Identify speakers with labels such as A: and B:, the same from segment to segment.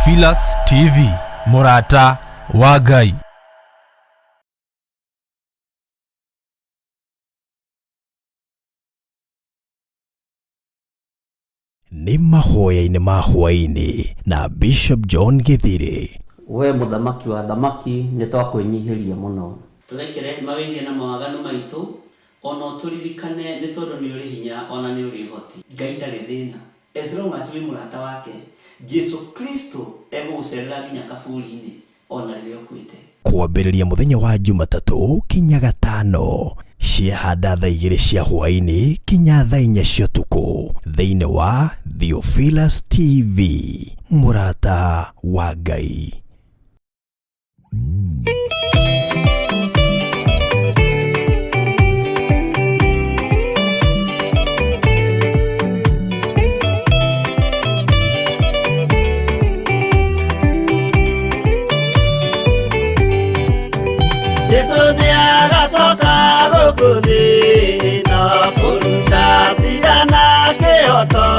A: Theophilus TV, Murata wa Ngai.
B: Ni Mahoya-ini ma hwa-ini na Bishop John Githiri.
C: We muthamaki wa thamaki ni twakwenyihiria muno. Turekere mawirie na mawaganu maitu ono turirikane ni tondu ni uri hinya ona ni uri hoti. Ngai ndari thina. As long as we murata wake Jesu Kristo egucerera nginya kaburi-ini ona rio kwite.
B: Kwambĩrĩria muthenya wa Jumatatu kinya gatano, ciahanda thaa 2 cia hwa-ini kinya thaa 4 cia ũtukũ thĩinĩ wa Theophilus TV, Murata wa Ngai.
D: Yesu ni agacoka gũkũ thĩ na kũruta cira na kĩhoto,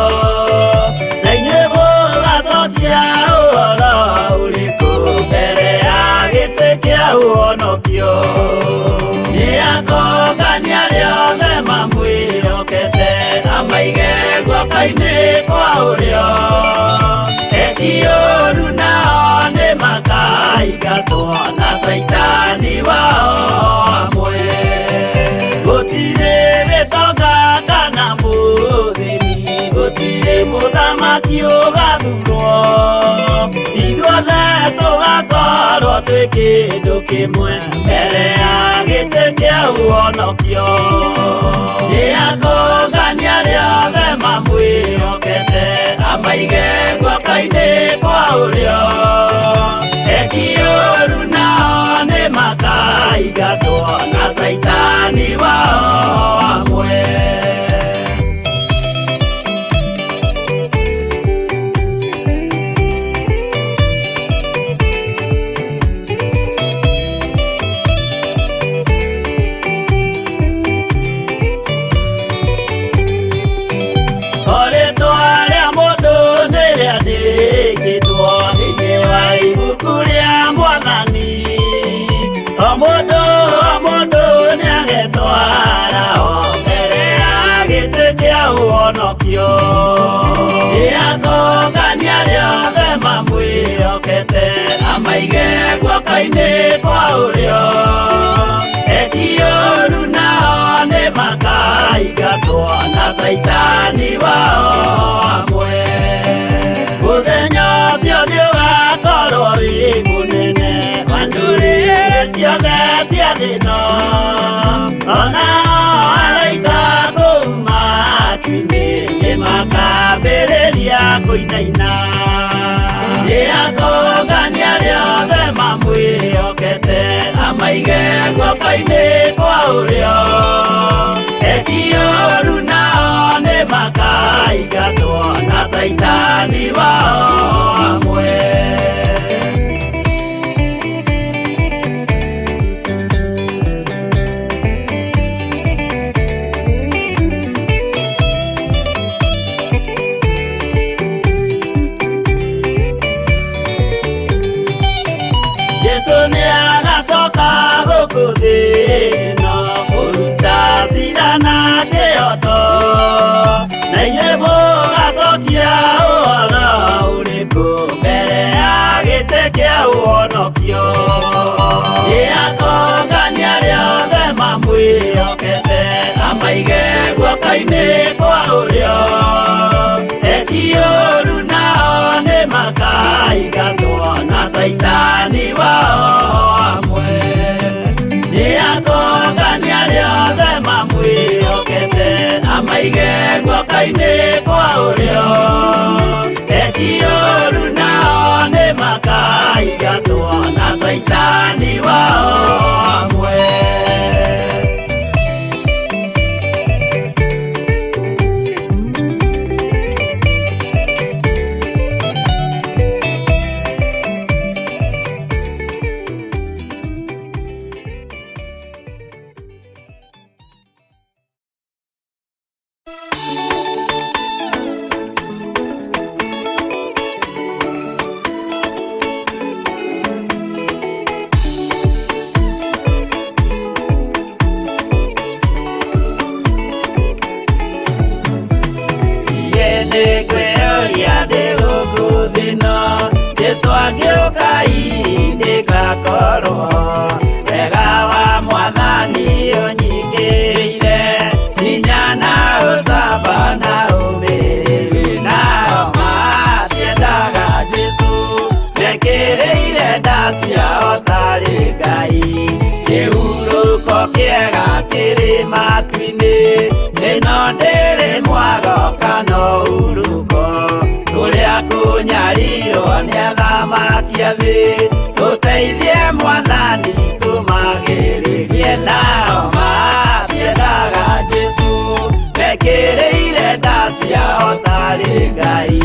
D: na inyuĩ mũgacokia ũhoro ũrĩkũ mbere ya gĩtĩ kĩa ũhonokio. Nĩ akongania rĩothe mamwĩhokete, amaige guoko-inĩ kwa ũrĩo. Eki-ũũru nao nĩ makaingatwo na Saitani wao hamwe. Gũtirĩ gĩtonga kana mũthĩni, gũtirĩ mũthamaki ũgathurwo. Ithuothe tũgakorwo twĩ kĩndũ kĩmwe mbere ya gĩtĩ kĩa ũhonokio. Nĩ akongania rĩothe mamwĩhokete, amaige guoko-inĩ kwa ũrĩo. Eki-ũũru nao nĩ makaingatwo na Saitani wao hamwe. Ũhonokio nĩ akongania rĩothe mamwĩhokete, amaige guoko-inĩ kwa ũrĩo. Eki-ũũru nao nĩ makaingatwo na Saitani wao hamwe. Mũthenya ũcio nĩ ũgakorwo wĩ mũnene wa ndũrĩrĩ ciothe cia thĩ ĩno, onao araika kũu nĩ makambĩrĩria kũinaina. Nĩ akongania rĩothe mamwĩhokete, amaige guoko-inĩ kwa ũrĩo. Eki-ũũru nao nĩ makaingatwo na Saitani wao hamwe. Nĩ akongania rĩothe mamwĩhokete, amaige guoko-inĩ kwa ũrĩo. Eki-ũũru nao nĩ makaingatwo na Saitani wao hamwe. Nĩ akongania rĩothe mamwĩhokete, amaige guoko-inĩ kwa ũrĩo. Eki-ũũru nao nĩ makaingatwo na Saitani wao hamwe. nĩngwĩyũria ndĩ gũkũ thĩ ĩno, Jesũ angĩũka nĩngakorwo wega wa Mwathani ũnyingĩrĩire, hinya na ũcamba na ũmĩrĩru, nao matiendaga Jesũ mekĩrĩire nda ciao tarĩ Ngai. Kĩhurũko kĩega kĩrĩ matu-inĩ, ĩno ndĩrĩ mwago kana ũruko, tũrĩa kũnyarirwo nĩ athamaki a thĩ, tũteithie Mwathani tũmagĩrĩrie, nao matiendaga Jesũ mekĩrĩire nda ciao tarĩ Ngai.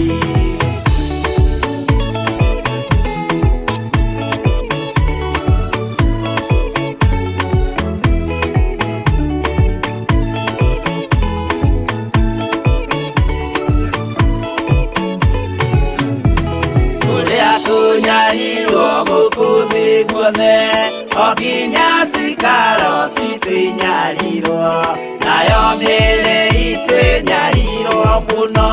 D: Kunyarirwo gũkũ thĩ guothe, o nginya cikaro citwĩnyarirwo, nayo mĩĩrĩ itwĩnyarirwo mũno,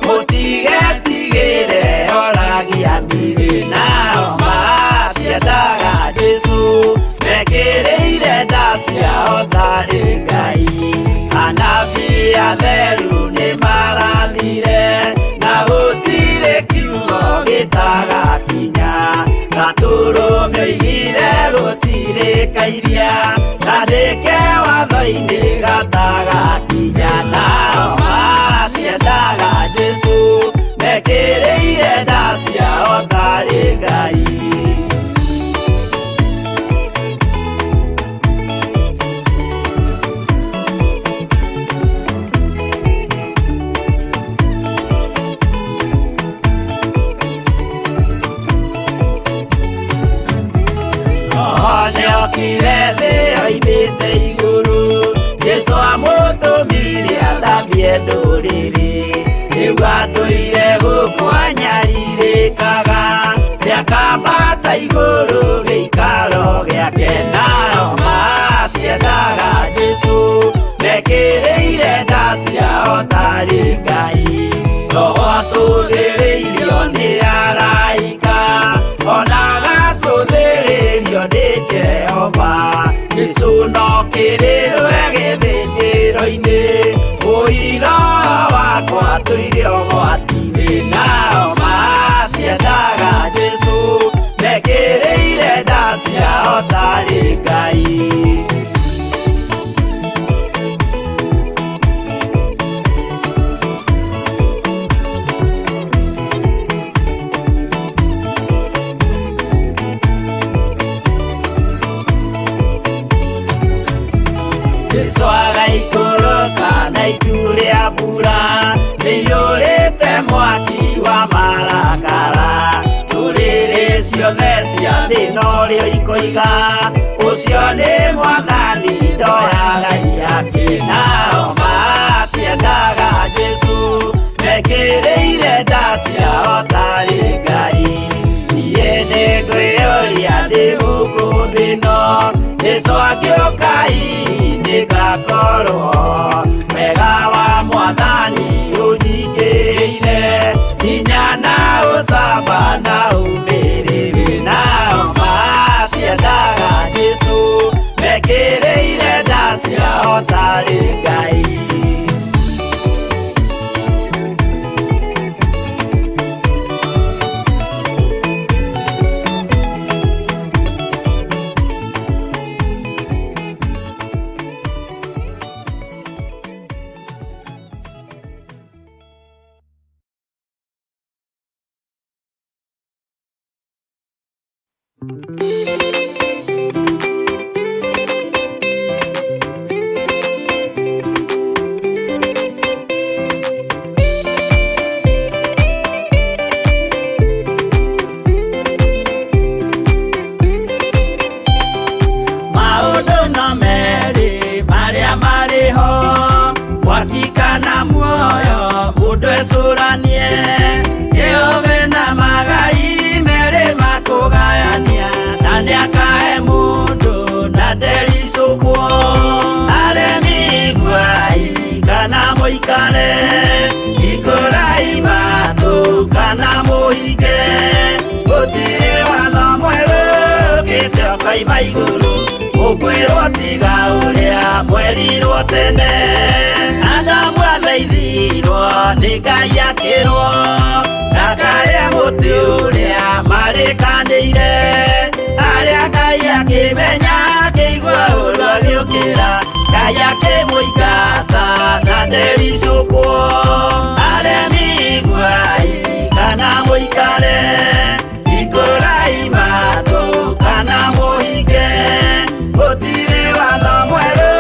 D: mũtigetigĩre oragia mĩĩrĩ, nao matiendaga Jesũ mekĩrĩire nda ciao tarĩ Ngai. Anabii atheru nĩmarathire, na gũtirĩ kiugo gĩtagakinya, gatũrũme oigire gũtirĩ kairia, kandĩke watho-inĩ gatagakinya, nao matiendaga Jesũ mekĩrĩire nda ciao tarĩ Ngai. Nĩokire thĩ oimĩte igũrũ, Jesũ amũtũmire athambie ndũrĩrĩ, rĩu atũire gũkũ anyarirĩkaga, nĩakambata igũrũ gĩikaro gĩake, nao matiendaga Jesũ mekĩrĩire nda ciao tarĩ Ngai. Roho atũthĩrĩirio nĩ araika, ona gacũthĩrĩrio nĩ Jehova, Jesũ no kĩrĩrwe gĩthĩnjĩro-inĩ, ũira wakwa tũire ũgwati-inĩ, nao matiendaga Jesũ mekĩrĩire nda ciao tarĩ Ngai. Jesũ agaikũrũka na itu rĩa mbura, nĩiyũrĩte mwaki wa marakara, ndũrĩrĩ ciothe cia thĩ norĩo ikoiga, ũcio nĩ Mwathani ndoyaga yake, nao matiendaga Jesũ mekĩrĩire nda ciao tarĩ Ngai. Niĩ nĩngwĩyũria ndĩ gũkũ thĩ ĩno, Jesũ angĩũka nĩngakorwo wega wa Mwathani ũnyingĩrĩire, hinya na ũcamba na ũmĩrĩru, nao matiendaga Jesũ mekĩrĩire nda ciao tarĩ Ngai.
C: Watikana muoyo mundu ecuranie Jehova na magai mere makugayania na niakahe mundu na ndericukwo aremi gwai kana muikare ikora
D: kaima iguru ukwirwo tiga uria mwerirwo tene Adamu athaithirwo ni Ngai akirwo ndakaria muti uria marikanĩire aria Ngai akimenya akĩigua ũndũ agĩũkĩra Ngai akĩmũingata na ndericũkwo aremi igwai kana mũikare ikũrai matũ kana mũhinge gũtirĩ watho mwerũ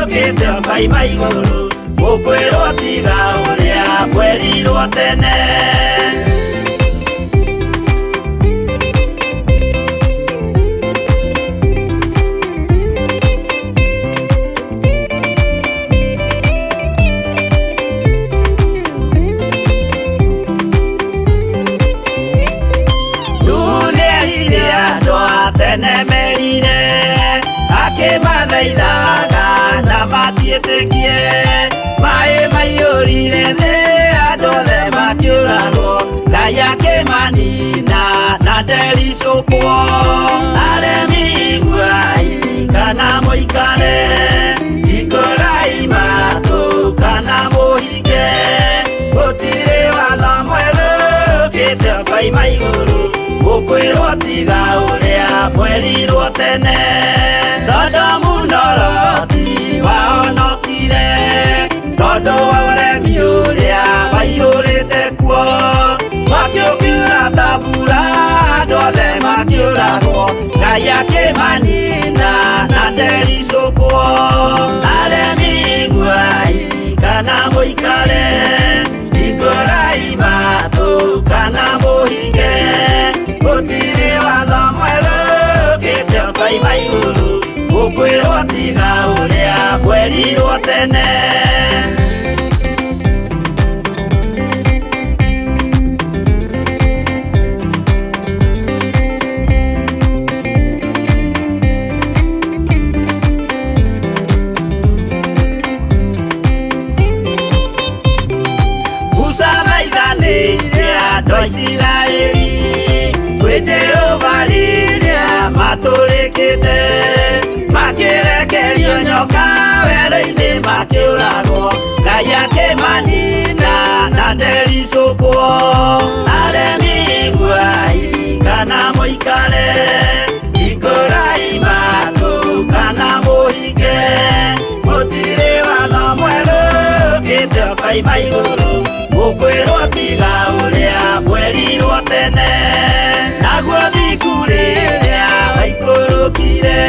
D: ũkĩte ũkaima igũrũ ũkwĩrwo tiga ũrĩa mwerirwo tene akĩmathaithaga na matiĩtĩkie maĩ maiyũrire thĩ andũ othe makĩũragwo Ngai akĩmanina na ndericũkwo aremi igwai kana mũikare ikũrai matũ kana mũhinge gũtirĩ watho mwerũ ũkĩte ũkaima igũrũ ũkwĩrwo tiga ũrĩa mwerirwo tene Sodomu na Loti wahonokire tondũ wa ũremi ũrĩa waiyũrĩte kuo mwaki ũkiura ta mbura andũ othe makĩũragwo Ngai akĩmanina na ndericũkwo aremi igwai kana mũikare ikũrai matũ kana mũhinge gũtirĩ watho mwerũ ũkĩte ũkaima igũrũ ũkwĩrwo tiga ũrĩa mwerirwo tene Musa maithanĩire andũ a Isiraeli kwĩ Jehova rĩrĩa matũrĩkĩte makĩrekerio nyoka werũ-inĩ makĩũragwo Ngai akĩmanina na ndericũkwo aremi igwai kana mũikare ikũrai matũ kana mũhinge gũtirĩ watho mwerũ ũkĩte ũkaima igũrũ ũkwĩrwo tiga ũrĩa mwerirwo tene naguo thiku rĩrĩa waikũrũkire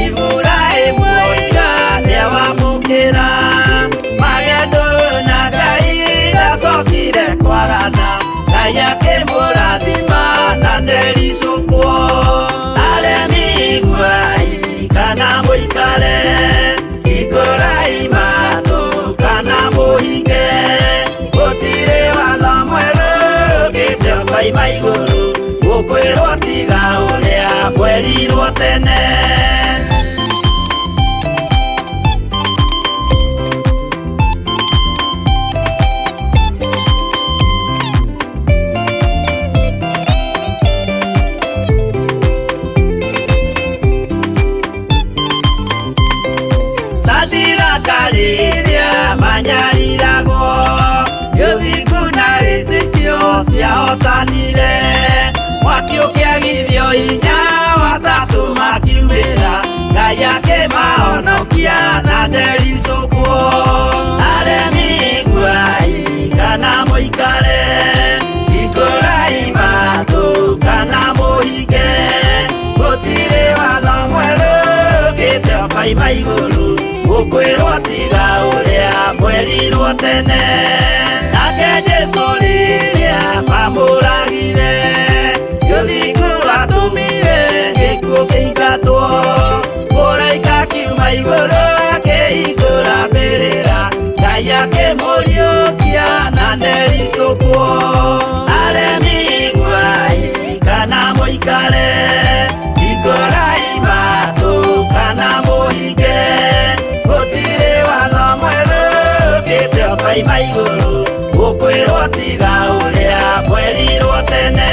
D: Iburahĩmu nĩawamũkĩra magendo na Ngai ndacokire kwarana Ngai akĩmũrathima na ndericũkwo aremi igwai kana mũikare ikũrai matũ kana mũhinge gũtirĩ watho mwerũ ũkĩte ũkaima igũrũ ũkwĩrwo tiga ũrĩa mwerirwo tene Sadiraka rĩrĩa manyariragwo gĩthiku na wĩtĩkio ciahotanire mwaki ũkĩagithio hinya watatũ makiumĩra Ngai akĩmahonokia na ndericũkwo aremi igwai kana mũikare ikũrai matũ kana mũhinge gũtirĩ watho mwerũ ũkĩte ũkaima igũrũ ũkwĩrwo tiga ũrĩa mwerirwo tene nake Jesũ rĩrĩa mamũragire gĩthiku atũmire gĩkuũ kĩingatwo mũraika kiuma igũrũ akĩhingũra mbĩrĩra Ngai akĩmũriũkia na ndericũkwo aremi igwai kana mũikare ikũrai matũ kana mũhinge gũtirĩ watho mwerũ ũkĩte ũkaima igũrũ ũkwĩrwo tiga ũrĩa mwerirwo tene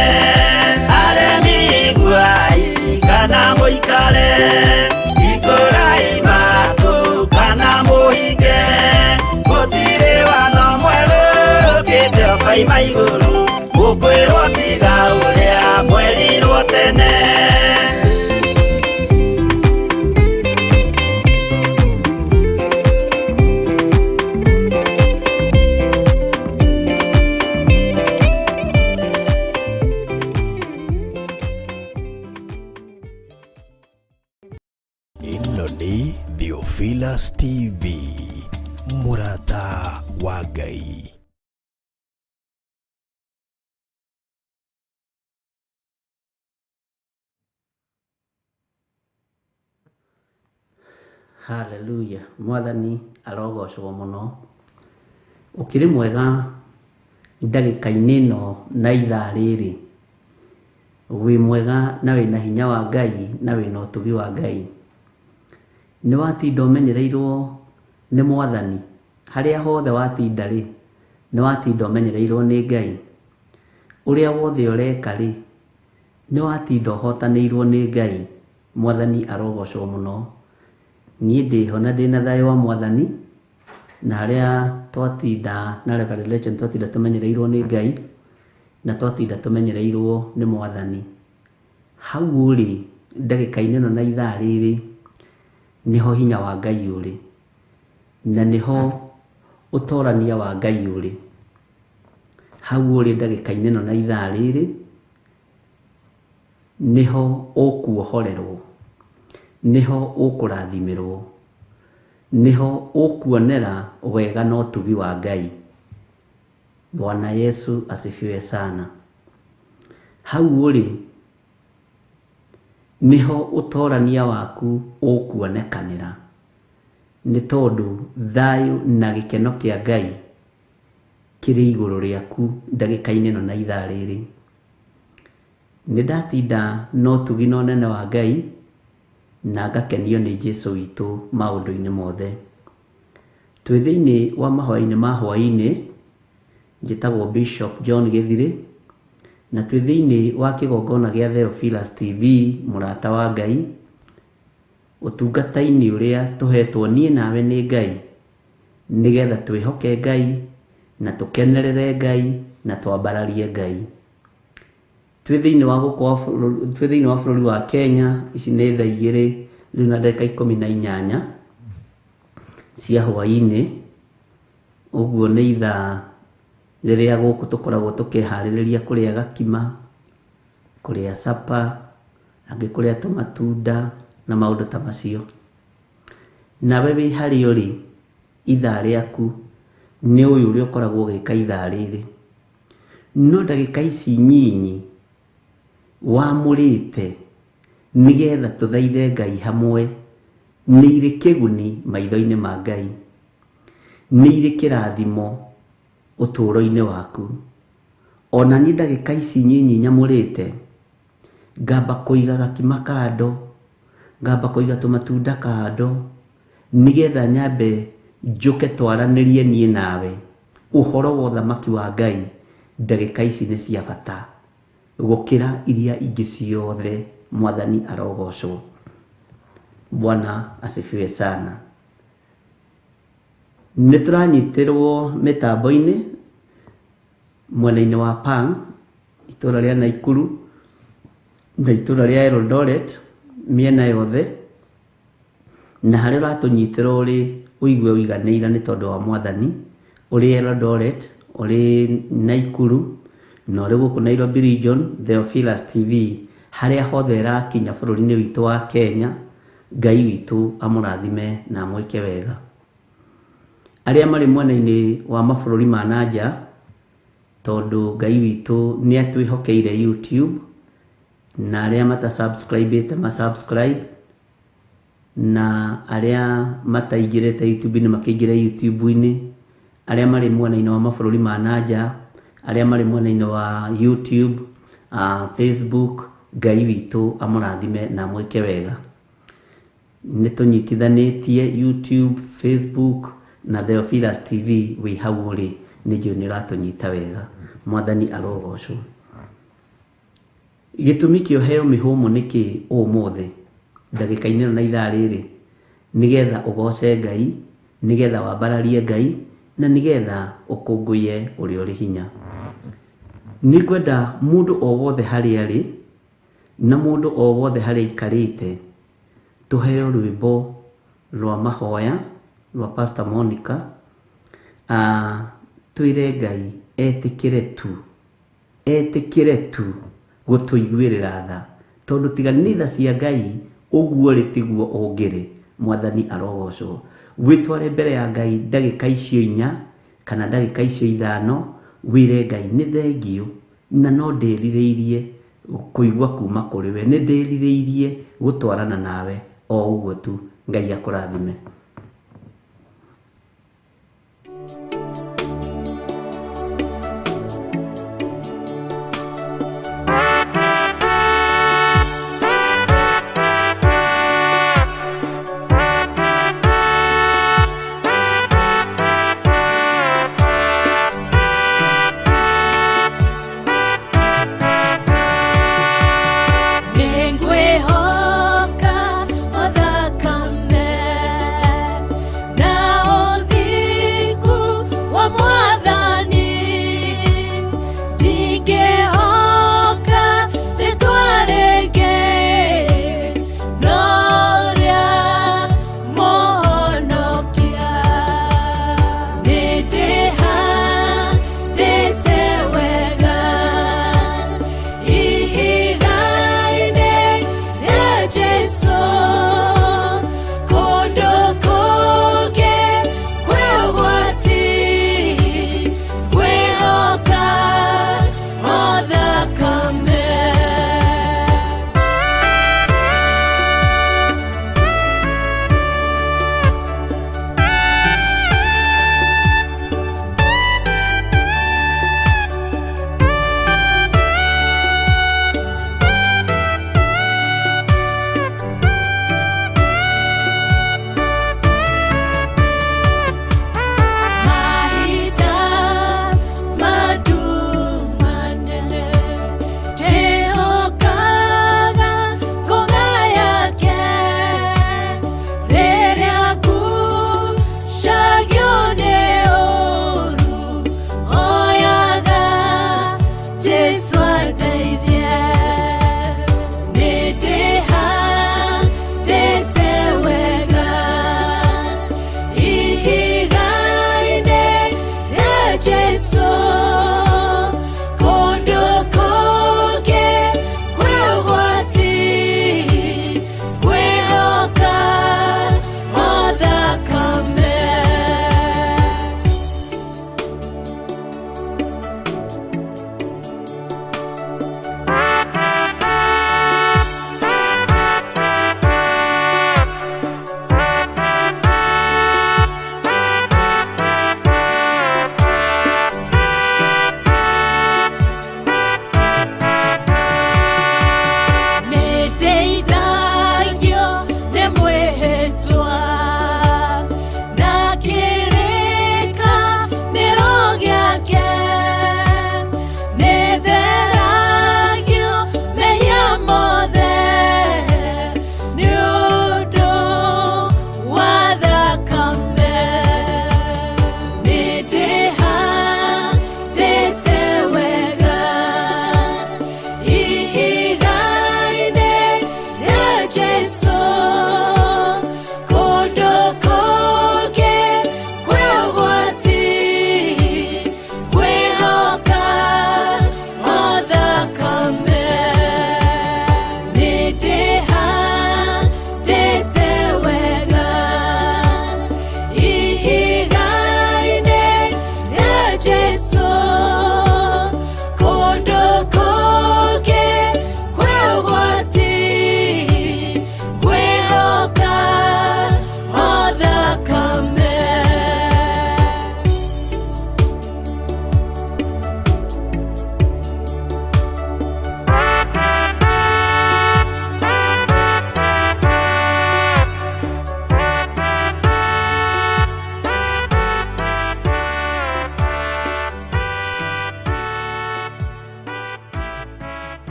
D: aremi igwai kana mũikare mũtware ikũrai maku kana mũhinge gũtirĩ watho mwerũ ũkĩte ũkoima igũrũ ũkwĩrwo tiga ũrĩa mwerirwo tene.
B: Ĩno nĩ Theophilus TV, Murata wa Ngai.
C: Hallelujah. Mwathani arogocwo muno. Ukiri mwega ndagika-inĩ ĩno na ithaa rĩrĩ. Wĩ mwega na wĩna hinya wa Ngai na wĩna ũtugi wa Ngai. Nĩ watinda ũmenyereirwo nĩ Mwathani. Harĩa hothe watinda rĩ, nĩ watinda ũmenyereirwo nĩ Ngai. Ũrĩa wothe ũreka rĩ, nĩ watinda ũhotanĩirwo nĩ Ngai. Mwathani arogocwo muno. Niĩ ndĩho na ndĩna thayũ wa Mwathani, na harĩa twatinda na revelation twatinda tũmenyereirwo nĩ Ngai na twatinda tũmenyereirwo nĩ Mwathani. Hau ũrĩ ndagĩka-inĩ ĩno na ithaa rĩrĩ niho hinya wa Ngai ũrĩ, na niho ũtorania wa Ngai ũrĩ. Hau ũrĩ ndagĩka-inĩ ĩno na ithaa rĩrĩ niho ũkuohorerwo, niho ũkũrathimirwo, niho ũkuonera wega na ũtugi wa Ngai. Bwana Yesu asifiwe sana. Hau ũrĩ niho ũtorania waku ũkuonekanĩra, nĩ tondũ thayũ na gĩkeno kĩa Ngai kĩrĩ igũrũ rĩaku ndagĩka-inĩ ĩno na ithaa rĩrĩ. Nĩ ndatinda na ũtugi na ũnene wa Ngai na ngakenio nĩ Jesũ witũ maũndũ-inĩ mothe. Twĩ thĩinĩ wa mahoya-inĩ ma hwa-ini, njĩtagwo Bishop John Githiri, na twĩ thĩinĩ wa kĩgongona gĩa Theophilus TV, Murata wa Ngai, ũtungata-inĩ ũrĩa tũhetwo niĩ nawe nĩ Ngai, nĩgetha twĩhoke Ngai na tũkenerere Ngai na twambararie Ngai. Twĩ thĩinĩ wa bũrũri wa Kenya, ici nĩ thaa 2 rĩu na ndagĩka 18 cia hwa-inĩ. Ũguo nĩ ithaa rĩrĩa gũkũ tũkoragwo tũkĩharĩrĩria kũrĩa gakima, kũrĩa sapa, angĩ kũrĩa tũmatunda na maũndũ ta macio. Nawe wĩ harĩa ũrĩ, ithaa rĩaku nĩ ũyũ ũrĩa ũkoragwo ũgĩka ithaa rĩrĩ. No ndagĩka ici nyinyi wamũrĩte nĩgetha tũthaithe Ngai hamwe, nĩ irĩ kĩguni maitho-inĩ ma Ngai, nĩ irĩ kĩrathimo ũtũũro-inĩ waku. Ona niĩ ndagĩka ici nyinyi nyamũrĩte ngamba kũiga gakima kando, ngamba kũiga tũmatunda kando, nĩgetha nyambe njũke twaranĩrie niĩ nawe ũhoro wa ũthamaki wa Ngai. Ndagĩka ici nĩ cia bata gũkĩra iria ingĩ ciothe. Mwathani arogocwo. Bwana asifiwe sana. Nĩtũranyitĩrwo mĩtambo-inĩ mwena-inĩ wa Pang, itũra rĩa Naikuru na itũra rĩa Eldoret, mĩena yothe, na harĩa ũratũnyitĩrwo ũrĩ ũigue ũiganĩire nĩ tondũ wa Mwathani. Ũrĩ Eldoret, ũrĩ Naikuru na ũrĩ gũkũ Nairobi region, Theophilus TV harĩa hothe ĩrakinya bũrũri-inĩ witũ wa Kenya, Ngai witũ amũrathime na amwĩke wega. Arĩa marĩ mwena-inĩ wa mabũrũri ma nanja, tondũ Ngai witũ nĩ atwĩhokeire YouTube, na arĩa matasubscribĩte masubscribe, na arĩa mataingĩrĩte YouTube-inĩ makĩingĩre YouTube-inĩ, arĩa marĩ mwena-inĩ wa mabũrũri ma nanja, arĩa marĩ mwena-inĩ wa YouTube, Facebook, Ngai witũ amũrathime na amwĩke wega. Nĩtũnyitithanĩtie YouTube, Facebook na Theophilus TV wĩ hau ũrĩ, nĩ njũĩ nĩ ũratũnyita wega. Mwathani arogocwo. Gĩtũmi kĩa ũheo mĩhũmũ nĩkĩ ũmũthĩ? ndagĩka-inĩ na ithaa rĩrĩ nĩgetha ũgoce Ngai, nĩgetha wambararie Ngai, na nĩgetha ũkũngũiye ũrĩa ũrĩ hinya. Nĩngwenda mũndũ o wothe harĩa arĩ na mũndũ o wothe harĩa aikarĩte tũheo rwĩmbo rwa mahoya rwa Pastor Monica, twĩre Ngai etĩkĩre tu gũtũiguĩrĩra tha, tondũ tiga nĩ tha cia Ngai ũguo rĩ tiguo ũngĩrĩ. Mwathani arogocwo. Gwĩtware mbere ya Ngai ndagĩka icio 4 kana ndagĩka icio 5 wĩre Ngai nĩ thengiũ, na no ndĩrirĩirie kũigua kuma kũrĩ we, nĩ ndĩrirĩirie gũtwarana nawe o ũguo tu. Ngai akũrathime.
D: Ningwehoka o thakame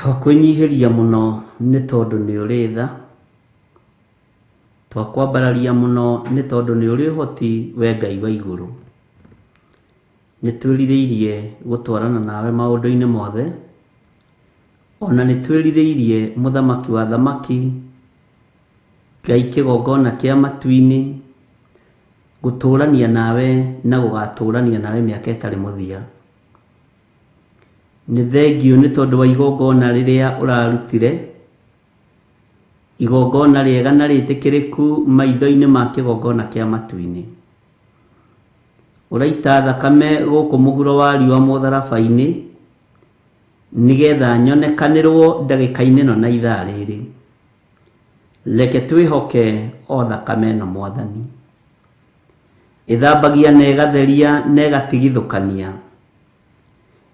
C: Twakwenyihiria muno ni tondu ni uri tha, twakwambararia muno ni tondu ni uri hoti we Ngai wa iguru. Ni twiririirie gutwarana nawe maundu-ini mothe, ona ni twiririirie muthamaki wa thamaki, Ngai kigongona kia matu-ini, guturania nawe na gugaturania nawe miaka itari muthia. Ni thengio ni tondu wa igongona riria urarutire, igongona riega na ritikiriku maitho-ini ma kigongona kia matu-ini. Uraita thakame guku muhuro wa riua mutharabai-ini nigetha nyonekanirwo ndagika-ini no na ithaa riri. Reke twihoke o thakame no Mwathani, ithambagia na igatheria na igatigithukania.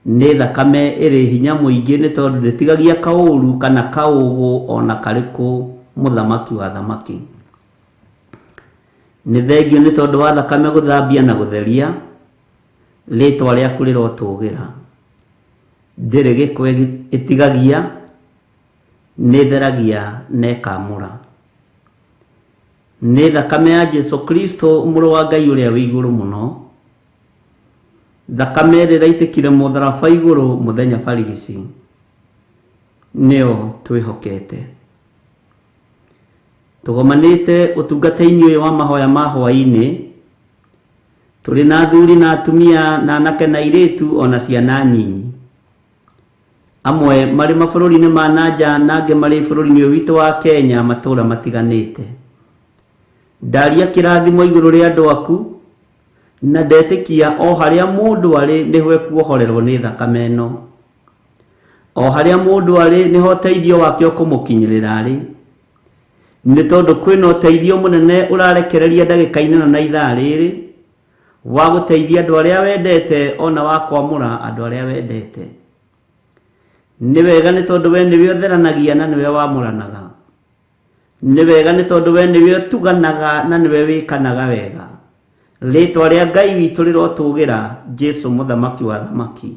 C: Ni thakame iri hinya muingi ni tondu nditigagia kauru kana kaugu ona kariku muthamaki wa thamaki. Ni thengio ni tondu wa thakame guthambia na gutheria ritwa riaku rirotugira. Ndiri giko itigagia, ni theragia na ikamura. Ni thakame ya Jesu Kristo muru wa Ngai uria wi iguru muno, thakame riraitikire mutharaba iguru muthenya barigisi, nio twihokete. Tugomanite utungata-ini uyu wa mahoya ma hwa-ini, turi na athuri na atumia na anake na airitu ona ciana nyinyi. Amwe mari mabururi-ini ma nanja na ange mari bururi-ini uyu witu wa Kenya matura matiganite. Ndaria kirathimo iguru ria andu aku, na ndetikia o haria mundu ari niho ekuohorerwo ni thakame ino. O haria mundu ari niho teithio wake ukumukinyirira ari, ni tondu kwina uteithio munene urarekereria ndagika-ini na ithaa riri wa guteithia andu aria wendete ona wa kwamura andu aria wendete. Ni wega ni tondu we niwe utheranagia na niwe wamuranaga. Ni wega ni tondu we niwe utuganaga na niwe wikanaga wega. Ritwa ria Ngai witu rirotugira Jesu muthamaki wa thamaki.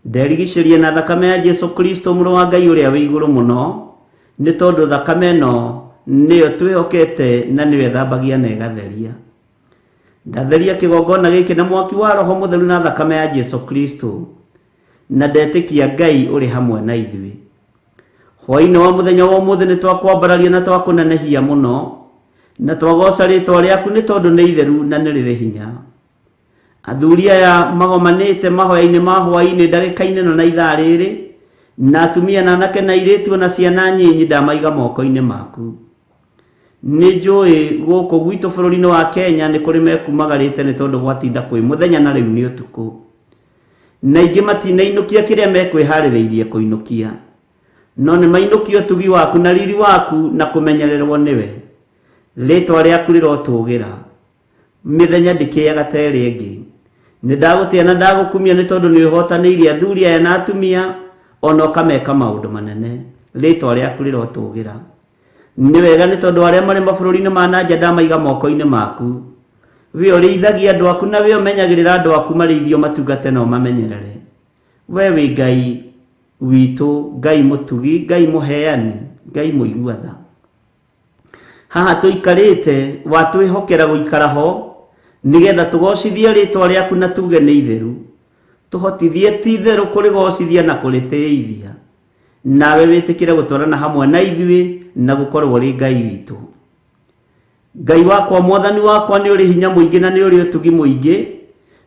C: Nderigiciria na thakame ya Jesu Kristo muru wa Ngai uria wi iguru muno, ni tondu thakame ino niyo twihokete na niwe thambagia na igatheria. Ndatheria kigongona giki na mwaki wa Roho Mutheru na thakame ya Jesu Kristo, na ndetikia Ngai uri hamwe na ithui. Hwa-ini wa muthenya wa umuthi ni twakwambararia na twakunenehia muno, na twagoca ritwa riaku ni tondu ni itheru na ni riri hinya. Athuri aya magomanite mahoya-ini ma hwa-ini ndagika-ini no na ithaa riri, na atumia na anake na airitu na ciana nyinyi ndamaiga moko-ini maku. Ni njui guku gwitu bururi-ini wa Kenya ni kuri mekumagarite ni tondu gwatinda kwi muthenya na riu ni utuku, na ingi matinainukia kiria mekwiharireirie kuinukia, no ni mainukia utugi waku na riri waku na kumenyererwo niwe. Ritwa riaku rirotugira, mithenya ndikiaga ta iri ingi. Ni ndagutia na ndagukumia ni tondu ni uhotaniirie athuri aya na atumia ona ukameka maundu manene. Ritwa riaku rirotugira. Ni wega ni tondu aria mari mabururi-ini ma nanja ndamaiga moko-ini maku. We urithagia andu aku na we umenyagirira andu aku marithio matungate no mamenyerere. We wi Ngai witu, Ngai mutugi, Ngai muheani, Ngai muiguatha. Haha tuikarite watwihokera guikara ho nigetha tugocithie ritwa riaku na tuge ni itheru. Tuhotithie ti itheru kurigocithia na kuritiithia, nawe witikire gutwarana hamwe na ithui na gukorwo ri Ngai witu. Ngai wakwa Mwathani wakwa ni uri hinya muingi na ni uri utugi muingi,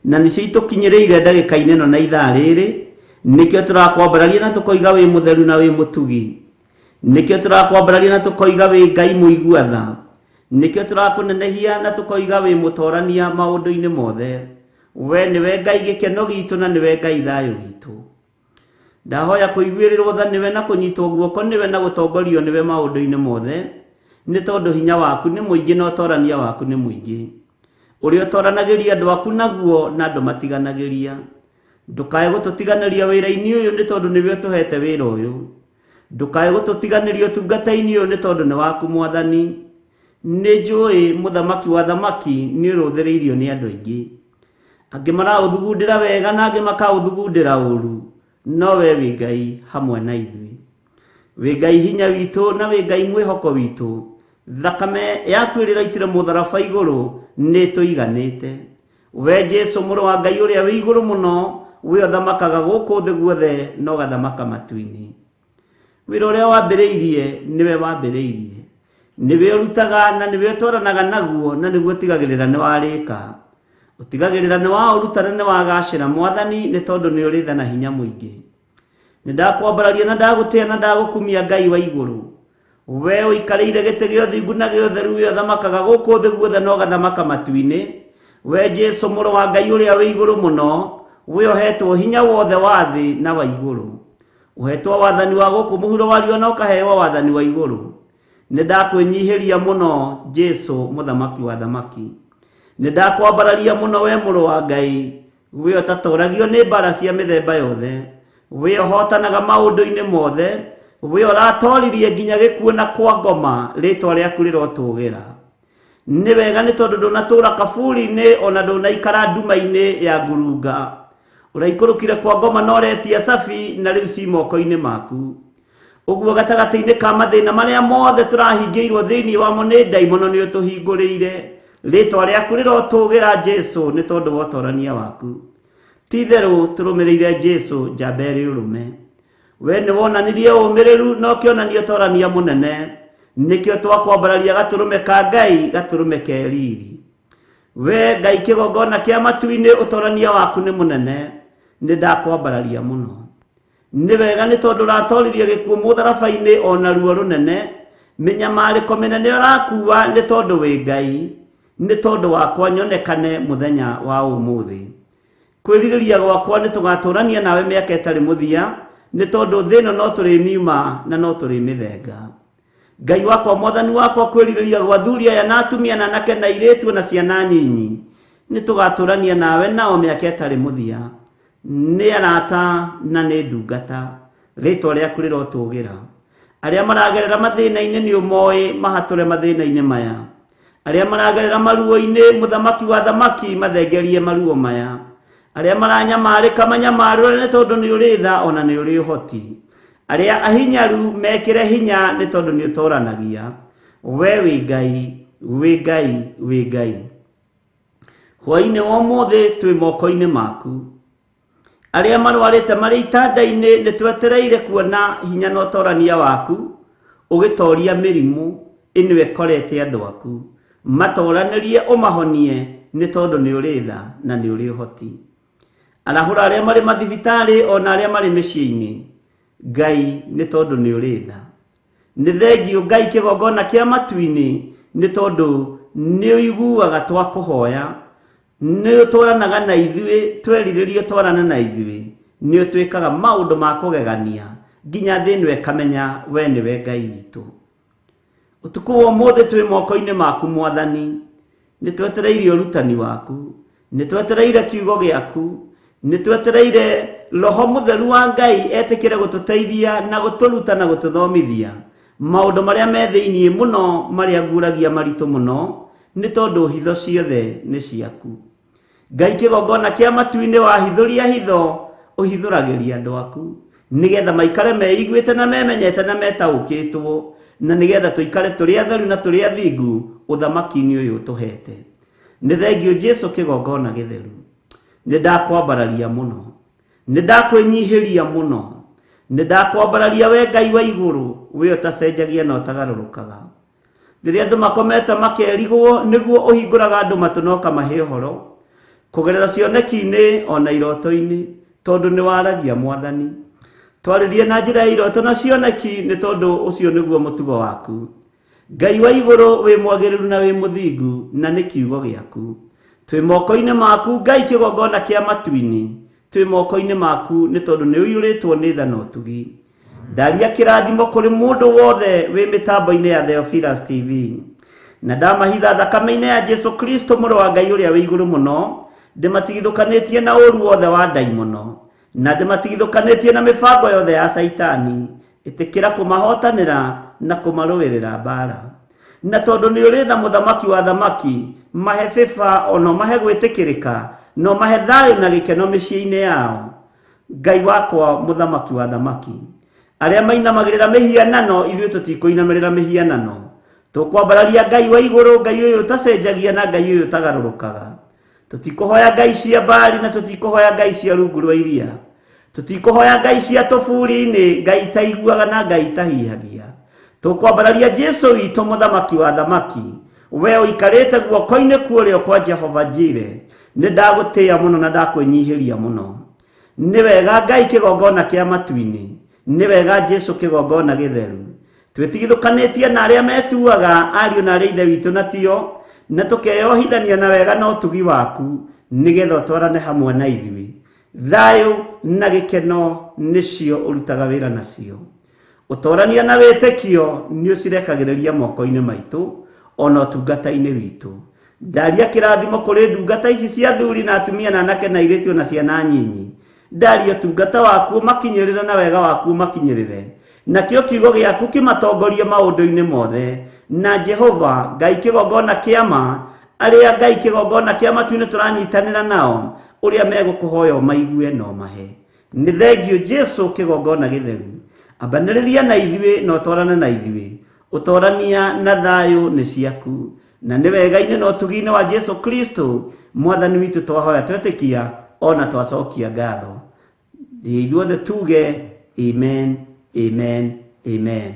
C: na nicio itukinyiriire ndagika-ini no na ithaa riri, nikio turakwambararia na tukoiga wi mutheru na wi mutugi. Nikio turakwambararia na tukoiga wi Ngai muiguatha. Nikio turakunenehia na tukoiga wi mutorania maundu-ini mothe. We niwe Ngai gikeno gitu na niwe Ngai thayo gitu. Ndahoya kuiguirirwo tha niwe na kunyitwo guoko niwe na gutongorio niwe maundu-ini mothe, ni tondu hinya waku ni muingi na utorania waku ni muingi. Uri utoranagiria andu aku naguo na andu matiganagiria. Ndukae gututiganiria wira-ini uyu ni tondu niwe utuhete wira uyu. Ndukae gututiganiria utungata-ini uyu ni tondu ni waku Mwathani. Ni njui muthamaki wa thamaki ni uruthiriirio ni andu aingi. Angi maraũthugundĩra wega na angĩ makaũthugundĩra ũru. no we wĩ Ngai hamwe na ithuĩ. Wĩ Ngai hinya witũ na wĩ Ngai mwĩhoko witũ. Thakame yaku ĩrĩraitire mũtharaba igũrũ nĩ tũiganĩte. We Jesu mũrũ wa Ngai ũrĩa wĩ igũrũ mũno, we ũthamakaga gũkũ thĩ guothe no gathamaka matu-inĩ. Wĩra ũrĩa wambĩrĩirie nĩwe wambĩrĩirie. Nĩwe ũrutaga na nĩwe ũtwaranaga naguo, na nĩguo ũtigagĩrĩra nĩ warĩka. Ũtigagĩrĩra nĩ waũruta na nĩ wagacĩra Mwathani, nĩ tondũ nĩ ũrĩ tha na hinya mũingĩ. Nĩ ndakwambararia na ndagũtĩĩa na ndagũkumia Ngai wa igũrũ. We ũikarĩire gĩtĩ gĩa ũthingu na gĩa ũtheru, we ũthamakaga gũkũ thĩ guothe no gathamaka matu-inĩ. We Jesu mũrũ wa Ngai ũrĩa wĩ igũrũ mũno, we ũhetwo hinya wothe wa thĩ na wa igũrũ. Ũhetwo wathani wa gũkũ mũhuro wa riũa na ũkaheo wathani wa igũrũ. Nĩ ndakwĩnyihĩria mũno Jesu mũthamaki wa thamaki. Nĩ ndakwambararia mũno we mũrũ wa Ngai, we ũtatũragio nĩ mbara cia mĩthemba yothe. We ũhotanaga maũndũ-inĩ mothe. We ũratoririe nginya gĩkuũ na kwa ngoma, rĩtwa rĩaku rĩrotũgĩra. Nĩ wega nĩ tondũ ndũnatũũra kaburi-inĩ, ona ndũnaikara nduma-inĩ ya ngurunga. Ũraikũrũkire kwa ngoma na ũretia cabi, na rĩu ci moko-inĩ maku. Ũguo gatagatĩ-inĩ ka mathĩna marĩa mothe tũrahingĩirwo thĩinĩ wamo nĩ ndaimono nĩ ũtũhingũrĩire. Rĩtwa rĩaku rĩrotũgĩra Jesu nĩ tondũ wa ũtorania waku. Ti-itherũ tũrũmĩrĩire Jesu njamba ĩrĩ ũrũme. We nĩ wonanirie ũmĩrĩru na ũkĩonania ũtorania mũnene. Nĩkĩo twakwambararia gatũrũme ka Ngai, gatũrũme ke riri. We Ngai kĩgongona kĩa matu-inĩ, ũtorania waku nĩ mũnene. Nĩ ndakwambararia mũno. Nĩ wega nĩ tondũ ũratoririe gĩkuũ mũtharaba-inĩ ona ruo rũnene. Mĩnyamarĩko mĩnene ũrakuua nĩ tondũ wĩ Ngai. Nĩ tondũ wakwa nyonekane mũthenya wa ũmũthĩ. Kwĩrirĩria gwakwa nĩ tũgatũrania nawe mĩaka ĩtarĩ mũthia, nĩ tondũ thĩ ĩno no tũrĩmiuma na no tũrĩmĩthenga. Ngai wakwa Mwathani wakwa, kwĩrirĩria gwa athuri aya na atumia na anake na airĩtu na ciana nyinyi, nĩ tũgatũrania nawe nao mĩaka ĩtarĩ mũthia. Nĩ arata na nĩ ndungata, rĩtwa rĩaku rĩrotũgĩra. Arĩa maragerera mathĩna-inĩ nĩ ũmoĩ, mahatũre mathĩna-inĩ maya. Arĩa maragerera maruo-inĩ, mũthamaki wa thamaki mathengerie maruo maya. Arĩa maranyamarĩka manyamarĩre nĩ tondũ nĩ ũrĩ tha ona nĩ ũrĩ ũhoti. Arĩa ahinyaru mekĩre hinya nĩ tondũ nĩ ũtoranagia. We wĩ Ngai, wĩ Ngai, wĩ Ngai. Hwa-inĩ wa ũmũthĩ twĩ moko-inĩ maku. Arĩa marwarĩte marĩ itanda-inĩ nĩ twetereire kuona hinya na ũtorania waku, ũgĩtoria mĩrimũ ĩno ĩkorete andũ aku. Matoranĩrie ũmahonie nĩ tondũ nĩ ũrĩ tha na nĩ ũrĩ ũhoti. Arahũra arĩa marĩ mathibitarĩ ona arĩa marĩ mĩciĩ-inĩ. Ngai nĩ tondũ nĩ ũrĩ tha. Nĩ thengio Ngai kĩgongona kĩa matu-inĩ, nĩ tondũ nĩ ũiguaga twakũhoya. Nĩ ũtwaranaga na ithuĩ, twerirĩrie ũtwarane na ithuĩ. Nĩ ũtwĩkaga maũndũ ma kũgegania, nginya thĩ ĩno ĩkamenya we nĩwe Ngai witũ. Ũtukũ wa ũmũthĩ twĩ moko-inĩ maku Mwathani. Nĩ twetereire ũrutani waku, nĩ twetereire kiugo gĩaku, nĩ twetereire Roho Mũtheru wa Ngai etĩkĩre gũtũteithia na gũtũruta na gũtũthomithia maũndũ marĩa me thĩinĩ mũno, marĩa nguragia maritũ mũno, nĩ tondũ hitho ciothe nĩ ciaku. Ngai kĩgongona kĩa matu-inĩ wahithũria hitho, ũhithũragĩria andũ aku, nĩgetha maikare meiguĩte na memenyete na metaũkĩtwo, na nĩgetha tũikare tũrĩ atheru na tũrĩ athingu ũthamaki-inĩ ũyũ tũhete. Nĩ thengio Jesu kĩgongona gĩtheru. Nĩ ndakwambararia mũno, nĩ ndakwĩnyihĩria mũno, nĩ ndakwambararia we Ngai wa igũrũ, we ũtacenjagia na ũtagarũrũkaga. Rĩrĩa andũ makomete makerigwo, nĩguo ũhingũraga andũ matũ na ũkamahe ũhoro, kũgerera cioneki-inĩ ona iroto-inĩ, tondũ nĩ waragia Mwathani. Twarĩrie na njĩra ya iroto na cioneki nĩ tondũ ũcio nĩguo mũtugo waku. Ngai wa igũrũ, wĩ mwagĩrĩru na wĩ mũthingu, na nĩ kiugo gĩaku. Twĩ moko-inĩ maku Ngai kĩgongona kĩa matu-inĩ, twĩ moko-inĩ maku nĩ tondũ nĩ ũiyũrĩtwo nĩ tha na ũtugi. Ndaria kĩrathimo kũrĩ mũndũ wothe wĩ mĩtambo-inĩ ya Theophilus TV. Na ndamahitha thakame-inĩ ya Jesu Kristo mũrũ wa Ngai ũrĩa wĩ igũrũ mũno, ndĩmatigithũkanĩtie na ũru wothe wa ndaimono, na ndĩmatigithũkanĩtie na mĩbango yothe ya Saitani, ĩtĩkĩra kũmahotanĩra na kũmarũĩrĩra mbara. Na tondũ nĩ ũrĩ tha mũthamaki wa thamaki, mahe bĩba ona mahe gwĩtĩkĩrĩka, no mahe thayũ na gĩkeno mĩciĩ-inĩ yao.
E: Ngai wakwa muthamaki wa thamaki, aria mainamagirira mihianano ithuĩ tutikoinamirira mihianano. Tukwambararia Ngai wa iguru, Ngai uyu tacenjagia na Ngai uyu tagarũrũkaga. Tutikuhoya Ngai cia Baali na tutikuhoya Ngai cia rungu rwa iria. Tutikuhoya Ngai cia tũburi-inĩ, Ngai taiguaga na Ngai tahihagia. Tukwambararia Jesu witũ muthamaki wa thamaki, we ũikarĩte guoko-inĩ kuorio kwa Jehova Jire. Nĩ ndagũtĩĩa mũno na ndakwĩnyihĩria mũno. Nĩ wega Ngai kĩgongona kĩa matu-inĩ, nĩ wega Jesu kĩgongona gĩtheru. Twĩtigithũkanĩtie na arĩa metuaga ariũ na arĩa ithe witũ na tio, na tũkeyohithania na wega na ũtugi waku, nĩgetha ũtwarane hamwe na ithuĩ. Thayũ na gĩkeno nĩcio ũrutaga wĩra nacio. Ũtorania na wĩtĩkio nĩ ũcirekagĩrĩria moko-inĩ maitũ, ona ũtungata-inĩ witũ. Ndaria kĩrathimo kũrĩ ndungata ici cia athuri na atumia na anake na airĩtu na ciana nyinyi. Ndaria ũtungata waku ũmakinyĩrĩre na wega waku ũmakinyĩrĩre. Nakĩo kiugo gĩaku kĩmatongorie maũndũ-inĩ mothe. Na Jehova, Ngai kĩgongona kĩama, arĩa Ngai kĩgongona kĩa matu-inĩ tũranyitanĩra nao, ũrĩa megũkũhoya ũmaigue na ũmahe. Nĩ thengio Jesu kĩgongona gĩtheru. Ambanĩrĩria na ithuĩ na ũtwarane na ithuĩ. Ũtorania na thayũ nĩ ciaku. Na nĩ wega-inĩ na ũtugi-inĩ wa Jesu Kristo, Mwathani witũ twahoya twetĩkia, ona twacokia ngatho. Ithuothe tuge amen, amen, amen.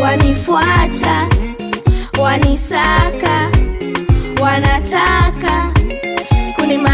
F: Wanifuata, wanisaka, wanataka kunima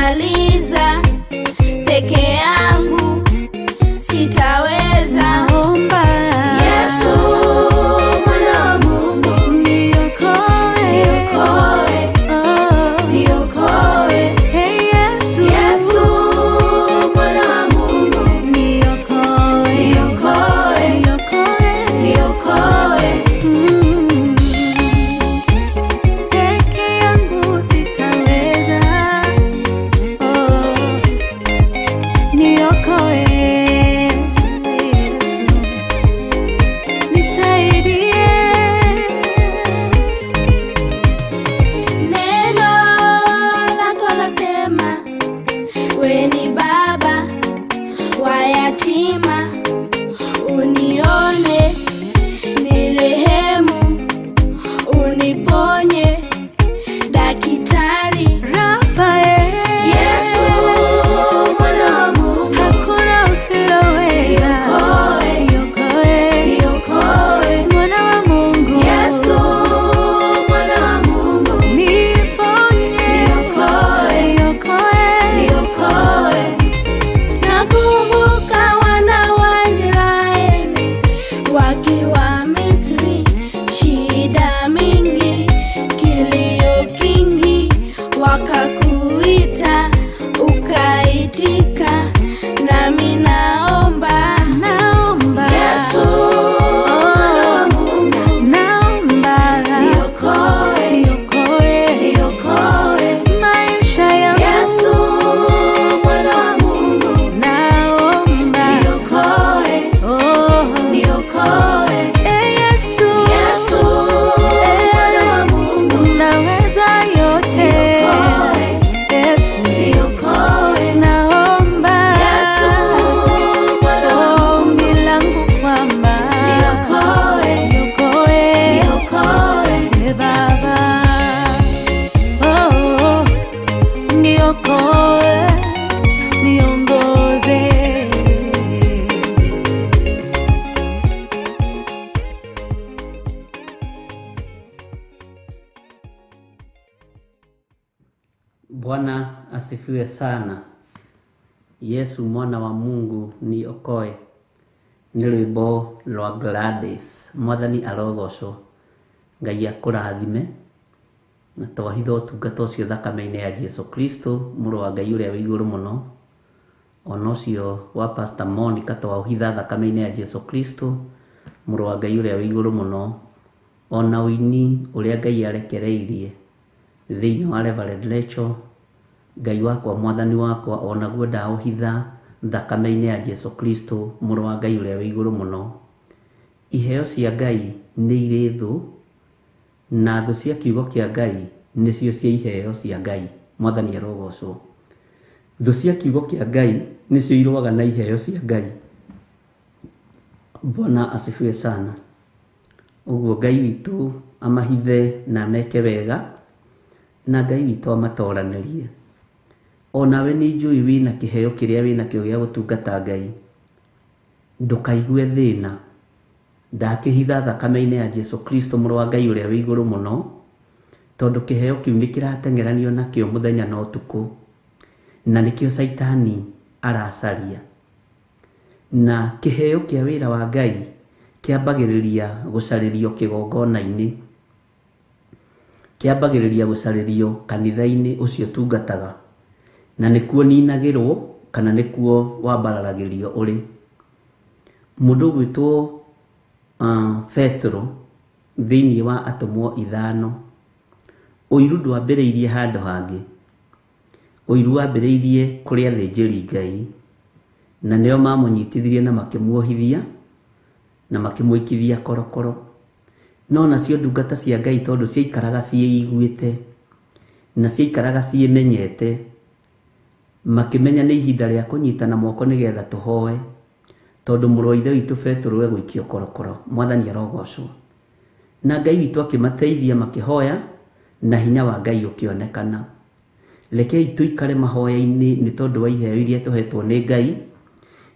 C: Bwana asifiwe sana. Yesu mwana wa Mungu ni okoe. Nĩ rwĩmbo rwa Gladys. Mwathani arogocwo. Ngai akũrathime. Na twahitha ũtungata ũcio thakame-inĩ ya Jesu Kristo, mũrũ wa Ngai ũrĩa wĩ igũrũ mũno. Ona ũcio wa Pastor Monica twahitha thakame-inĩ ya Jesu Kristo, mũrũ wa Ngai ũrĩa wĩ igũrũ mũno. Ona hwa-ini ũrĩa Ngai arekereirie thĩinĩ wa Reverend Rachel, Ngai wakwa mwathani wakwa onaguo ndaũhitha thakame-inĩ ya Jesu Kristo, mũrũ wa Ngai ũrĩa wĩ igũrũ mũno. Iheo cia Ngai nĩ irĩ thũ, na thũ cia kiugo kĩa Ngai nĩcio cia iheo cia Ngai. Mwathani arogocwo. Thũ cia kiugo kĩa Ngai nĩcio irũaga na iheo cia Ngai. Bwana asifiwe sana. Ũguo Ngai witũ amahithe na meke wega, na Ngai witũ amatoranĩrie. Onawe nĩ njũĩ wĩna kĩheo kĩrĩa wĩnakĩo gĩa gũtungata Ngai. Ndũkaigue thĩna. Ndakĩhitha thakame-inĩ ya Jesu Kristo, mũrũ wa Ngai ũrĩa wĩ igũrũ mũno, tondũ kĩheo kĩu nĩ kĩrateng'eranio nakĩo mũthenya na ũtukũ, na nĩkĩo Saitani aracaria. Na kĩheo kĩa wĩra wa Ngai kĩambagĩrĩria gũcarĩrio kĩgongona-inĩ, kĩambagĩrĩria gũcarĩrio kanitha-inĩ ũcio tungataga, na nĩkuo ninagĩrwo kana nĩkuo wambararagĩrio ũrĩ. Mũndũ gwĩtwo Petro thĩinĩ wa atũmwo 5, ũiru ndwambĩrĩirie handũ hangĩ. Ũiru wambĩrĩirie kũrĩ athĩnjĩri Ngai, na nĩo mamũnyitithirie na makĩmuohithia na makĩmũikithia korokoro. No nacio ndungata cia Ngai tondũ ciaikaraga ciĩiguĩte na ciaikaraga ciĩmenyete, makĩmenya nĩ ihinda rĩa kũnyitana moko nĩgetha tũhoe, tondũ mũrũ wa ithe witũ Petro egũikio korokoro. Mwathani arogocwo. Na Ngai witũ akĩmateithia makĩhoya, na hinya wa Ngai ũkĩonekana. Rekei tũikare mahoya-inĩ nĩ tondũ wa iheo iria tũhetwo nĩ Ngai,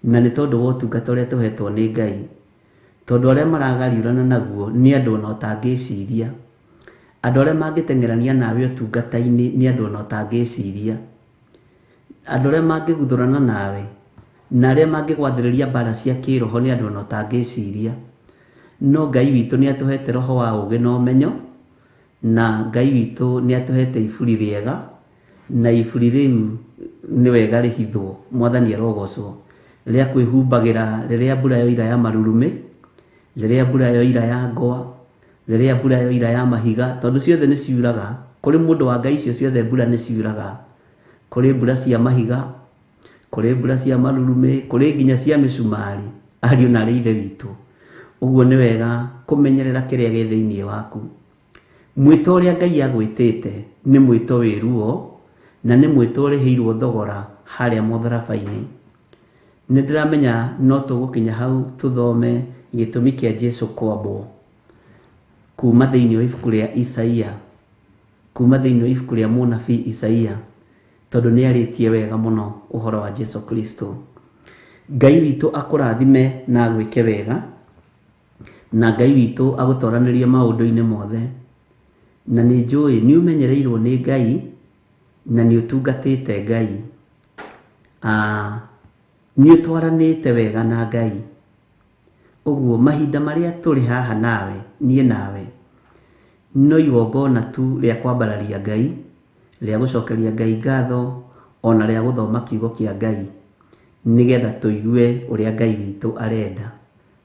C: na nĩ tondũ wa ũtungata ũrĩa tũhetwo nĩ Ngai. Tondũ arĩa maragariũrana naguo nĩ andũ ona ũtangĩciria. Andũ arĩa mangĩteng'erania nawe ũtungata-inĩ nĩ andũ ona ũtangĩciria. Andũ arĩa mangĩguthũrana nawe na arĩa mangĩgwathĩrĩria mbara cia kĩroho nĩ andũ ona ũtangĩciria. No Ngai witũ nĩ atũhete roho wa ũũgĩ na ũmenyo, na Ngai witũ nĩ atũhete iburi rĩega, na iburi rĩu nĩ wega rĩhithwo. Mwathani arogocwo. Rĩrĩa kwĩhumbagĩra rĩrĩa mbura yoira ya marurumĩ, rĩrĩa mbura yoira ya ngwa, rĩrĩa mbura yoira ya mahiga, tondũ ciothe nĩ ciuraga. Kũrĩ mũndũ wa Ngai icio ciothe mbura nĩ ciuraga. Kũrĩ mbura cia mahiga, kũrĩ mbura cia marurumĩ, kũrĩ nginya cia mĩcumarĩ. Ariũ na arĩ ithe witũ, ũguo nĩ wega kũmenyerera kĩrĩa gĩ thĩinĩ waku. Mwĩto ũrĩa Ngai agwĩtĩte nĩ mwĩto wĩ ruo, na nĩ mwĩto ũrĩhĩirwo thogora harĩa mũtharaba-inĩ. Nĩ ndĩramenya no tũgũkinya hau tũthome gĩtũmi kĩa Jesũ kwambwo kuma thĩinĩ wa ibuku rĩa Isaia, kuma thĩinĩ wa ibuku rĩa mũnabii Isaia, tondũ nĩ arĩtie wega mũno ũhoro wa Jesũ Kristo. Ngai witũ akũrathime na agwĩke wega, na Ngai witũ agũtoranĩrie maũndũ-inĩ mothe. Na nĩ njũĩ nĩ ũmenyereirwo nĩ Ngai na nĩ ũtungatĩte Ngai. Nĩ ũtwaranĩte wega na Ngai. Ũguo mahinda marĩa tũrĩ haha nawe, niĩ nawe, no igongona tu rĩa kwambararia Ngai, rĩa gũcokeria Ngai ngatho, ona rĩa gũthoma kiugo kĩa Ngai, nĩgetha tũigue ũrĩa Ngai witũ arenda.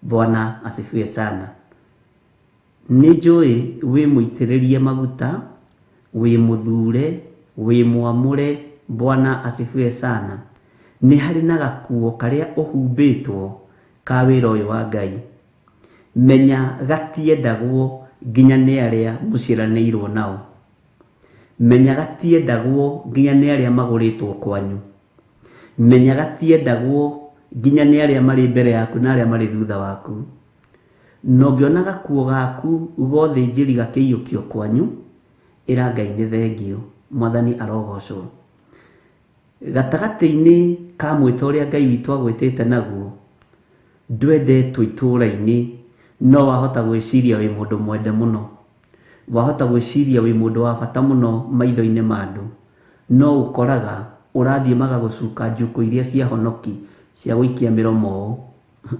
C: Bwana asifiwe sana. Nĩ njũĩ wĩ mũitĩrĩrie maguta, wĩ mũthure, wĩ mwamũre. Bwana asifiwe sana. Nĩ harĩ na gakuo karĩa ũhumbĩtwo ka wĩra ũyũ wa Ngai. Menya gatiendagwo nginya nĩ arĩa mũciaranĩirwo nao. Menya gatiendagwo nginya nĩ arĩa magũrĩtwo kwanyu. Menya gatiendagwo nginya nĩ arĩa marĩ mbere yaku na arĩa marĩ thutha waku. No ngĩona gakuo gaku gothĩnjĩri gakĩiyũkio kwanyu, ĩra Ngai nĩ thengio. Mwathani arogocwo. Gatagatĩ-inĩ ka mwĩto ũrĩa Ngai witũ agwĩtĩte naguo, ndwendetwo itũũra-inĩ, no wahota gwĩciria wĩ mũndũ mwende mũno. Wahota gwĩciria wĩ mũndũ wa bata mũno maitho-inĩ ma andũ.
E: no ukoraga urathie magagucuka njuku iria cia honoki cia guikia miromo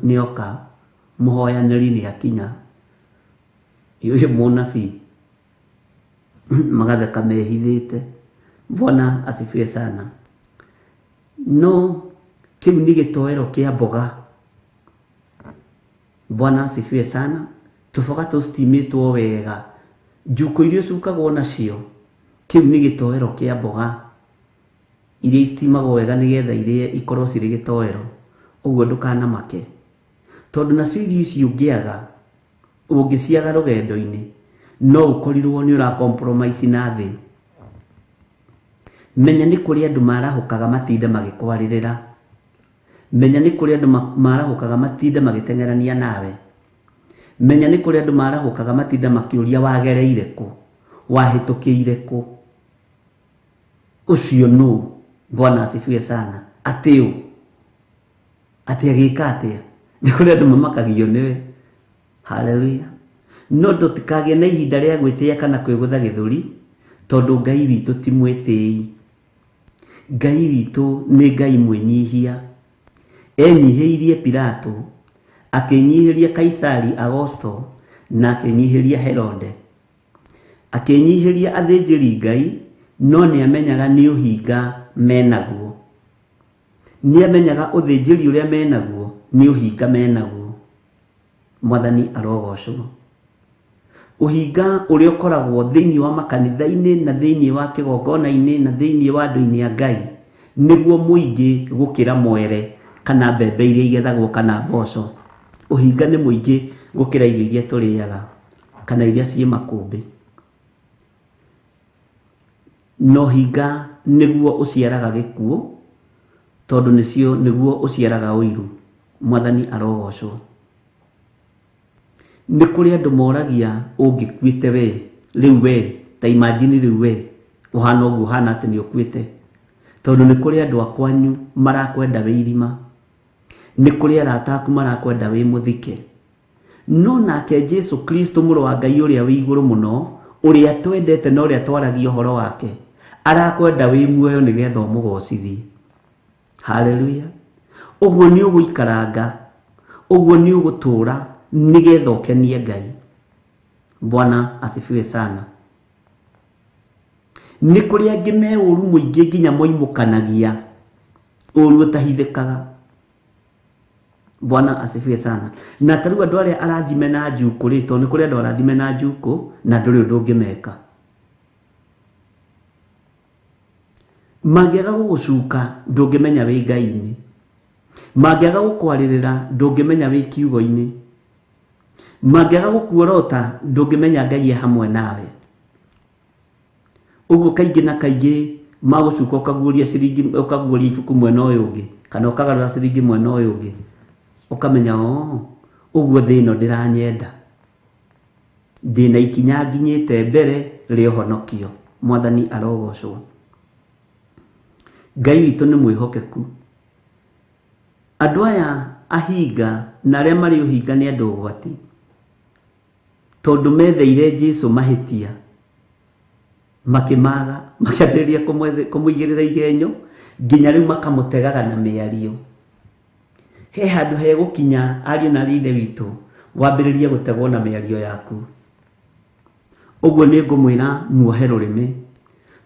E: nioka muhoyaniri ni akinya yuyu munabii magatheka mehithite. Bwana asifiwe sana. No kiu ni gitoero kia mboga. Bwana asifiwe sana. Tufoka tustimitwo wega njuku iria cukagwo nacio kiu ni gitoero kia mboga iria istimagwo wega nigetha iria ikorwo ciri gitoero. Uguo ndukana make tondu nacio irio icio ungiaga ungiciaga rugendo-ini no ukorirwo ni ura compromise na thi. Menya ni kuri andu marahukaga matinde magikwaririra. Menya ni kuri andu marahukaga matinde magitengerania nawe. Menya ni kuri andu marahukaga matinde makiuria wagereire ku wahitukiire ku. Ucio no. Bwana asifiwe sana. Ateu ati agika atia ni kuri andu mamakagio niwe. Hallelujah. No ndutikagie na ihinda ria gwitia kana kwigutha githuri tondu Ngai witu ti mwitii. Ngai witu ni Ngai mwenyihia. Enyihirie Pilato, akinyihiria Kaisari Augusto, na akinyihiria Herode. Akinyihiria athĩnjĩri Ngai, no ni amenyaga ni uhinga menaguo. Ni amenyaga uthĩnjĩri uria menaguo ni uhinga menaguo. Mwathani arogocwo. Uhinga uria ukoragwo thiini wa makanitha-ini na thiini wa kigongona-ini na thiini wa andu-ini a Ngai niguo muingi gukira mwere kana mbembe iria igethagwo kana mboco. Uhinga ni muingi gukira irio iria turiaga kana iria cie makumbi. No hinga niguo uciaraga gikuo tondu nicio niguo uciaraga uiru. Mwathani arogocwo. Ni kuri andu moragia ungikuite we riu we ta imagine riu we uhana uguo hana ati ni ukuite tondu ni kuri andu akwanyu marakwenda we irima. Ni kuri arata aku marakwenda we muthike. No nake Jesu Kristo muru wa Ngai uria wi iguru muno uria twendete na uria twaragia uhoro wake arakwenda we muoyo nigetha umugocithie. Hallelujah. Uguo ni uguikaranga, uguo ni ugutura nigetha ukenie Ngai. Bwana asifiwe sana. Ni kuri angi me uru muingi nginya moimukanagia uru utahithikaga. Bwana asifiwe sana. Na taru andu aria arathime na njuku rito ni kuri andu arathime na njuku na nduri undu ungimeka. Magiaga gugucuka ndungimenya wi Ngai-ini. Magiaga gukwaririra ndungimenya wi kiugo-ini. Magiaga gukuorota ndungimenya Ngai hamwe nawe. Uguo kaingi na kaingi magucuka ukaguria ciringi ukaguria ibuku mwena uyu ungi kana ukagarura ciringi mwena uyu ungi ukamenya uguo thino ndiranyenda ndina ikinya nginyite mbere ri uhonokio. Mwathani arogocwo. Ngai witu ni mwihokeku. Andu aya ahinga na aria mari uhinga ni andu ugwati tondu metheire Jesu mahitia makimaga makiambĩrĩria kumuigirira igenyo nginya riu makamutegaga na miario. He handu he gukinya ariu na rithe witu wambĩrĩrie gutegwo na miario yaku. Uguo ni ngumwira muohe rurimi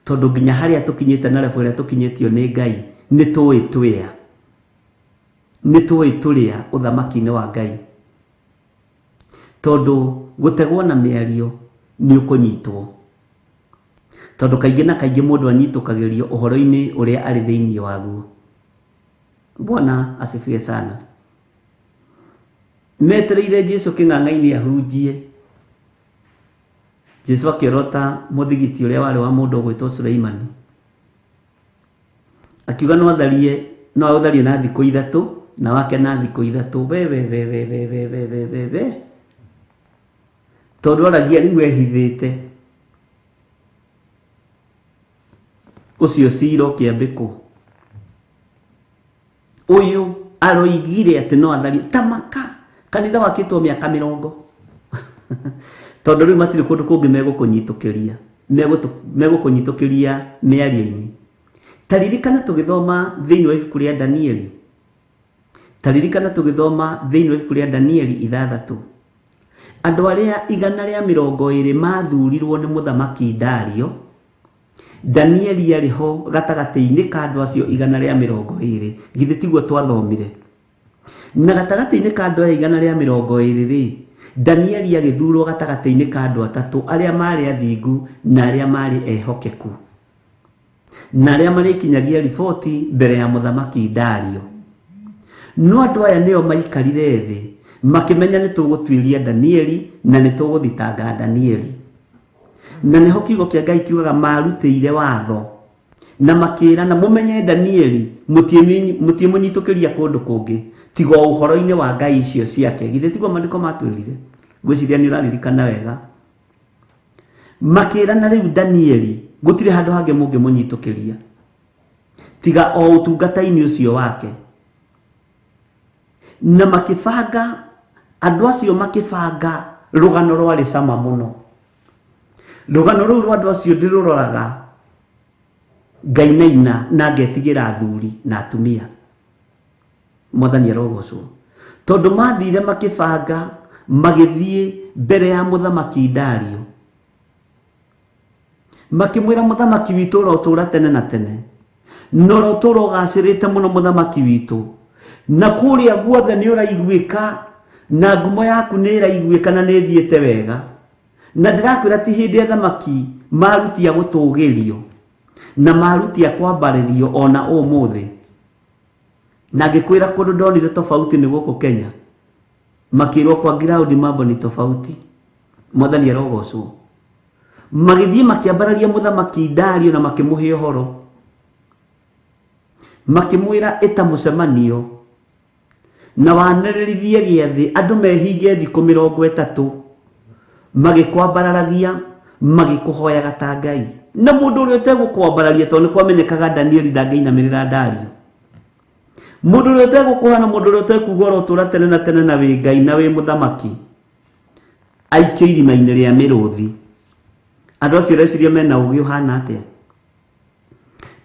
E: tondu nginya haria tukinyite na level ria tukinyitio ni Ngai ni tuwi twia. Ni tuwi turia uthamaki-ini wa Ngai. Tondu gutegwo na miario ni ukunyitwo. Tondu kaingi na kaingi mundu anyitukagirio uhoro-ini uria ari thiini waguo. Bwana asifiwe sana. Metereire Jesu king'ang'a-ini ahunjie. Jesu akirota muthigiti uria wari wa mundu gwitwo Suleimani. Akiuga no atharie na thiku ithatu na wake na thiku ithatu we tondu aragia riu ehithite. Ucio ciro kiambiku uyu aroigire ati no atharie tamaka kanitha wakitwo miaka 40 tondu riu matire kundu kungi megukunyitukĩria miario-ini. taririkana tugithoma thiini wa ibuku ria Danieli. Taririkana tugithoma thiini wa ibuku ria Danieli 6. Andu aria 120 mathurirwo ni muthamaki Dario. Danieli ariho gatagati-ini ka andu acio 120. Githe tiguo twathomire. Na gatagati-ini ka andu 120 ri, Danieli agithurwo gatagati-ini ka andu 3 aria mari athingu na aria mari ehokeku, na aria mari kinyagia riboti mbere ya muthamaki Dario. No andu aya nio maikarire thi makimenya ni tugutwiria Danieli na ni tuguthitanga Danieli. Na niho kiugo kia Ngai kiugaga marutĩire watho na makĩra na mumenye Danieli mutimunyitukĩria kũndũ kũngĩ tiga ũhoro-inĩ wa Ngai icio ciake. Githĩ tiguo maandĩko matwĩrire? Ngwĩciria nĩ ũraririkana wega. Makĩra na rĩu Danieli gũtirĩ handũ hangĩ mũngĩmũnyitũkĩria tiga o ũtungata-inĩ ũcio wake. Na makĩbanga, andũ acio makĩbanga rũgano rwarĩ cama mũno. Rũgano rũu rwa andũ acio ndĩrũroraga ngainaina na ngetigira athuri na atumia. Mwathani arogocwo. Tondu mathire makibanga magithie mbere ya muthamaki Dario. Makimwira muthamaki witu rotura tene na tene. No rotura ugacirite muno muthamaki witu. Na kuria guothe ni uraiguika na ngumo yaku ni iraiguika na ni thiete wega. Na ndirakwira ti hindi thamaki marutia gutugirio na marutia kwambaririo ona umuthi. Na ngikwira kundu ndonire tofauti ni guku Kenya, makirwo kwa ground mambo ni tofauti. Mwathani arogocwo. Magithie makiambararia muthamaki Dario na makimuhe uhoro, makimwira eta mucemanio na wanererithie giathi andu mehinge thiku 30 magikwambararagia magikuhoyaga ta Ngai. Na mundu uria utegukwambararia tondu ni kwamenyekaga Danieli ndangĩinamirĩra Dario. Mundu uria utegukuhana mundu uria utekuga rotura tene na tene na wi Ngai na wi muthamaki aikio irima-inĩ rĩa mĩrũthi. Andu acio reciria mena ugi uhana atia?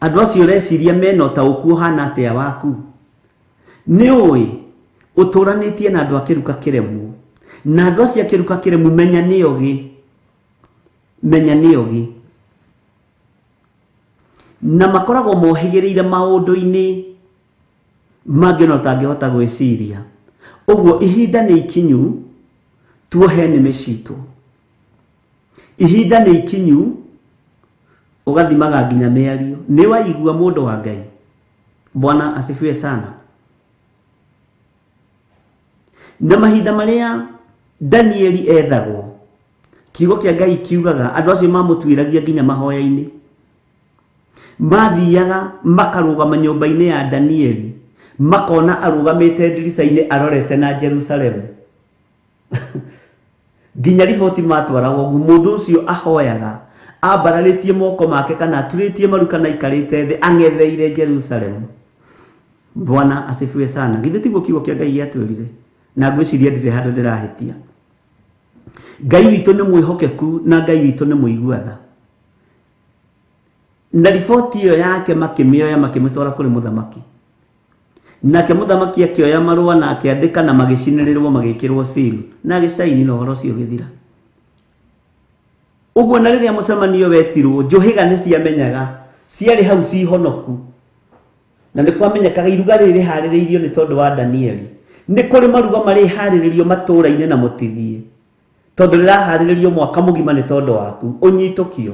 E: Andu acio reciria mena ũtaũku uhana atia waku? Ni ui uturanitie na andu akiruka kiremu, na andu acio akiruka kiremu menya ni ugi, menya ni ugi, na makoragwo mohigĩrĩire maũndũ-inĩ mangĩ no tangĩhota gwĩciria. Ũguo ihinda nĩ ikinyu tuohe nĩmĩ citũ. Ihinda nĩ ikinyu ugathimaga nginya mĩario. Nĩ waigua mũndũ wa Ngai? Bwana asifiwe sana. Na mahinda maria Danieli ethagwo, kiugo kia Ngai kiugaga andu acio mamũtuĩragia nginya mahoya-inĩ. Mathiaga makarũgama nyũmba-inĩ ya Danieli, makona arũgamĩte ndirica-inĩ arorete na Jerusalemu. Nginya riboti matwaragwo mũndũ ũcio ahoyaga ambararĩtie moko make kana aturĩtie maru kana aikarĩte thĩ ang'etheire Jerusalemu. Bwana asifiwe sana. Githĩ tiguo kiugo kia Ngai gĩatwĩrire? Na ngwĩciria ndirĩ handũ ndĩrahĩtia. Ngai witũ nĩ mwĩhokeku na Ngai witũ nĩ mũiguatha. Na riboti iyo yake makĩmĩoya makĩmĩtwara kũrĩ mũthamaki. Nake mũthamaki akĩoya marũa na akĩandĩka na magĩcinĩrĩrwo magĩkĩrwo seal na agĩcaini na ũhoro ũcio ũgĩthira. Ũguo na rĩrĩa mũcemanio wetirwo, njũhĩga nĩ ciamenyaga ciarĩ hau cihonoku. Na nĩ kwamenyekaga iruga rĩrĩ harĩrĩirio nĩ tondũ wa Danieli. Nĩ kũrĩ maruga marĩ harĩrĩrio matũũra-inĩ na mũtithie tondũ rĩraharĩrĩrio mwaka mũgima nĩ tondũ waku ũnyitũkio.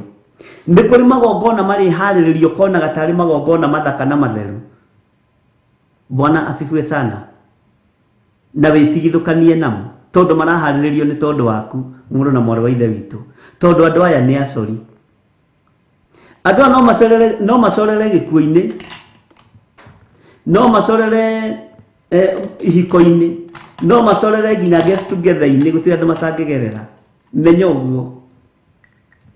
E: Nĩ kũrĩ magongona marĩ harĩrĩrio konaga tarĩ magongona mathaka na matheru. Bwana asifiwe sana. Na wĩtigithũkanie namo tondũ maraharĩrĩrio nĩ tondũ waku mũrũ na mwarĩ wa ithe witũ. Tondũ andũ aya nĩ acori. Andũ aya no macorere gĩkuũ-inĩ, no macorere ihiko-inĩ, no macorere nginya get together-inĩ, gũtirĩ andũ matangĩgerera. Menya ũguo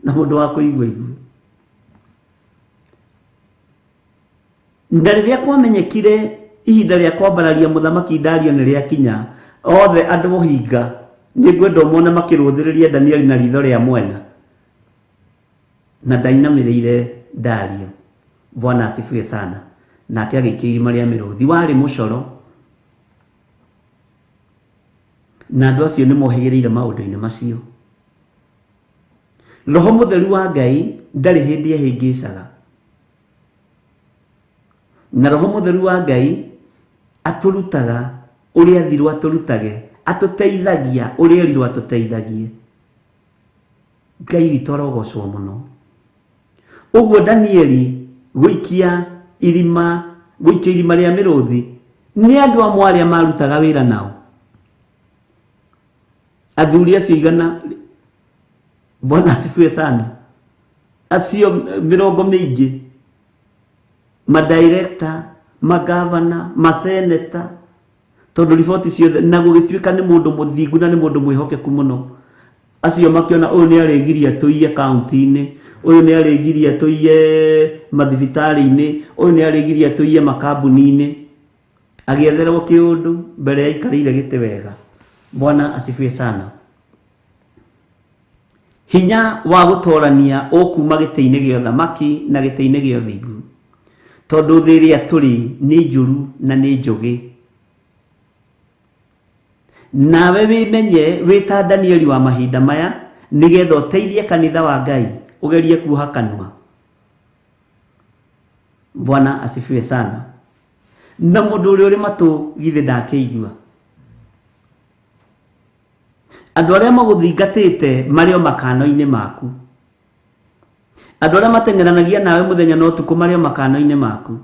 E: na mũndũ wa kũigua igua. Na rĩrĩa kwamenyekire ihinda rĩa kwambararia muthamaki Dario nĩ rĩakinya, othe andũ hinga nĩngwenda ũmone makĩrũthĩrĩria Danieli na ritho rĩa mwena na ndainamĩrĩire Dario. Bwana asifiwe sana. Nake agĩikia irima rĩa mĩrũthi. Warĩ mũcoro, na andũ acio nĩ mohĩgĩrĩire maũndũ-inĩ macio. Roho Mũtheru wa Ngai ndarĩ hĩndĩ ehĩngĩcaga, na Roho Mũtheru wa Ngai atũrutaga ũrĩa athirwo atũrutage, atũteithagia ũrĩa erirwo atũteithagie. Ngai witũ arogocwo mũno. Ũguo Danieli gũikia irima rĩa mĩrũthi nĩ andũ amwe arĩa marutaga wĩra nao. Athuri acio igana, Bwana asifiwe sana, acio mĩrongo mĩingĩ, madirector, magavana, maseneta, tondũ riboti ciothe, na gũgĩtuĩka nĩ mũndũ mũthingu na nĩ mũndũ mwĩhokeku mũno. Acio makĩona ũyũ nĩ arĩgirie tũiye kaunti-inĩ, ũyũ nĩ arĩgirie tũiye mathibitarĩ-inĩ, ũyũ nĩ arĩgirie tũiye makambuni-inĩ, agĩetherwo kĩũndũ mbere ya ikarĩire gĩtĩ wega. Bwana asifiwe sana. Hinya wa gũtorania ũkuma gĩtĩ-inĩ gĩa ũthamaki na gĩtĩ-inĩ gĩa ũthingu, tondũ thĩ ĩrĩa tũrĩ nĩ njũru na nĩ njũgĩ. Nawe wĩmenye wĩ ta Danieli wa mahinda maya, nĩgetha ũteithie kanitha wa Ngai ũgerie kuoha kanua. Bwana asifiwe sana. Na mũndũ ũrĩa ũrĩ matũ githĩ ndakĩigua? Andũ arĩa magũthingatĩte marĩ o makano-inĩ maku, andũ arĩa mateng'eranagia nawe mũthenya na ũtukũ marĩ o makano-inĩ maku,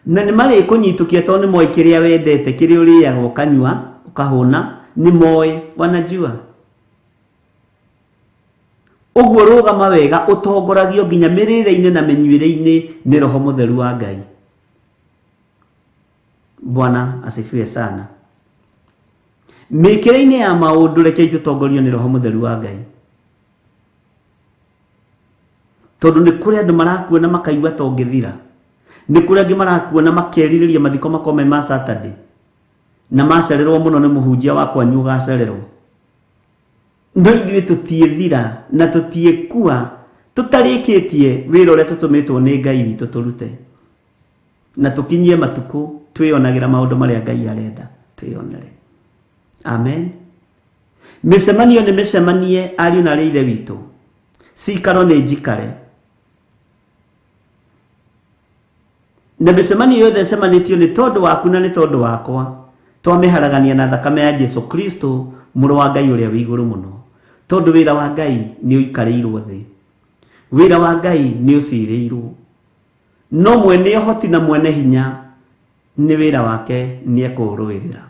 E: na nĩ marĩ kũnyitũkia tondũ nĩ moĩ kĩrĩa wendete, kĩrĩa ũrĩaga ũkanyua ũkahũna, nĩ moĩ, wanajua. Ũguo rũgama wega ũtongoragio nginya mĩrĩre-inĩ na mĩnyuĩre-inĩ nĩ Roho Mũtheru wa Ngai. Bwana asifiwe sana. Mĩkĩre-inĩ ya maũndũ rekei tũtongorio nĩ Roho Mũtheru wa Ngai, tondũ nĩ kũrĩ andũ marakua na makaigua ta ũngĩthira. Nĩ kũrĩ angĩ marakua na makerirĩria mathiko makome ma Saturday, na macererwo mũno nĩ mũhunjia wa kwanyu ũgacererwo. No ithuĩ tũtiĩthira na tũtiĩkua, tũtarĩkĩtie wĩra ũrĩa tũtũmĩtwo nĩ Ngai witũ tũrute, na tũkinyie matukũ twĩonagĩra maũndũ marĩa Ngai arenda twĩonere. Amen. Mĩcemanio nĩ mĩcemanie ariũ na arĩa ithe witũ, cikaro nĩ njikare, na mĩcemanio yothe ĩcemanĩtio nĩ tondũ waku na nĩ tondũ wakwa, twamĩharagania na thakame ya Jesu Kristo, mũrũ wa Ngai ũrĩa wĩ igũrũ mũno. Tondũ wĩra wa Ngai nĩ ũikarĩirwo thĩ, wĩra wa Ngai nĩ ũcirĩirwo, no mwene ũhoti na mwene hinya nĩ wĩra wake nĩ ekũũrũĩrĩra.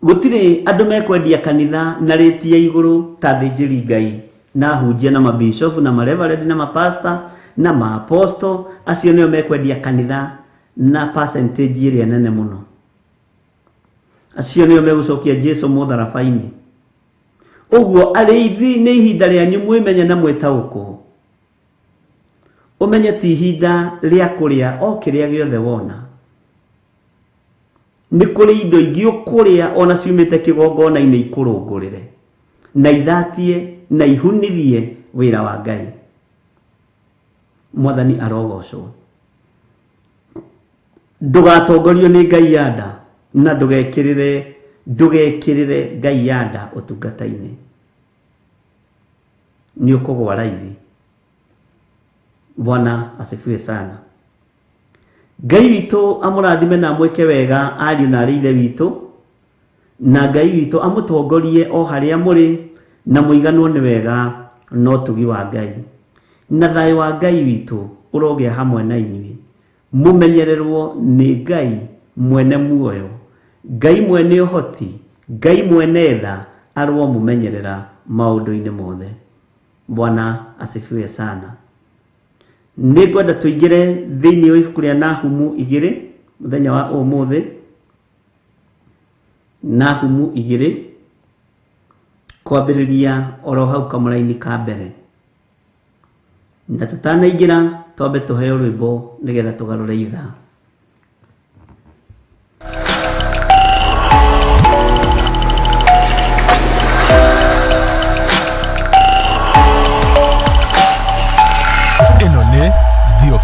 E: Gũtirĩ andũ mekwendia kanitha na rĩti ya igũrũ ta thĩnjĩri Ngai na hunjia na mabishop na mareverend na mapasta na maaposto. Acio nĩo mekwendia kanitha na percentage ĩrĩa nene mũno. Acio nĩo megũcokia Jesu mũtharaba-inĩ. Ũguo arĩithi nĩ ihinda rĩanyu mwĩmenye na mwĩtaũkwo. Ũmenye ti ihinda rĩa kũrĩa o kĩrĩa gĩothe wona. Nĩ kũrĩ indo ingĩ ũkũrĩa ona ciumĩte kĩgongona-inĩ ikũrũngũrĩre na ithatie na ihunithie wĩra wa Ngai. Mwathani arogocwo. Ndũgatongorio nĩ Ngai ya nda, na ndũgekĩrĩre Ngai ya nda ũtungata-inĩ, nĩ ũkũgwa raithi. Bwana asifiwe sana. Ngai witũ amũrathime na amwĩke wega ariũ na arĩa ithe witũ, na Ngai witũ amũtongorie o harĩa mũrĩ, na mũiganwo nĩ wega no tugi wa Ngai. Na thayũ wa Ngai witũ ũrogĩa hamwe na inyuĩ, mũmenyererwo nĩ Ngai mwene muoyo, Ngai mwene ũhoti, Ngai mwene tha, arwo mũmenyerera maũndũ-inĩ mothe. Bwana asifiwe sana. Nĩngwenda tũingĩre thĩinĩ wa ibuku rĩa Nahumu 2 mũthenya wa ũmũthĩ. Nahumu 2 kwambĩrĩria oro hau kamũra-inĩ ka mbere. Na tũtanaingĩra twambe tũheo rwĩmbo nĩgetha tũgarũre ithaa.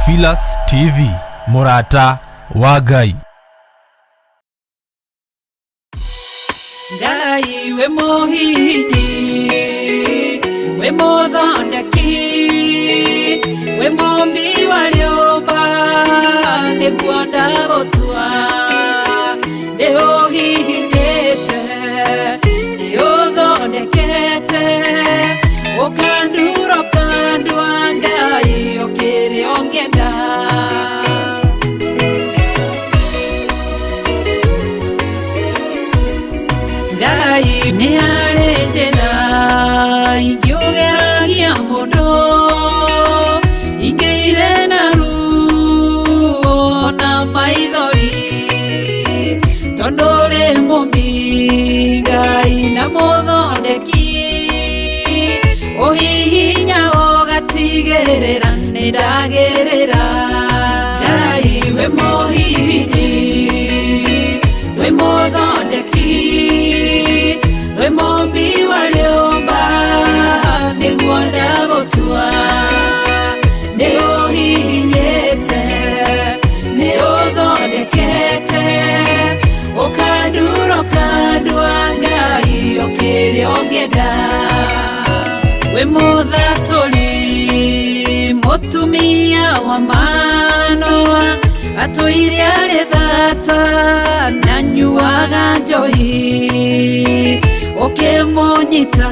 A: Theophilus TV, Murata wa Ngai.
D: Ngai we mohini, we mothondeki, we mombi wa rĩũmba, nĩguo ndagũtua, nĩũhihinyĩte, nĩũthondekete, ũkandura ũkandua Ngai ũkĩrĩa ũngĩenda. Ngai nĩ harĩ njĩra ingĩũgeragia mũndũ, ingĩire na ruo na maithori, tondũ rĩ mũmbi Ngai na mũthondeki, ũhihinya ũgatigĩrĩra nĩ ndagĩrĩra. Ngai we mũhihinyi, we mũthondeki, we mombi wa rĩũmba, nĩguo ndagũtua, nĩũhihinyĩte, nĩũthondekete, ũkandura ũkandua Ngai ũkĩrĩa ũngĩenda. We mũthatũri, mũtumia wa Manoa, atũire arĩ thata na nyuaga njohi, ũkĩmũnyita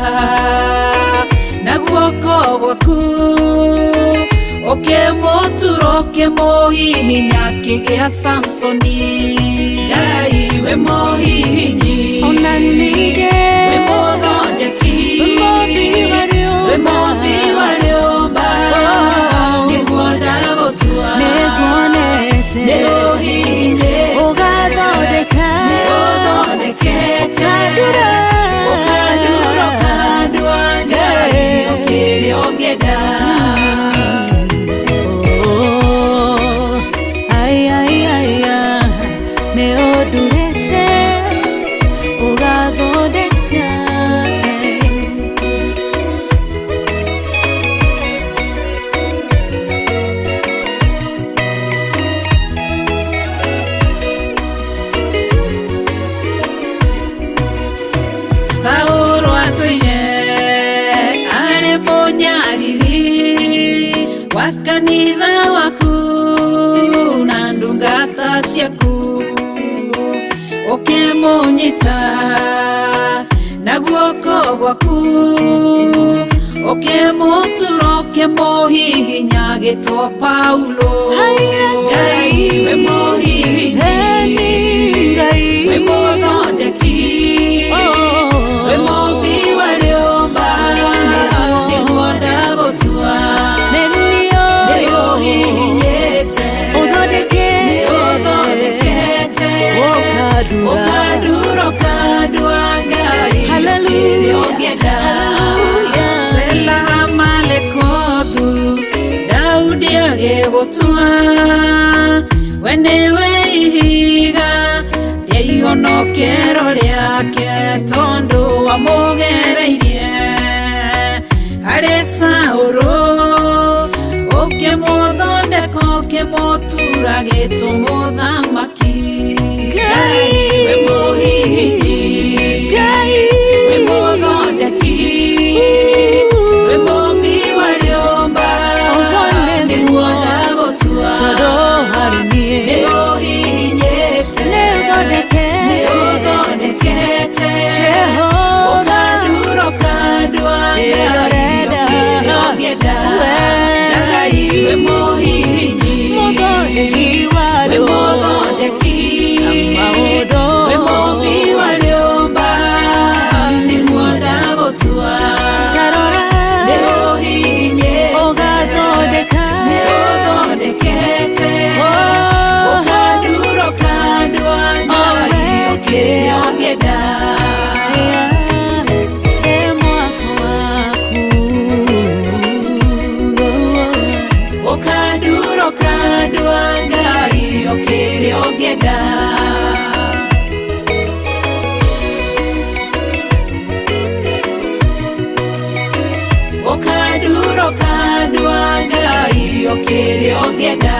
D: na guoko gwaku, ũkĩmũtura ũkĩmũhihinya akĩgĩa Samsoni. Ngai we mũhihinyi, ona ningĩ we mũthondeki, we mombi wa rĩũmba, nĩguo ndagũtua, nĩguonete, nĩũhihinyĩte, ũgathondeka, nĩũthondekete, ũkandura ũkandua Ngai ũkĩrĩa ũngĩenda. Nĩũndurĩte, ũgathondeka. Saũlũ atũire arĩ mũnyariri wa kanitha waku na ndungata ciaku, ũkĩmũnyita na guoko gwaku, ũkĩmũtura ũkĩmũhihinya agĩtwo Paulo. Ngai we mũhihinyi, we mũthondeki, we mombi wa rĩũmba, nĩguo ndagũtua, nĩũhihinyĩte, nĩũthondekete, ũkandura ũkandua Ngai ũkĩrĩa ũngĩenda. Sela malekothu, Daudi agĩgũtua, we nĩwe ihiga rĩa ihonokero rĩake, tondũ wamũgereirie harĩ Saũlũ, ũkĩmũthondeka ũkĩmũtura agĩtwo mũthamaki. Ngai we mũhihinyi, we mũthondeki, we mombi wa rĩũmba, nĩguo ndagũtua, nĩũhihinyĩte, nĩũthondekete, ũkandura ũkandua Ngai ũkĩrĩa ũngĩenda. Ngai we mũhihinyi, we mũthondeki, we mombi wa rĩũmba, nĩguo ndagũtua, nĩũhihinyĩte, nĩũthondekete, ũkandura ũkandua Ngai ũkĩrĩa ũngĩenda. Ũkandura ũkandua Ngai ũkĩrĩa ũngĩenda. Ũkandura ũkandua Ngai irio kiria ongenda.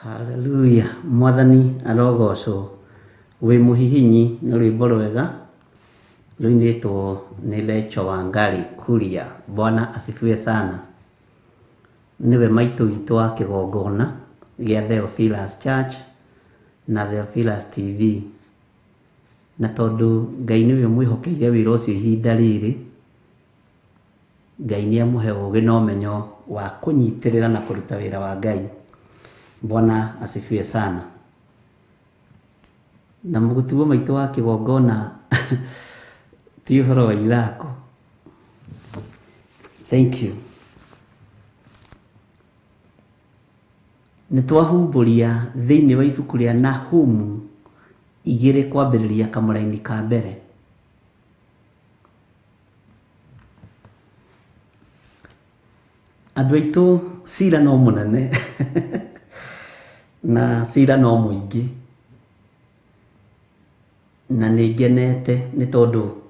E: Haleluya, mwathani arogocwo. Wi muhihinyi ni rwimbo rwega ruinitwo ni Lecho wa Ngari Kuria. Bwana asifiwe sana. Niwe maitu gitu wa kigongona gya Theophilus Church na Theophilus TV. Na tondu Ngai niwe mwihokeire wira ucio ihinda riri, Ngai ni amuhe ugi na umenyo wa kunyitirira na kuruta wira wa Ngai. Bwana asifiwe sana. Na mugutuo maitu wa kigongona ti uhoro wa ithako. Thank you. Nitwahumburia thiini wa ibuku ria Nahum 2 kwambiriria kamuraini ka mbere. Andu aitu cira no munene na cira no muingi, na ningenete ni tondu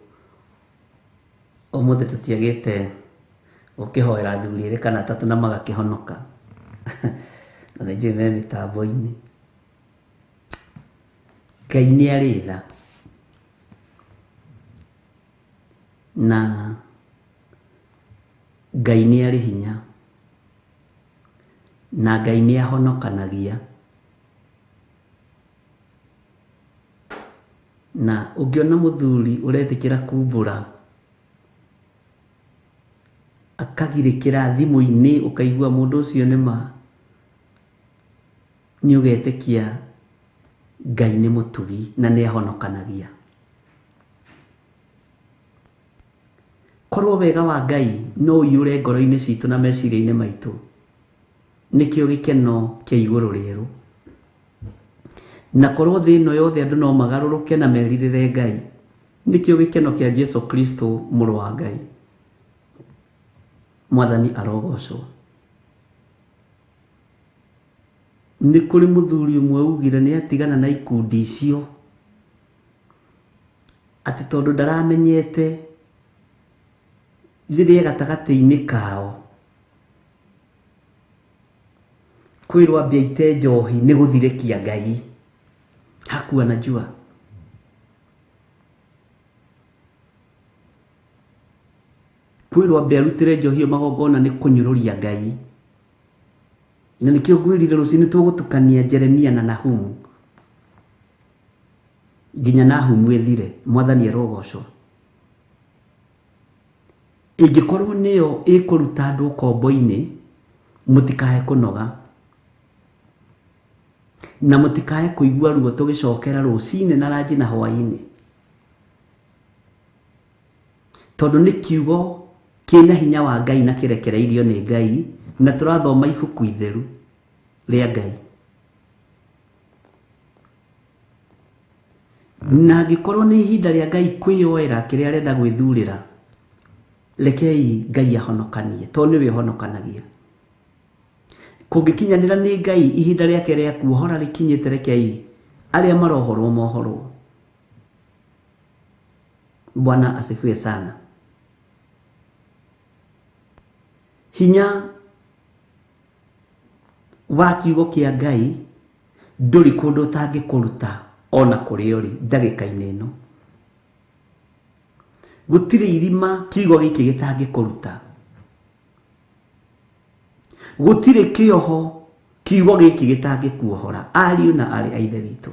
E: umuthi tutiagite ukihoera thuri iri kana tatu na magakihonoka. Na njui me mitambo-ini. Ngai ni ari tha, na Ngai ni ari hinya, na Ngai ni ahonokanagia. Na ungiona muthuri uretikira kumbura akagirikira thimu-ini ukaigua mundu ucio ni ugetikia Ngai ni mutugi na ni ahonokanagia. Korwo wega wa Ngai no uyure ngoro-ini citu na meciria-ini maitu, nikio gikeno kia iguru rieru. Na korwo thi ino yothe andu no magaruruke na meririre Ngai, nikio gikeno kia Jesu Kristo muru wa Ngai. Mwathani arogocwo. Ni kuri muthuri umwe ugire ni atigana na ikundi icio ati tondu ndaramenyete riria gatagati-ini kao kwirwa mbia ite njohi ni guthirikia Ngai. Hakuwa najua. Kwirwa mbia rutire njohi magongona ni kunyururia Ngai. Na nikio gwirire rucini tugutukania Jeremia na Nahum. Nginya Nahum ethire. Mwathani arogocwo. Ingikorwo niyo ikuruta andu ukombo-ini, mutikahe kunoga na mutikahe kuigua ruo tugicokera ruci-ini na ranji na hwa-ini, tondu ni kiugo kina hinya wa Ngai na kirekereirio ni Ngai, na turathoma ibuku itheru ria Ngai. Na gikorwo ni ihinda ria Ngai kwioera kiria arenda gwithurira, rekei Ngai ahonokanie, tondu niwe ahonokanagia. Kungikinyanira ni Ngai ihinda riake ria kuohora rikinyite, rekei aria marohorwo mohorwo. Bwana asifiwe sana. Hinya wa kiugo kia Ngai nduri kundu utangikuruta ona kuri uri ndagika-ini ino. Gutire irima kiugo giki gitangikuruta. Gutire kioho kiugo giki gitangikuohora. Ariu na ari aithe witu,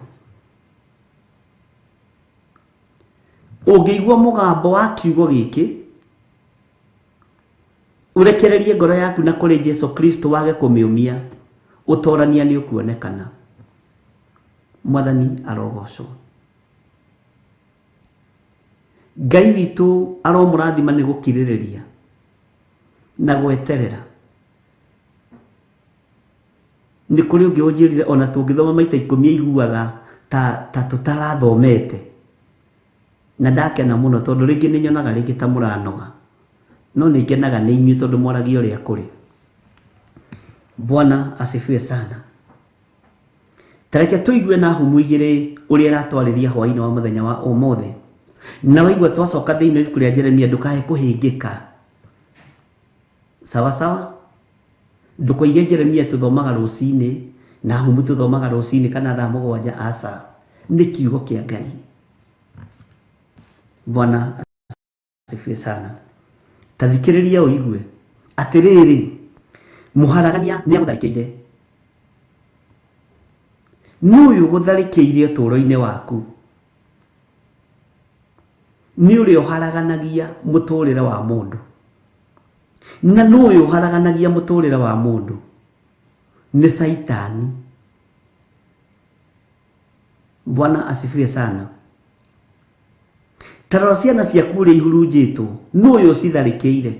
E: ungiigua mugambo wa kiugo giki urekererie ngoro yaku na kuri Jesu Kristo, wage kumiumia, utorania ni ukuonekana. Mwathani arogocwo. Ngai witu aromurathima ni gukiririria na gweterera. Ni kuri ungi unjirire ona tungithoma maita 10 iguaga ta tutarathomete, na ndakena muno tondu ringi ni nyonaga ringi ta muranoga, no ni ngenaga ni inyu tondu mwaragia uria kuri. Bwana asifiwe sana. Tareke tuigue Nahum 2 uria ratwariria hwa-ini wa muthenya wa umuthi. Na waigua twacoka thiini ibuku ria Jeremia ndukae kuhingika. Sawa sawa? Ndukoige Jeremia tuthomaga ruci-ini, Nahum tuthomaga ruci-ini kana thaa 7 asa. Ni kiugo kia Ngai. Bwana asifiwe sana. Tathikiriria uigue atiriri muharagania ni agutharikire. Nuyu gutharikire uturo-ini waku. Ni uri uharaganagia muturire wa mundu. Na nuyu uharaganagia muturire wa mundu ni Saitani. Bwana asifiwe sana. Tarora ciana ciaku uri ihurunjitwo, nuyu citharikire.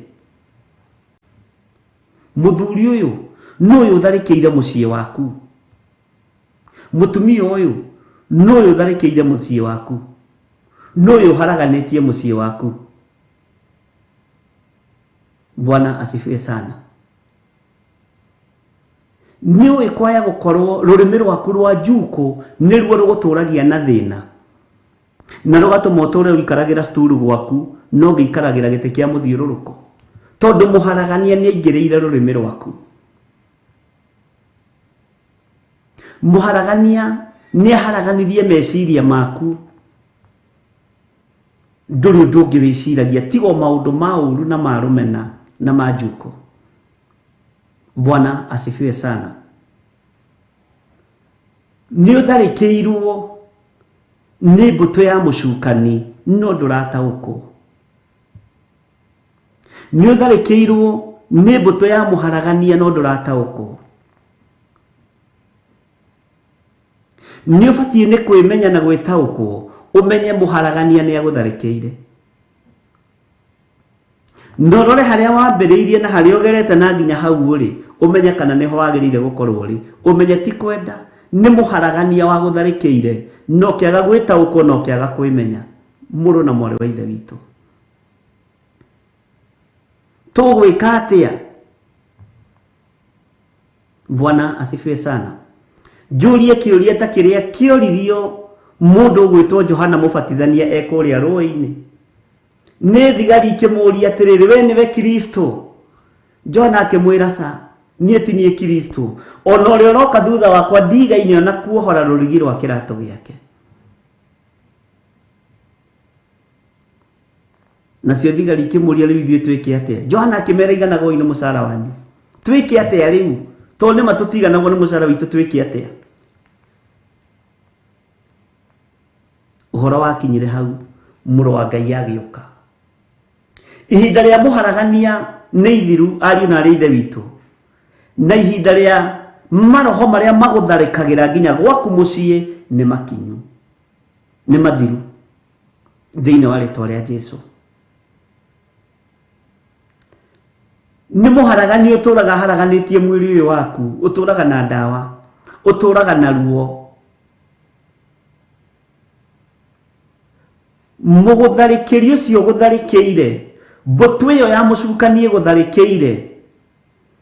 E: Muthuri uyu nuyu utharikire mucii waku. Mutumia uyu nuyu utharikire mucii waku. Nuyu haraganitie mucii waku. Bwana asifiwe sana. Niwe kwaya gukorwo rurimi rwaku rwa njuko nirwo ruguturagia na thina. Na rugatuma uture wikaragira sturu gwaku no gikaragira gite kia muthiururuko. Tondu muharagania ni aingireire rurimi rwaku. Muharagania ni haraganirie meciria maku. Nduri ndungi wiciragia tigo maundu mauru na marumena na majuko. Bwana asifiwe sana. Ni utharikirwo ni mbuto ya mucukani no ndurataũkwo. Ni utharikirwo ni mbuto ya muharagania no ndurataũkwo. Ni ubatie ni kwimenya na gwitaũkwo umenye muharagania ni agutharikire. Ndorore haria wambiriirie na haria ugerete na nginya hau uri umenye kana niho wagirire gukorwo uri. Umenye ti kwenda ni muharagania wa gutharikire no kiaga gwitaũkwo no kiaga kwimenya. Muru na mwari wa ithe witu tugwika atia? Bwana asifiwe sana. Julie kiuria ta kiria kioririo mundu gwitwo Johana Mubatithania ekuria rũĩ-ini. Ni thigari ikimuria atiriri we niwe Kristo. Johana akimwira sa nie ti nie Kristo. Ona uri uroka thutha wakwa ndigaine na kuohora rurigi rwa kirato giake. Nacio thigari ikimuria riu ithuĩ twike atia? Johana akimera iganago ine mucara wanyu. Twike atia riu? To nĩ matutiganagwo nĩ mucara witu twike atia? Uhoro wakinyire hau muru wa Ngai agĩũka. Ihinda rĩa muharagania nĩ ithiru ariũ na ithe witu. Na ihinda rĩa maroho maria magutharikagira nginya gwaku mucii nĩ makinyu. Nĩ mathiru thĩinĩ wa rĩtwa rĩa Jesu. Ni muharagania uturaga haraganitie mwiri uyu waku, uturaga na ndawa, uturaga na ruo. Mugutharikiri ucio gutharikire, mbutu iyo ya mucukanie gutharikire.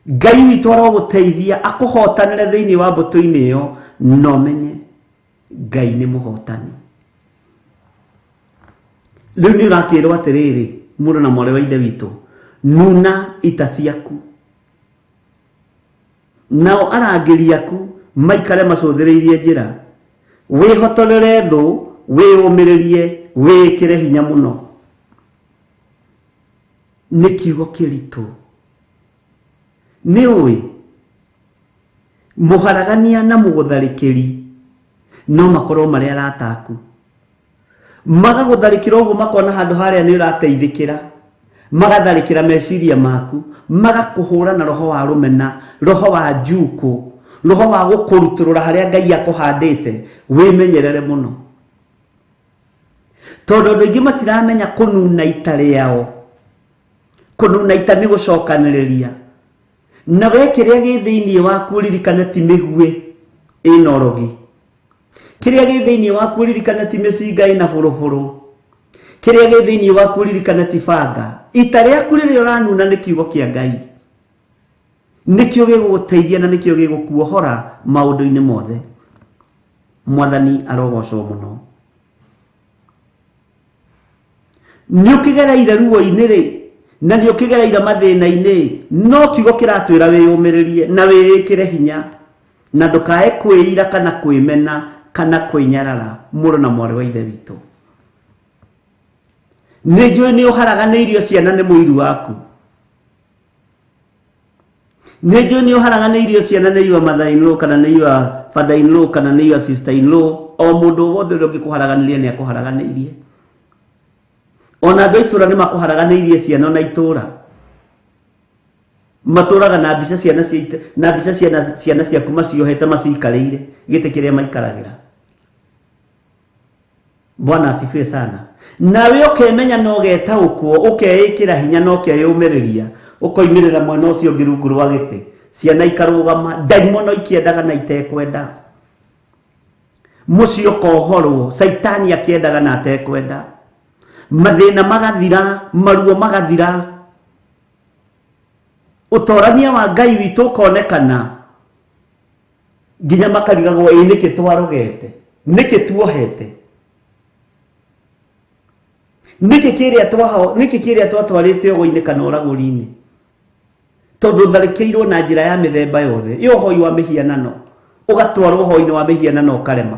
E: Ngai witu aroguteithia akuhotanire thiini wa mbutu-ini iyo, no menye Ngai ni muhotani. Riu ni urakirwo atiriri, muru na mwari wa ithe witu, nuna ita ciaku. Nao arangĩri aku maikare macuthĩrĩirie njĩra. Wĩhotorere thũ, wĩyũmĩrĩrie, wĩkĩre hinya mũno. Nĩ kiugo kĩritũ. Nĩ ũĩ mũharagania na mũgũtharĩkĩri no makorwo marĩ arata aku. Magagũtharĩkĩra ũguo makona handũ harĩa nĩ ũrateithĩkĩra. Magatharikira meciria maku, magakuhura na roho wa rumena, roho wa njuko, roho wa gukuruturura haria Ngai akuhandite. Wimenyerere muno, tondu andu aingi matiramenya kununa ita riao. Kununa ita ni gucokaniriria. Na we kiria gi thiini waku ririkane ti migwe ina rogi. Kiria gi thiini waku ririkane ti micinga ina buruburu. Kiria gi thiini waku ririkane ti banga. Ita riaku riria uranuna ni kiugo kia Ngai. Nikio giguteithia na nikio gigukuohora maundu-ini mothe. Mwathani arogocwo muno. Nĩ ũkĩgereire ruo-inĩ rĩ, na nĩ ũkĩgereire mathĩna-inĩ, no kiugo kĩratwĩra wĩyũmĩrĩrie na wĩĩkĩre hinya na ndũkae kwĩira kana kwĩmena kana kwĩnyarara, mũrũ na mwarĩ wa ithe witũ. Nĩ njũĩ nĩ ũharaganĩirio ciana nĩ mũiru waku. Nĩ njũĩ nĩ ũharaganĩirio ciana nĩ iwa mother-in-law kana nĩ iwa father-in-law kana nĩ iwa sister-in-law. O mũndũ wothe ũrĩa ũngĩkũharaganĩria nĩ akũharaganĩirie. Ona andũ itũra nĩ makũharaganĩirie ciana na itũra. Matũraga na mbica ciana ciaku maciohete macikarĩire gĩtĩ kĩrĩa maikaragĩra. Bwana asifiwe sana. Nawe ũkemenya na ũgetaũkwo, ũkeĩkĩra hinya na ũkeyũmĩrĩria, ũkoimĩrĩra mwena ũcio ũngĩ rungu rwa gĩtĩ, ciana ikarũgama, ndaimono ikĩendaga na itekwenda. Mũciĩ ũkohorwo, Saitani akĩendaga na atekwenda. Mathĩna magathira, maruo magathira, ũtorania wa Ngai witũ ũkonekana, nginya makarigagwo ĩ nĩkĩ twarogete, nĩkĩ tuohete, nĩkĩ kĩrĩa twatwarĩte ũgo-inĩ kana ũragũri-inĩ, tondũ tharĩkĩirwo na njĩra ya mĩthemba yothe. Ĩ ũhoi wa mĩhianano, ũgatwarwo ũhoi-inĩ wa mĩhianano ũkarema,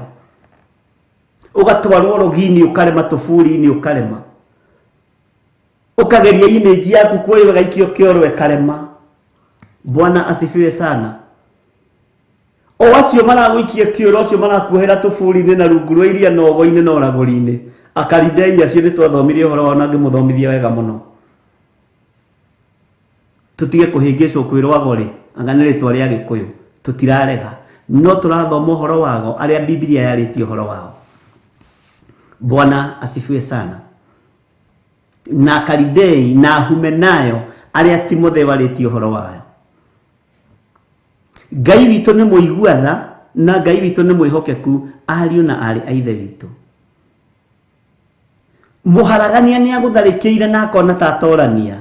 E: ũgatwarwo rogi-inĩ ũkarema, tũburi-inĩ ũkarema, ũkageria image yaku kuoyo gaikio kĩoro ĩkarema. Bwana asifiwe sana. O acio maragũikia kĩoro, acio marakuohera tũburi-inĩ na rungu rwa iria na ũgo-inĩ na ũragũri-inĩ, akaridei acio nĩ twathomirie ũhoro wao na ngĩmũthomithia wega mũno. Tutige kũhĩngĩcwo kwĩrwago rĩ, anga nĩ rĩtwa rĩa Gĩkũyũ, tũtirarega, no tũrathoma ũhoro wao arĩa Biblia yarĩtie ũhoro wao. Bwana asifiwe sana. Na Kalidei na Humenayo arĩa Timothy warĩtie ũhoro wao. Ngai witũ nĩ mũiguatha na Ngai witũ nĩ mwĩhokeku, ariũ na arĩ a ithe witũ. Mũharagania nĩ agũtharĩkĩire na akona ta atorania,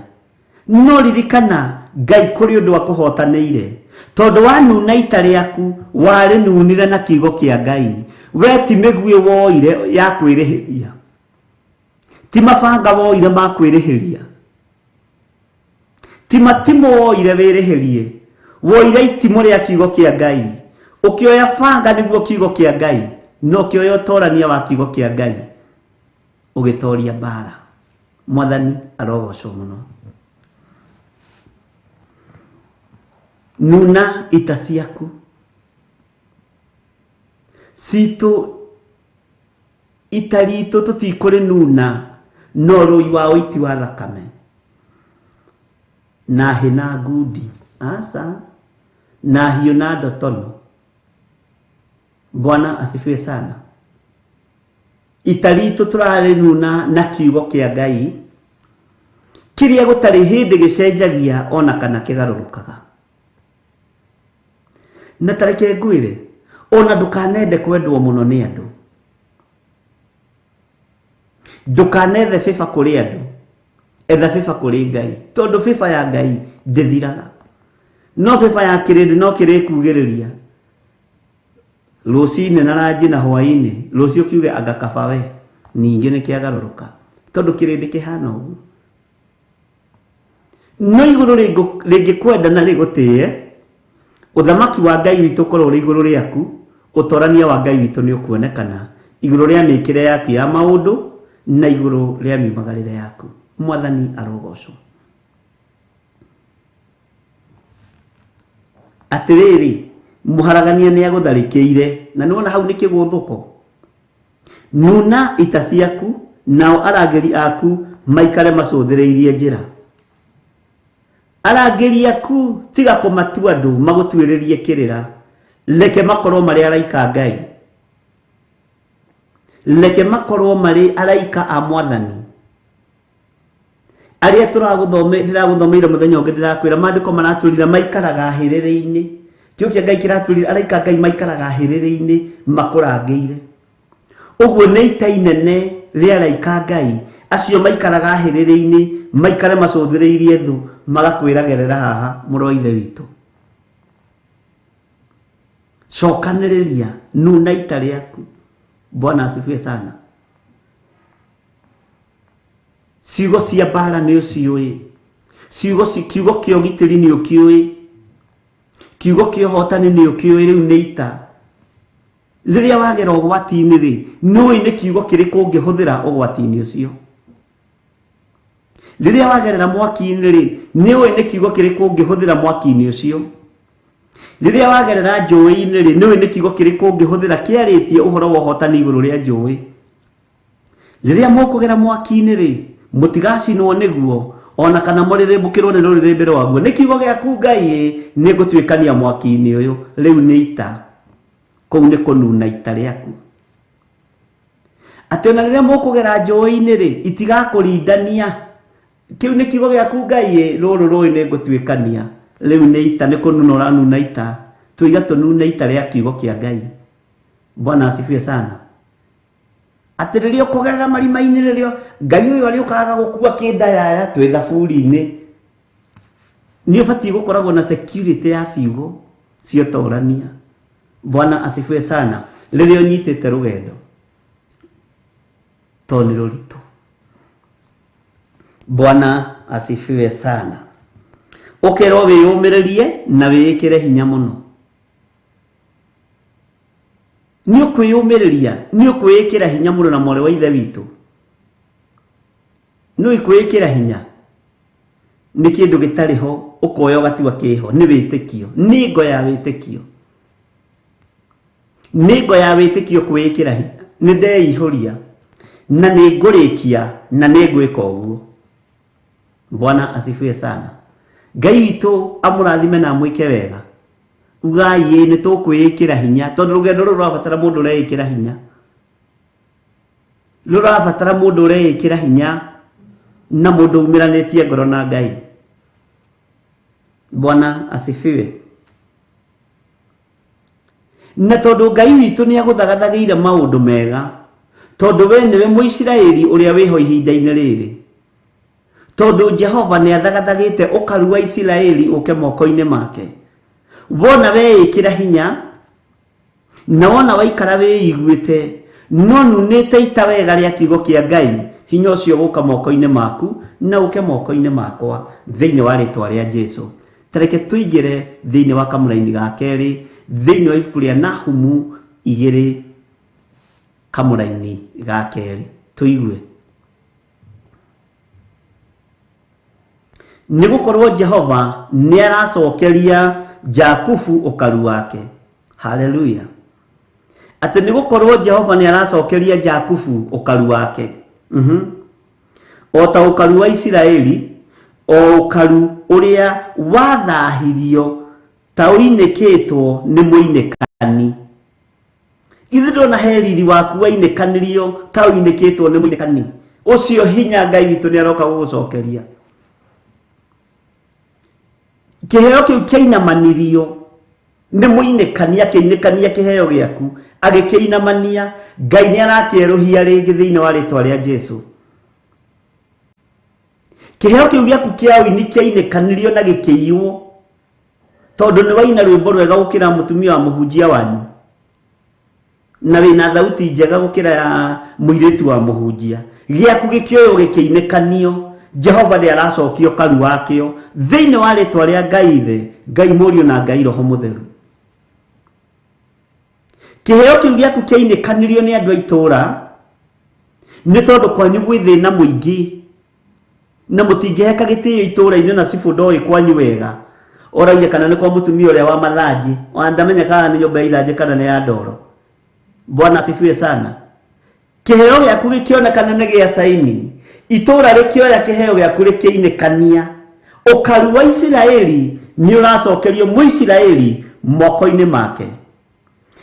E: no ririkana Ngai kũrĩ ũndũ akũhotanĩire, tondũ wanuna ita rĩaku warĩnunire na kiugo kĩa Ngai. We ti mĩguĩ woire ya kwĩrĩhĩria, ti mabanga woire ma kwĩrĩhĩria, ti matimũ woire wĩrĩhĩrie, woire itimũ rĩa kiugo kĩa Ngai, ũkĩoya banga nĩguo kiugo kĩa Ngai, no ũkĩoya ũtorania wa kiugo kĩa Ngai ũgĩtoria mbara. Mwathani arogocwo mũno. Nuna ita ciaku citũ, ita ritũ tũtikũrĩ nuna, no rũi wa ũiti wa thakame na hĩ na ngundi, aca na hiũ na ndotono. Bwana asifiwe sana. Ita ritũ tũrarĩ nuna na kiugo kĩa Ngai kĩrĩa gũtarĩ hĩndĩ gĩcenjagia ona kana kĩgarũrũkaga. Na tareke ngwĩre, ona ndũkanende kwendwo mũno nĩ andũ, ndũkanethe bĩba kũrĩ andũ, etha bĩba kũrĩ Ngai, tondũ bĩba ya Ngai ndĩthiraga, no bĩba ya kĩrĩndĩ no kĩrĩkugĩrĩria. Ruci-ini na ranji na hwa-ini, rũciũ kiuge anga kaba we, ningĩ nĩ kĩagarũrũka, tondũ kĩrĩndĩ kĩhana ũguo. No igũrũ rĩngĩkwenda na rĩgũtĩe, ũthamaki wa Ngai witũ ũkorwo ũrĩ igũrũ rĩaku, ũtorania wa Ngai witũ nĩ ũkuonekana igũrũ rĩa mĩĩkĩre yaku ya maũndũ na igũrũ rĩa miumagarĩre yaku. Mwathani arogocwo. Atĩrĩrĩ, mũharagania nĩ agũtharĩkĩire, na nĩwona hau nĩ kĩgũthũko. Nuna ita ciaku, nao arangĩri aku maikare macũthĩrĩirie njĩra. Arangĩri aku tiga kũmatua andũ magũtuĩrĩrie kĩrĩra, reke makorwo marĩ araika Ngai, reke makorwo marĩ araika a Mwathani, arĩa ndĩragũthomeire mũthenya ũngĩ ndĩrakwĩra maandĩko maratwĩrira maikaraga hĩrĩrĩ-inĩ. Kĩo kĩa Ngai kĩratwĩrira araika Ngai maikaraga hĩrĩrĩ-inĩ makũrangĩire. Ũguo nĩ ita inene rĩa araika Ngai acio maikaraga hĩrĩrĩ-inĩ, maikare macũthĩrĩirie thũ, magakwĩragerera haha mũrũ wa ithe witũ. cokanĩrĩria nuna ita rĩaku. Bwana asifiwe sana. Ciugo cia mbara nĩ ũciũĩ, kiugo kĩa ũgitĩri nĩ ũkĩũĩ, kiugo kĩa ũhotani nĩ ũkĩũĩ. Rĩu nĩ ita. Rĩrĩa wagera ũgwati-inĩ rĩ, nĩũĩ nĩ kiugo kĩrĩkũ ũngĩhũthĩra ũgwati-inĩ ũcio. Rĩrĩa wagerera mwaki-inĩ rĩ, nĩũĩ nĩ kiugo kĩrĩkũ ũngĩhũthĩra mwaki-inĩ ũcio. Rĩrĩa wagerera njũĩ-inĩ rĩ, nĩũĩ nĩ kiugo kĩrĩkũ ũngĩhũthĩra kĩarĩtie ũhoro wa ũhotani igũrũ rĩa njũĩ. Rĩrĩa mũkũgera mwaki-inĩ rĩ, mũtigacinwo nĩguo, ona kana mũrĩrĩmbũkĩrwo nĩ rũrĩrĩmbĩ rwaguo. Nĩ kiugo gĩaku Ngai nĩ ngũtuĩkania mwaki-inĩ ũyũ. Rĩu nĩ ita. Kũu nĩ kũnuna ita rĩaku. Atĩ ona rĩrĩa mũkũgera njũĩ-inĩ rĩ, itigakũrindania. Kĩu nĩ kiugo gĩaku Ngai, rũrũ rũĩ nĩ ngũtuĩkania. Rĩu nĩ ita, nĩ kũnuna ũranuna ita. Tũiga tũnuna ita rĩa kiugo kĩa Ngai. Bwana asifiwe sana. Atĩ rĩrĩa ũkũgerera marima-inĩ rĩrĩa Ngai ũyũ arĩũkaga gũkua kĩndayaya twĩ thaburi-inĩ, nĩ ũbatiĩ gũkoragwo na security ya ciugo cia ũtorania. Bwana asifiwe sana. Rĩrĩa ũnyitĩte rũgendo to nĩ rũritũ. Bwana asifiwe sana. Ũkerwo wĩyũmĩrĩrie na wĩĩkĩre hinya mũno. Nĩ ũkwĩyũmĩrĩria, nĩ ũkwĩĩkĩra hinya mũno na mwarĩ wa ithe witũ. Nĩ ũkwĩĩkĩra hinya. Nĩ kĩndũ gĩtarĩ ho, ũkoya ũgatua kĩho. Nĩ wĩtĩkio. Nĩ ngo ya wĩtĩkio. Nĩ ngo ya wĩtĩkio kwĩĩkĩra hinya. Nĩ ndeihũria na nĩ ngũrĩkia na nĩ ngwĩka ũguo. Bwana asifiwe sana. Ngai witũ amũrathime na amwĩke wega. Ugai nĩ tũkwĩĩkĩra hinya, tondũ rũgendo rũrũ rũrabatara mũndũ ũreĩkĩra hinya. Rũrabatara mũndũ ũreĩkĩra hinya na mũndũ umĩranĩtie ngoro na Ngai. Bwana asifiwe. Na tondũ Ngai witũ nĩ agũthagathageire maũndũ mega, tondũ we nĩwe Mũisiraeli ũrĩa wĩho ihinda-inĩ rĩrĩ. Tondũ Jehova nĩ athagathagĩte ũkaru wa Isiraeli ũke moko-inĩ make. Wona weĩkĩra hinya na wona waikara wĩiguĩte, no nunĩte ita wega rĩa kiugo kĩa Ngai, hinya ũcio gũka moko-inĩ maku na ũke moko-inĩ makwa thĩinĩ wa rĩtwa rĩa Jesũ. Tareke tũingĩre thĩinĩ wa kamũra-inĩ ga kerĩ thĩinĩ wa ibuku rĩa Nahumu 2 kamũra-inĩ ga kerĩ. Tũigue. Nĩ gũkorwo Jehova nĩ aracokeria Jakubu ũkaru wake. Haleluya. Atĩ nĩ gũkorwo Jehova nĩ aracokeria Jakubu ũkaru wake. O ta ũkaru wa Isiraeli, o ũkaru ũrĩa wathahirio ta ũinĩkĩtwo nĩ mũinĩkani. Ithe ndona he riri waku wainĩkanirio ta ũinĩkĩtwo nĩ mũinĩkani. Ũcio hinya Ngai witũ nĩ aroka gũgũcokeria. Kĩheo kĩu kĩinamanirio nĩ mũinĩkani, akĩinĩkania kĩheo gĩaku, agĩkĩinamania. Ngai nĩ arakĩerũhia rĩngĩ thĩinĩ wa rĩtwa rĩa Jesũ. Kĩheo kĩu gĩaku kĩa ũini kĩinĩkanirio na gĩkĩiywo, tondũ nĩ waina rwĩmbo rwega gũkĩra mũtumia wa mũhunjia wanyu, na wĩna thauti njega gũkĩra ya mũirĩtu wa mũhunjia. Gĩaku gĩkĩoywo gĩkĩinĩkanio. Jehova nĩ aracokio karu wakĩo thĩinĩ wa rĩtwa rĩa Ngai Ithe, Ngai Mũriũ na Ngai Roho Mũtheru. Kĩheo kĩu gĩaku kĩinĩkanirio nĩ andũ a itũũra, nĩ tondũ kwanyu gwĩ thĩna mũingĩ na mũtingĩheka gĩtĩo itũũra-inĩ na cibũ ndoĩ kwanyu wega. Oragia kana nĩ kwa mũtumia ũrĩa wa mathanji, ndamenya kana nĩ nyũmba ya ithanjĩ kana nĩ ya ndoro. Bwana asifiwe sana. Kĩheo gĩaku gĩkĩonekana nĩ gĩa caini, itũũra rĩkĩoya kĩheo gĩaku rĩkĩinĩkania. Ũkaru wa Isiraeli nĩ ũracokerio Mũisiraeli moko-inĩ make.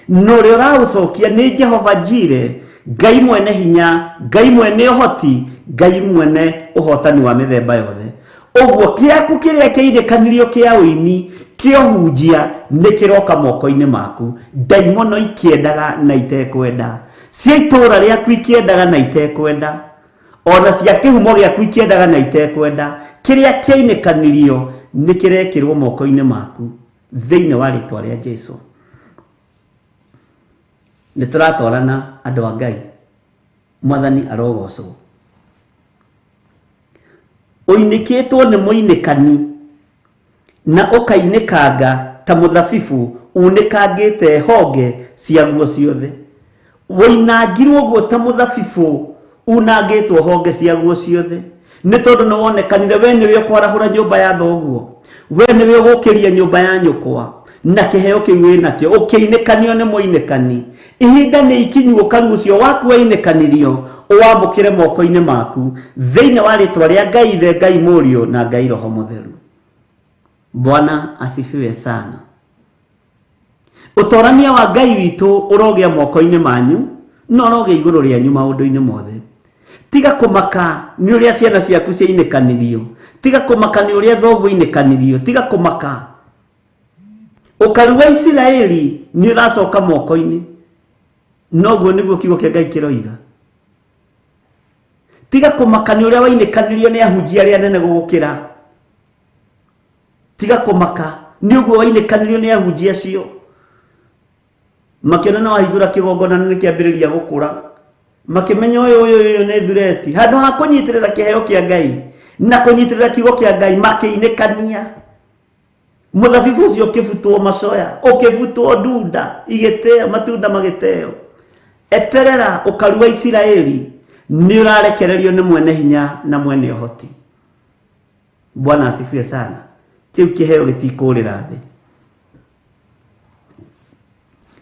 E: No ũrĩa ũraũcokia nĩ Jehova Njire, Ngai mwene hinya, Ngai mwene ũhoti, Ngai mwene ũhotani wa mĩthemba yothe. Ũguo kĩaku kĩrĩa kĩinĩkanirio kĩa ũini kĩohunjia nĩ kĩroka moko-inĩ maku. Ndaimono ikĩendaga na itekwenda, cia itũũra rĩaku ikĩendaga na itekwenda, ona cia kĩhumo gĩaku ikĩendaga na itekwenda, kĩrĩa kĩinĩkanirio nĩ kĩrekĩrwo moko-inĩ maku thĩinĩ wa rĩtwa rĩa Jesũ. nĩ tũratwarana andũ a Ngai. Mwathani arogocwo. Ũinĩkĩtwo nĩ mũinĩkani na ũkainĩkanga ta mũthabibũ unĩkangĩte honge ciaguo ciothe. Woinangirwo guo ta mũthabibũ unangĩtwo honge ciaguo ciothe. Nĩ tondũ nĩ wonekanire we nĩwe ũkwarahũra nyũmba ya thoguo, we nĩwe ũgũkĩria nyũmba ya nyũkwa, na kĩheo kĩu wĩ nakĩo ũkĩinĩkanio nĩ mũinĩkani. Ihinda nĩ ikinyu ũkaru ũcio waku wainĩkanirio ũwamũkĩre moko-inĩ maku thĩinĩ wa rĩtwa rĩa Ngai Ithe, Ngai Mũriũ na Ngai Roho Mũtheru. Bwana asifiwe sana. Ũtorania wa Ngai witũ ũrogĩa moko-inĩ manyu no ũrogĩa igũrũ rĩanyu maũndũ-inĩ mothe. Tiga kũmaka nĩ ũrĩa ciana ciaku ciainĩkanirio, tiga kũmaka nĩ ũrĩa thoguo inĩkanirio, tiga kũmaka. Ũkaru wa Isiraeli nĩ ũracoka moko-inĩ, noguo nĩguo kiugo kĩa Ngai kĩroiga. Tiga kũmaka nĩ ũrĩa wainĩkanirio nĩ ahunjia arĩa anene gũgũkĩra, tiga kũmaka nĩ ũguo wainĩkanirio nĩ ahunjia acio, makĩona na wahingũra kĩgongona nĩ kĩambĩrĩria gũkũra, makĩmenya ũyũ nĩ thureti. Handũ ha kũnyitĩrĩra kĩheo kĩa Ngai na kũnyitĩrĩra kiugo kĩa Ngai makĩinĩkania. Mũthabibũ ũcio ũkĩbutwo macoya, ũkĩbutwo ndunda igĩteo, matunda magĩteo. Eterera, ũkaru wa Isiraeli nĩ ũrarekererio nĩ mwene hinya na mwene ũhoti. Bwana asifiwe sana. Kĩu kĩheo gĩtikũrĩra thĩ.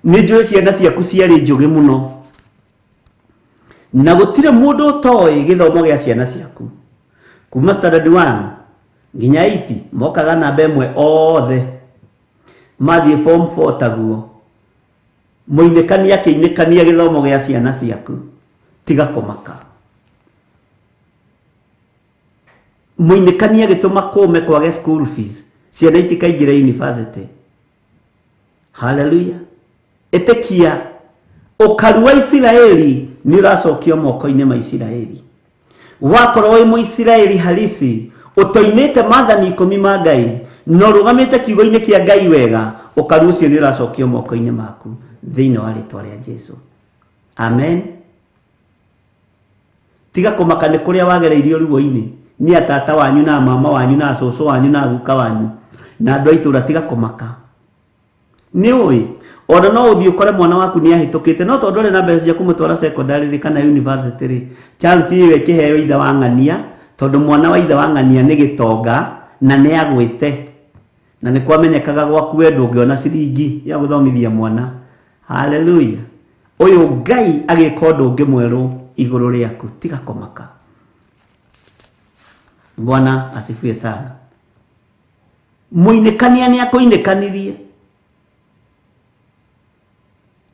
E: Nĩ njũĩ ciana ciaku ciarĩ njũgĩ mũno, na gũtirĩ mũndũ ũtoĩ gĩthomo gĩa ciana ciaku. Kuma standard 1 nginya 8 mokaga namba ĩmwe othe, mathiĩ form 4 taguo. Mũinĩkania akĩinĩkania gĩthomo gĩa ciana ciaku, tiga kũmaka. Mũinĩkania agĩtũma kũme kwage school fees, ciana itikaingĩre university. Hallelujah. Ĩtĩkia ũkaru wa Isiraeli nĩ ũracokio moko-inĩ ma Isiraeli. Wakorwo wĩ Mũisiraeli halisi, ũtoinĩte maathani 10 ma Ngai, no rũgamĩte kiugo-inĩ kĩa Ngai wega, ũkaru ũcio nĩ ũracokio moko-inĩ maku thĩinĩ wa rĩtwa rĩa Jesũ. Amen. Tiga kũmaka nĩ kũrĩa wagereirio ruo-inĩ nĩ atata wanyu na mama wanyu na cũcũ wanyu na guka wanyu na andũ a itũũra. Tiga kũmaka. Nĩ ũĩ ona no ũthiĩ ũkore mwana waku nĩ ahĩtũkĩte, no tondũ ũrĩ na mbeca cia kũmũtwara secondary kana university, chance ĩyo ĩkĩheo ithe wa ng'ania, tondũ mwana wa ithe wa ng'ania nĩ gĩtonga na nĩ agwĩte, na nĩ kwamenyekaga gwaku wendo ũngĩona ciringi ya gũthomithia mwana. Hallelujah. Ũyũ Ngai agĩka ũndũ ũngĩ mwerũ igũrũ rĩaku. Tiga kũmaka. Bwana asifiwe sana. Mũinĩkania nĩ akũinĩkanirie,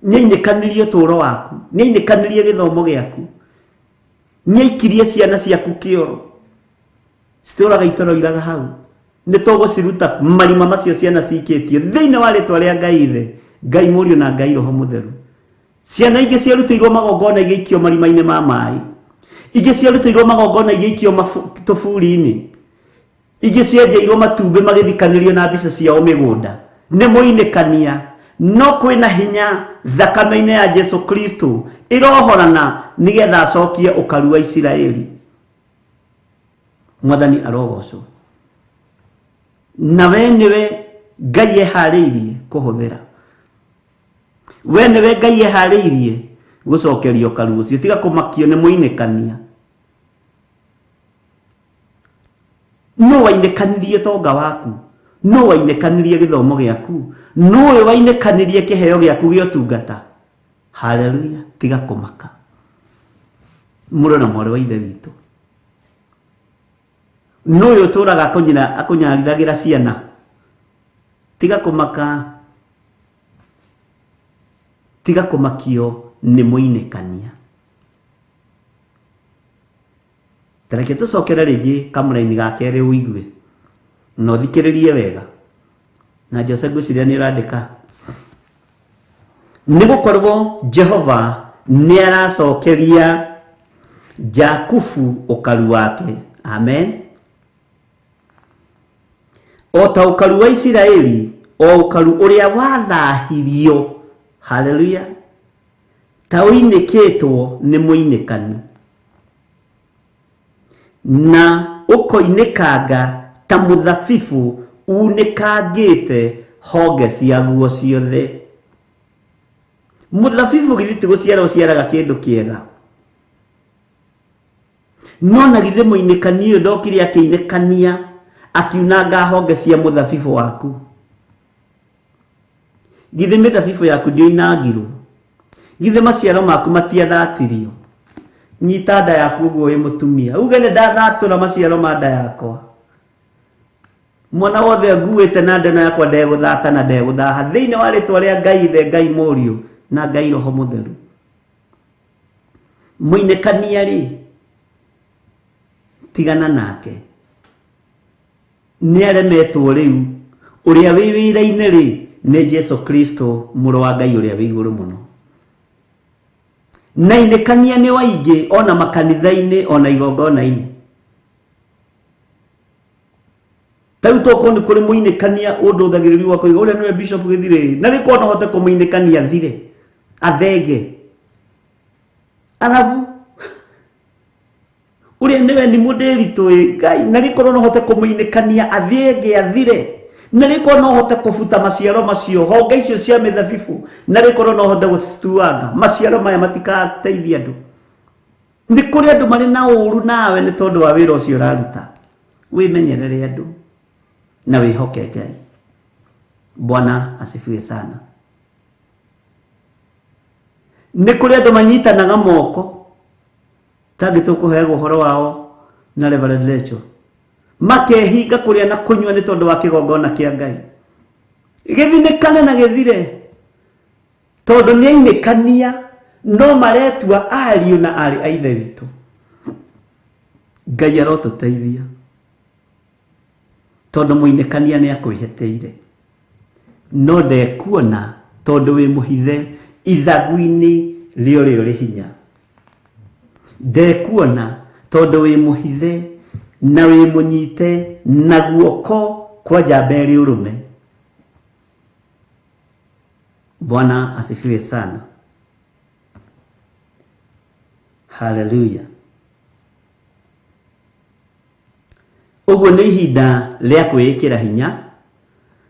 E: nĩainĩkanirie ũtũũro waku, nĩainĩkanirie gĩthomo gĩaku, nĩaikirie ciana ciaku kĩoro, citũũraga itoroiraga hau. Nĩ tũgũciruta marima macio ciana cikĩtio thĩinĩ wa rĩtwa rĩa Ngai Ithe, Ngai Mũriũ na Ngai Roho Mũtheru. Ciana ingĩ ciarutĩirwo magongona igĩikio marima-inĩ ma maĩ, ingĩ ciarutĩirwo magongona igĩikio tũburi-inĩ, ingĩ cienjeirwo matumbĩ magĩthikanĩrio na mbica ciao mĩgũnda. Nĩ mũinĩkania, no kwĩna hinya thakame-inĩ ya Jesũ Kristo ĩrohorana nĩgetha acokie ũkaru wa Isiraeli. Mwathani arogocwo. Na we nĩwe Ngai eharĩirie kũhũthĩra, we nĩwe Ngai eharĩirie gũcokeria ũkaru ũcio. Tiga kũmakio nĩ mũinĩkania. No wainĩkanirie tonga waku, no wainĩkanirie gĩthomo gĩaku, no wainĩkanirie kĩheo gĩaku gĩa ũtungata. Hallelujah. Tiga kũmaka. Mũrũ na mwarĩ wa ithe witũ, no ũyũ ũtũũraga akũnyariragĩra ciana. Tiga kũmaka. Tiga kũmakio nĩ mũinĩkania. Tareke tũcokere rĩngĩ kamũra-inĩ ga kerĩ ũigue na ũthikĩrĩrie wega. Na Jose ngwĩciria nĩ ũrandĩka. Nĩgũkorwo Jehova nĩ aracokeria Jakubu ũkaru wake. Amen. O ta ũkaru wa Isiraeli, o ũkaru ũrĩa wathahirio. Hallelujah. ta uinĩkĩtwo nĩ mũinĩkani na ũkoinĩkanga ta mũthabibũ unĩkangĩte honge ciaguo ciothe. Mũthabibũ githĩ gũciara ũciaraga kĩndũ kĩega, no na githĩ mũinĩkani ũyũ ndokire akĩinĩkania akiunanga honge cia mũthabibũ waku? Githĩ mĩthabibũ yaku ndĩoinangirwo? Githĩ maciaro maku matiathatirio? Nyita nda yaku ũguo wĩ mũtumia, uge nĩ ndathatũra maciaro ma nda yakwa. Mwana wothe nguĩte na nda yakwa ndegũthata na ndegũthaha thĩinĩ wa rĩtwa rĩa Ngai Ithe, Ngai Mũriũ na Ngai Roho Mũtheru. Mũinĩkania rĩ, tigana nake, nĩ aremetwo rĩu. Ũrĩa wĩ wĩra-inĩ rĩ nĩ Jesu Kristo mũrũ wa Ngai ũrĩa wĩ igũrũ mũno. Na inĩkania nĩ waingĩ ona makanitha-inĩ ona igongona-inĩ. Tau toko nĩ kũrĩ mũinĩkania ũndũthagĩrĩru wakwa ũrĩa nĩwe Bishop Githiri, na rĩko no hote kũmũinĩkania thire athenge. Arabu ũrĩa nĩwe ni mũndĩritũ Ngai, na rĩko no hote kũmũinĩkania athenge athire, na rĩko no hote kũbuta maciaro macio honge icio cia mĩthabibũ, na rĩko no hote gũcituanga maciaro maya matikateithia andũ. Nĩ kũrĩ andũ marĩ na ũũru nawe nĩ tondũ wa wĩra ũcio ũraruta. Wĩmenyerere andũ na wĩhoke Ngai. Bwana asifiwe sana. Nĩ kũrĩ andũ manyitanaga moko tangĩ tũkũheagwo ũhoro wao na Reverend Rachel, makehinga kũrĩa na kũnyua nĩ tondũ wa kĩgongona kĩa Ngai. Gĩthinĩkane na gĩthire tondũ nĩ ainĩkania, no maretua ariũ na arĩ a Ithe witũ. Ngai arotũteithia tondũ mũinĩkania nĩ akwĩheteire, no ndekuona tondũ wĩ mũhithe ithagu-inĩ rĩo rĩ hinya. Ndekuona tondũ wĩ mũhithe na wĩ mũnyite na guoko kwa njamba ĩrĩ ũrũme. Bwana asifiwe sana. Hallelujah. Ũguo nĩ ihinda rĩa kwĩĩkĩra hinya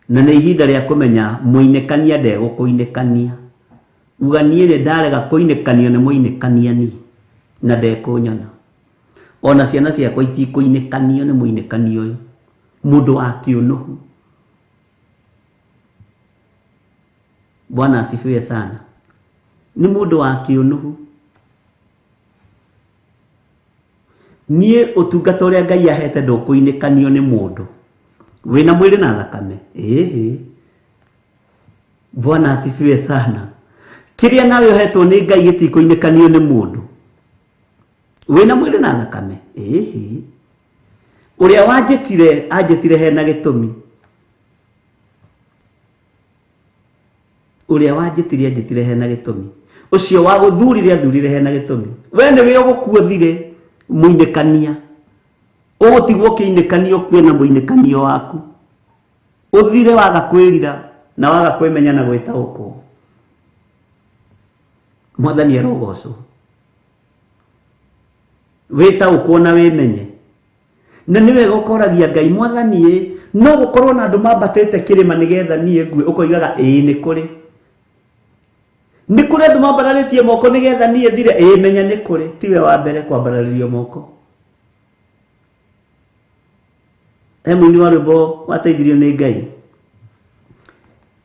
E: na nĩ ihinda rĩa kũmenya mũinĩkania ndegũkũinĩkania. Uga niĩ nĩ ndarega kũinĩkanio nĩ mũinĩkania ni na ndekũnyona. Ona ciana ciakwa itikũinĩkanio nĩ mũinĩkania ũyũ, mũndũ wa kĩũnũhu. Bwana asifiwe sana. Ni mũndũ wa kĩũnũhu. Niĩ ũtungata ũrĩa Ngai ahete ndũkũinĩkanio nĩ mũndũ wĩna mwĩrĩ na thakame. Bwana asifiwe sana. Kĩrĩa nawe ũhetwo nĩ Ngai gĩtikũinĩkanio nĩ mũndũ wĩna mwĩrĩ na thakame. Ũrĩa anjĩtire hena gĩtũmi. Ũrĩa anjĩtire hena gĩtũmi. Ũcio wa gũthurire athurire hena gĩtũmi. We nĩ wĩ ũgũkuo thire mũinĩkania, ũgũtigwo kĩinĩkanio kwĩna mũinĩkanio waku, ũthire waga kwĩrira na waga kwĩmenya na gwĩtaũkwo. Mwathani arogocwo. Wĩtaũkwo na wĩmenye. Na nĩwe gũkoragia Ngai, Mwathani no gũkorwo na andũ mambatĩte kĩrĩma nĩgetha niĩ ngue, ũkoigaga nĩ kũrĩ. Nĩ kũrĩ andũ mambararĩtie moko nĩgetha niĩ thire, menya nĩ kũrĩ. Tiwe wa mbere kwambararĩrio moko. Mũini wa rwĩmbo wateithirio nĩ Ngai.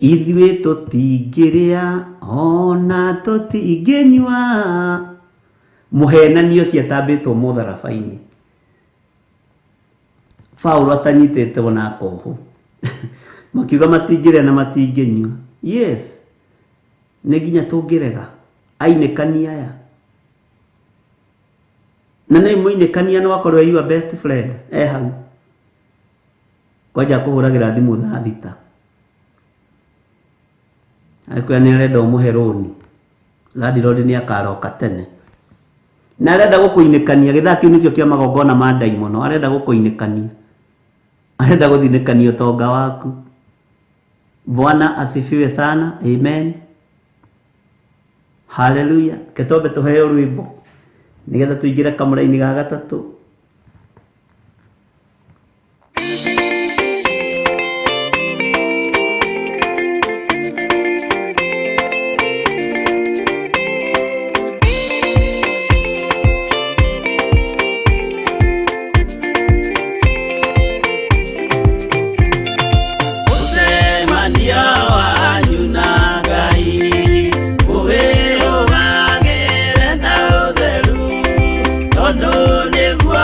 E: Ithuĩ tũtingĩrĩa ona tũtingĩnyua, mũhenani ũcio atambĩtwo mũtharaba-inĩ. Paulo atanyitĩtwo na koho makiuga matingĩrĩa na matingĩnyua. Yes, nĩ nginya tũngĩrega ainĩkania aya. Na nĩ mũinĩkania no akorwo your best friend hau kwanja kũhũragĩra thimũ thaa thita, akwĩra nĩ arenda ũmũhe rũni, landlord nĩ akaroka tene na arenda gũkũinĩkania. Gĩthaa kĩu nĩkĩo kĩa magongona ma ndaimono, arenda gũkũinĩkania, arenda gũthinĩkania ũtonga waku. Bwana asifiwe sana. Amen. Haleluya. Ketombe tuheo rwimbo nigetha tuingire kamũra-inĩ ga gatatũ.
D: Tondo nĩguo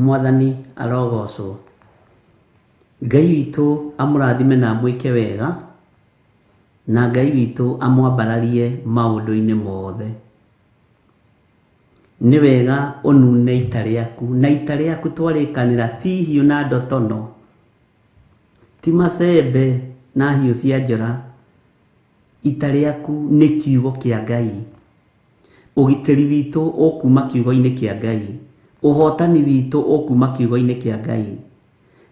E: Mwathani arogocwo. Ngai witũ amũrathime na mwĩke wega, na Ngai witũ amwambararie maũndũ-inĩ mothe. Nĩ wega ũnune ita rĩaku, na ita rĩaku twarĩkanĩra ti hiũ na ndotono, ti macembe na hiũ cia njora. Ita rĩaku nĩ kiugo kĩa Ngai. Ũgitĩri witũ ũkuma kiugo-inĩ kĩa Ngai. Ũhotani witũ ũkuma kiugo-inĩ kĩa Ngai.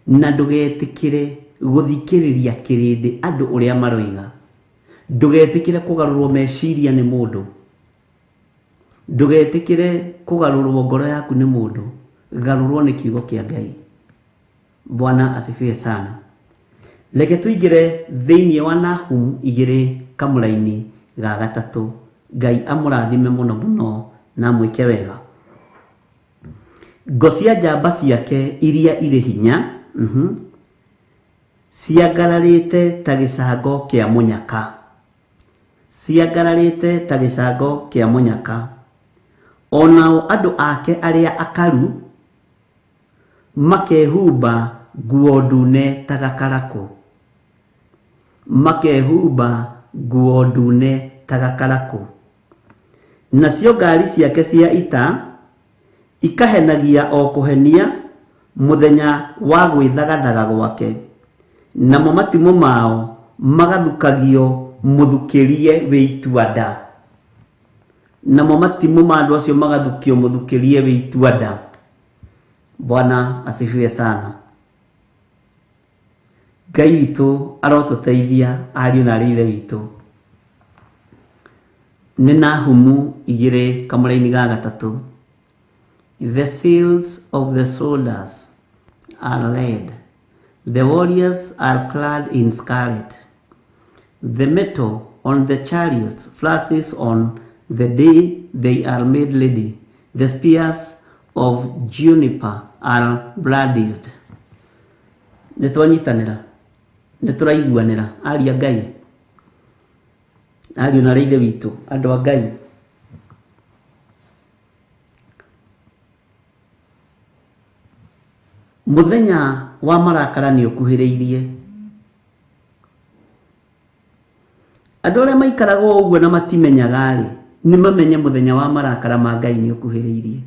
E: Na ndũgetĩkĩre gũthikĩrĩria kĩrĩndĩ andũ ũrĩa maroiga. Ndũgetĩkĩre kũgarũrwo meciria nĩ mũndũ. Ndũgetĩkĩre kũgarũrwo ngoro yaku nĩ mũndũ. Garũrwo nĩ kiugo kĩa Ngai. Bwana asifiwe sana. Reke tũingĩre thĩinĩ wa Nahum 2 kamũra-inĩ ga 3. Ngai amũrathime mũno mũno na mwĩke wega. Ngo cia njamba ciake iria irĩ hinya ciagararĩte ta gĩcango kĩa mũnyaka. Ciagararĩte ta gĩcango kĩa mũnyaka. Onao andũ ake arĩa akaru makehumba nguo ndune ta gakarakũ. Makehumba nguo ndune ta gakarakũ. Nacio ngari ciake cia ita ikahenagia o kũhenia mũthenya wa gwĩthagathaga gwake. Namo matimũ mao magathukagio mũthukĩrie wĩ itua nda. Namo matimũ ma andũ acio magathukio mũthukĩrie wĩ itua nda. Bwana asifiwe sana. Ngai witũ arotũteithia ariũ na arĩ ithe witũ. Nĩ Nahum 2 kamũra-inĩ ga 3. The seals of the soldiers are red. The warriors are clad in scarlet. The metal on the chariots flashes on the day they are made ready. The spears of juniper are brandished. Nĩtwanyitanĩra, nĩtũraiguanĩra ariũ a Ngai, ariũ na ithe witũ, andũ a Ngai. Mũthenya wa marakara nĩ ũkuhĩrĩirie. Andũ arĩa maikaraga ũguo na matimenyaga rĩ, nĩ mamenye mũthenya wa marakara ma Ngai nĩ ũkuhĩrĩirie.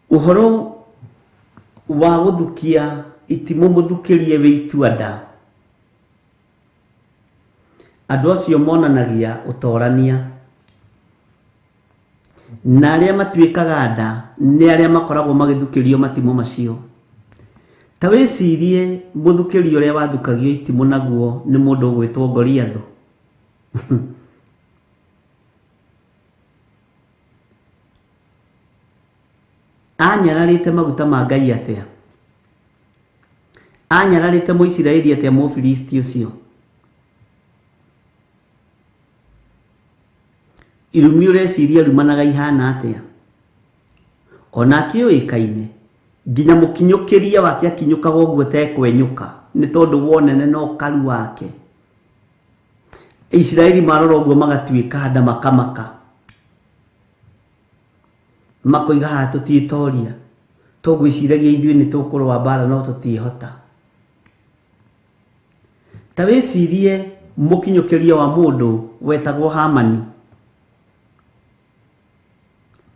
E: Ũhoro wa gũthukia itimũ mũthukĩrie wĩ itua nda. Andũ acio monanagia ũtorania. Na arĩa matuĩkaga nda nĩ arĩa makoragwo magĩthukĩrio matimũ macio. Ta wĩcirie mũthukĩrio ũrĩa wathukagio itimũ naguo nĩ mũndũ ũgwĩtwo Goliath. Anyararĩte maguta ma Ngai atĩa? Anyararĩte Mũisiraeli atĩa Mũfilisti ũcio? Irumi ũreciria rumanaga ihana atĩa? Onake oĩkaine nginya mũkinyũkĩria wake akinyũkaga ũguo tekwenyũka nĩ tondũ wonene na ũkaru wake. Isiraeli marora ũguo magatuĩka nda makamaka. Makoiga haha tũtiĩtoria, tũgwĩciragia ithuĩ nĩ tũkũrũa mbara no tũtiĩhota. Ta wĩcirie mũkinyũkĩria wa mũndũ wetagwo Hamani.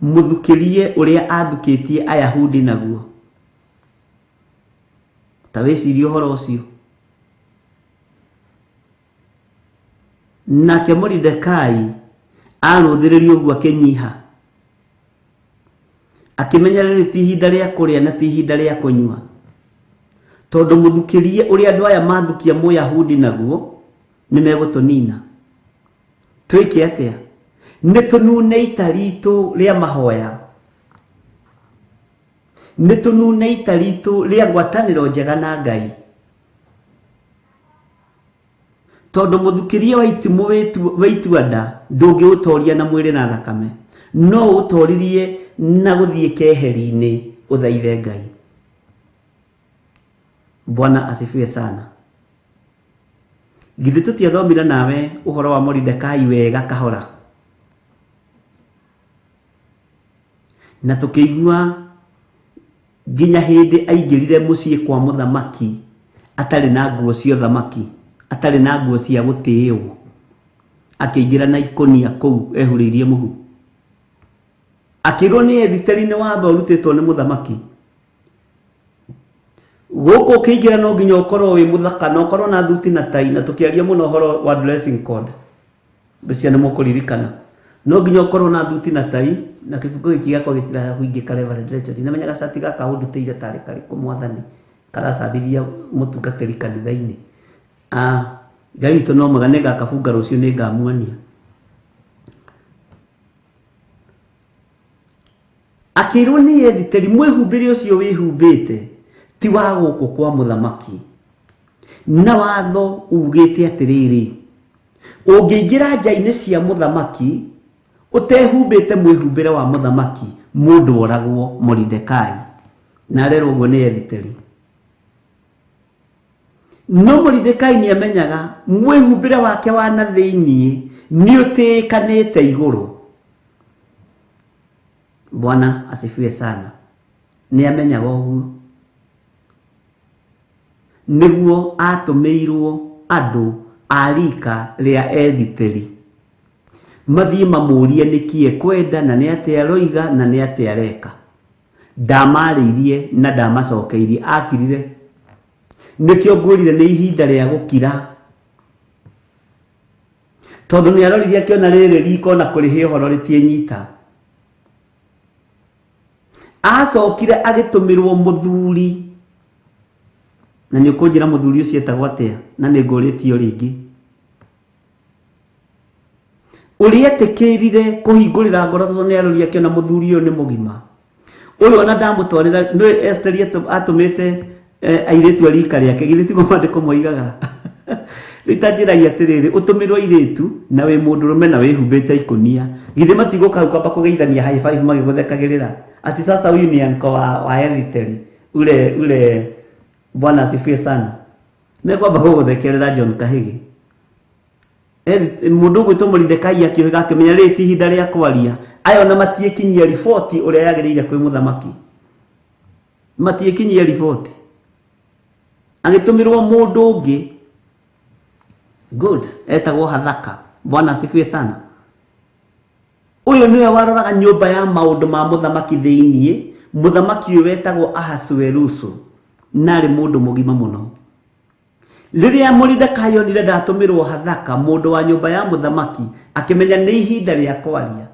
E: Mũthukĩrie ũrĩa athukĩtie Ayahudi naguo. Ta wĩcirie ũhoro ũcio. Nake Moridekai arũthĩrĩrio ũguo akĩnyiha. Akĩmenya rĩrĩ ti ihinda rĩa kũrĩa na ti ihinda rĩa kũnyua. Tondũ mũthukĩrie ũrĩa andũ aya mathukia Mũyahudi naguo nĩ megũtũnina. Twĩke atĩa? Nĩtũnune ita ritũ rĩa mahoya. Nĩtũnune ita ritũ rĩa ngwatanĩro njega na Ngai. Tondũ mũthukĩrie wa itimũ wĩ itua nda ndũngĩũtoria na mwĩrĩ na thakame. No ũtoririe na gũthiĩ keheri-inĩ ũthaithe Ngai. Bwana asifiwe sana. Githĩ tũtiathomire nawe ũhoro wa Moridekai wega kahora? na tukĩigua nginya hindi aingĩrire muciĩ kwa muthamaki atarĩ na nguo cia thamaki, atarĩ na nguo cia gũtĩĩo, akĩingĩra na ikonia kũu ehurĩirie mũhu. Akĩrwo nĩ Githiri nĩ watho ũrutĩtwo nĩ muthamaki. Gũkũ ũkĩingĩra no nginya ũkorwo wĩ mũthaka na ũkorwo na thuti na tai, na tũkĩaria mũno ũhoro wa dressing code. Ndũcia nĩ mũkũririkana. No nginya ũkorwo na thuti na tai, na kĩbungo gĩkĩ gĩakwa gĩtira kũingĩka Reverend Richard. Nĩmenya gacati gaka ũndutĩire tarĩ karĩkũ mwathani karacambithia mũtungatĩri kanitha-inĩ. Ngai witũ no mwega, nĩngakabunga rũciũ, nĩngamuonia. Akĩrwo nĩ Githiri, mwĩhumbĩre ũcio wĩhumbĩte ti wa gũkũ kwa muthamaki, na watho ugĩte atĩrĩrĩ, ũngĩingĩra nja-inĩ cia muthamaki ũtehumbĩte mwĩhumbĩre wa muthamaki, mũndũ oragwo Moridekai. Na arerwo ũguo nĩ Githiri. No Moridekai nĩ amenyaga mwĩhumbĩre wake wa na thĩiniĩ nĩ ũtĩĩkanĩte igũrũ. Bwana asifiwe sana. Nĩ amenyaga ũguo, nĩguo atũmĩirwo andũ a rika rĩa Githiri mathiĩ mamũrie nĩkĩ ekwenda na nĩ atĩa aroiga na nĩ atĩa areka. Ndamarĩirie na ndamacokeirie. Akirire. Nĩkĩo ngwĩrire nĩ ihinda rĩa gũkira, tondũ nĩ aroririe akĩona rĩrĩ riko na kũrĩhe ũhoro rĩtiĩnyita. Acokire agĩtũmĩrwo mũthuri, na nĩ ũkũnjĩra mũthuri ũcio etagwo atĩa, na nĩ ngũrĩtio rĩngĩ, ũrĩa etĩkĩrire kũhingũrĩra ngoro, tondũ nĩ aroririe akĩona mũthuri ũyũ nĩ mũgima. Ũyũ ona ndamũtwarĩra nĩ Esteri atũmĩte airĩtu a rika rĩake, githĩ tiguo maandĩko moigaga? Rĩu ta njĩragia atĩrĩrĩ, ũtũmĩrwo airĩtu na wĩ mũndũrũme na wĩhumbĩte ikonia, githĩ matigũka hau kwamba kũgeithania high five magĩgũthekagĩrĩra ati sasa huyu ni anko wa Githiri ule Bwana asifiwe sana. Mekwamba gũgũthekerera John Kahĩgi. Mũndũ ũgwĩtwo Moridekai akĩoiga akĩmenya rĩrĩ ti ihinda rĩa kwaria, aya ona matiĩkinyia riboti ũrĩa yagĩrĩire kwĩ muthamaki, matiĩkinyia riboti. Agĩtũmĩrwo mũndũ ũngĩ, good, etagwo Hathaka. Bwana asifiwe sana. Ũyũ nĩwe waroraga nyũmba ya maũndũ ma muthamaki thĩiniĩ. Muthamaki ũyũ wetagwo Ahasuerusu, narĩ mũndũ mũgima mũno. Rĩrĩa Moridekai onire ndatũmĩrwo Hathaka, mũndũ wa nyũmba ya muthamaki, akĩmenya nĩ ihinda rĩa kwaria.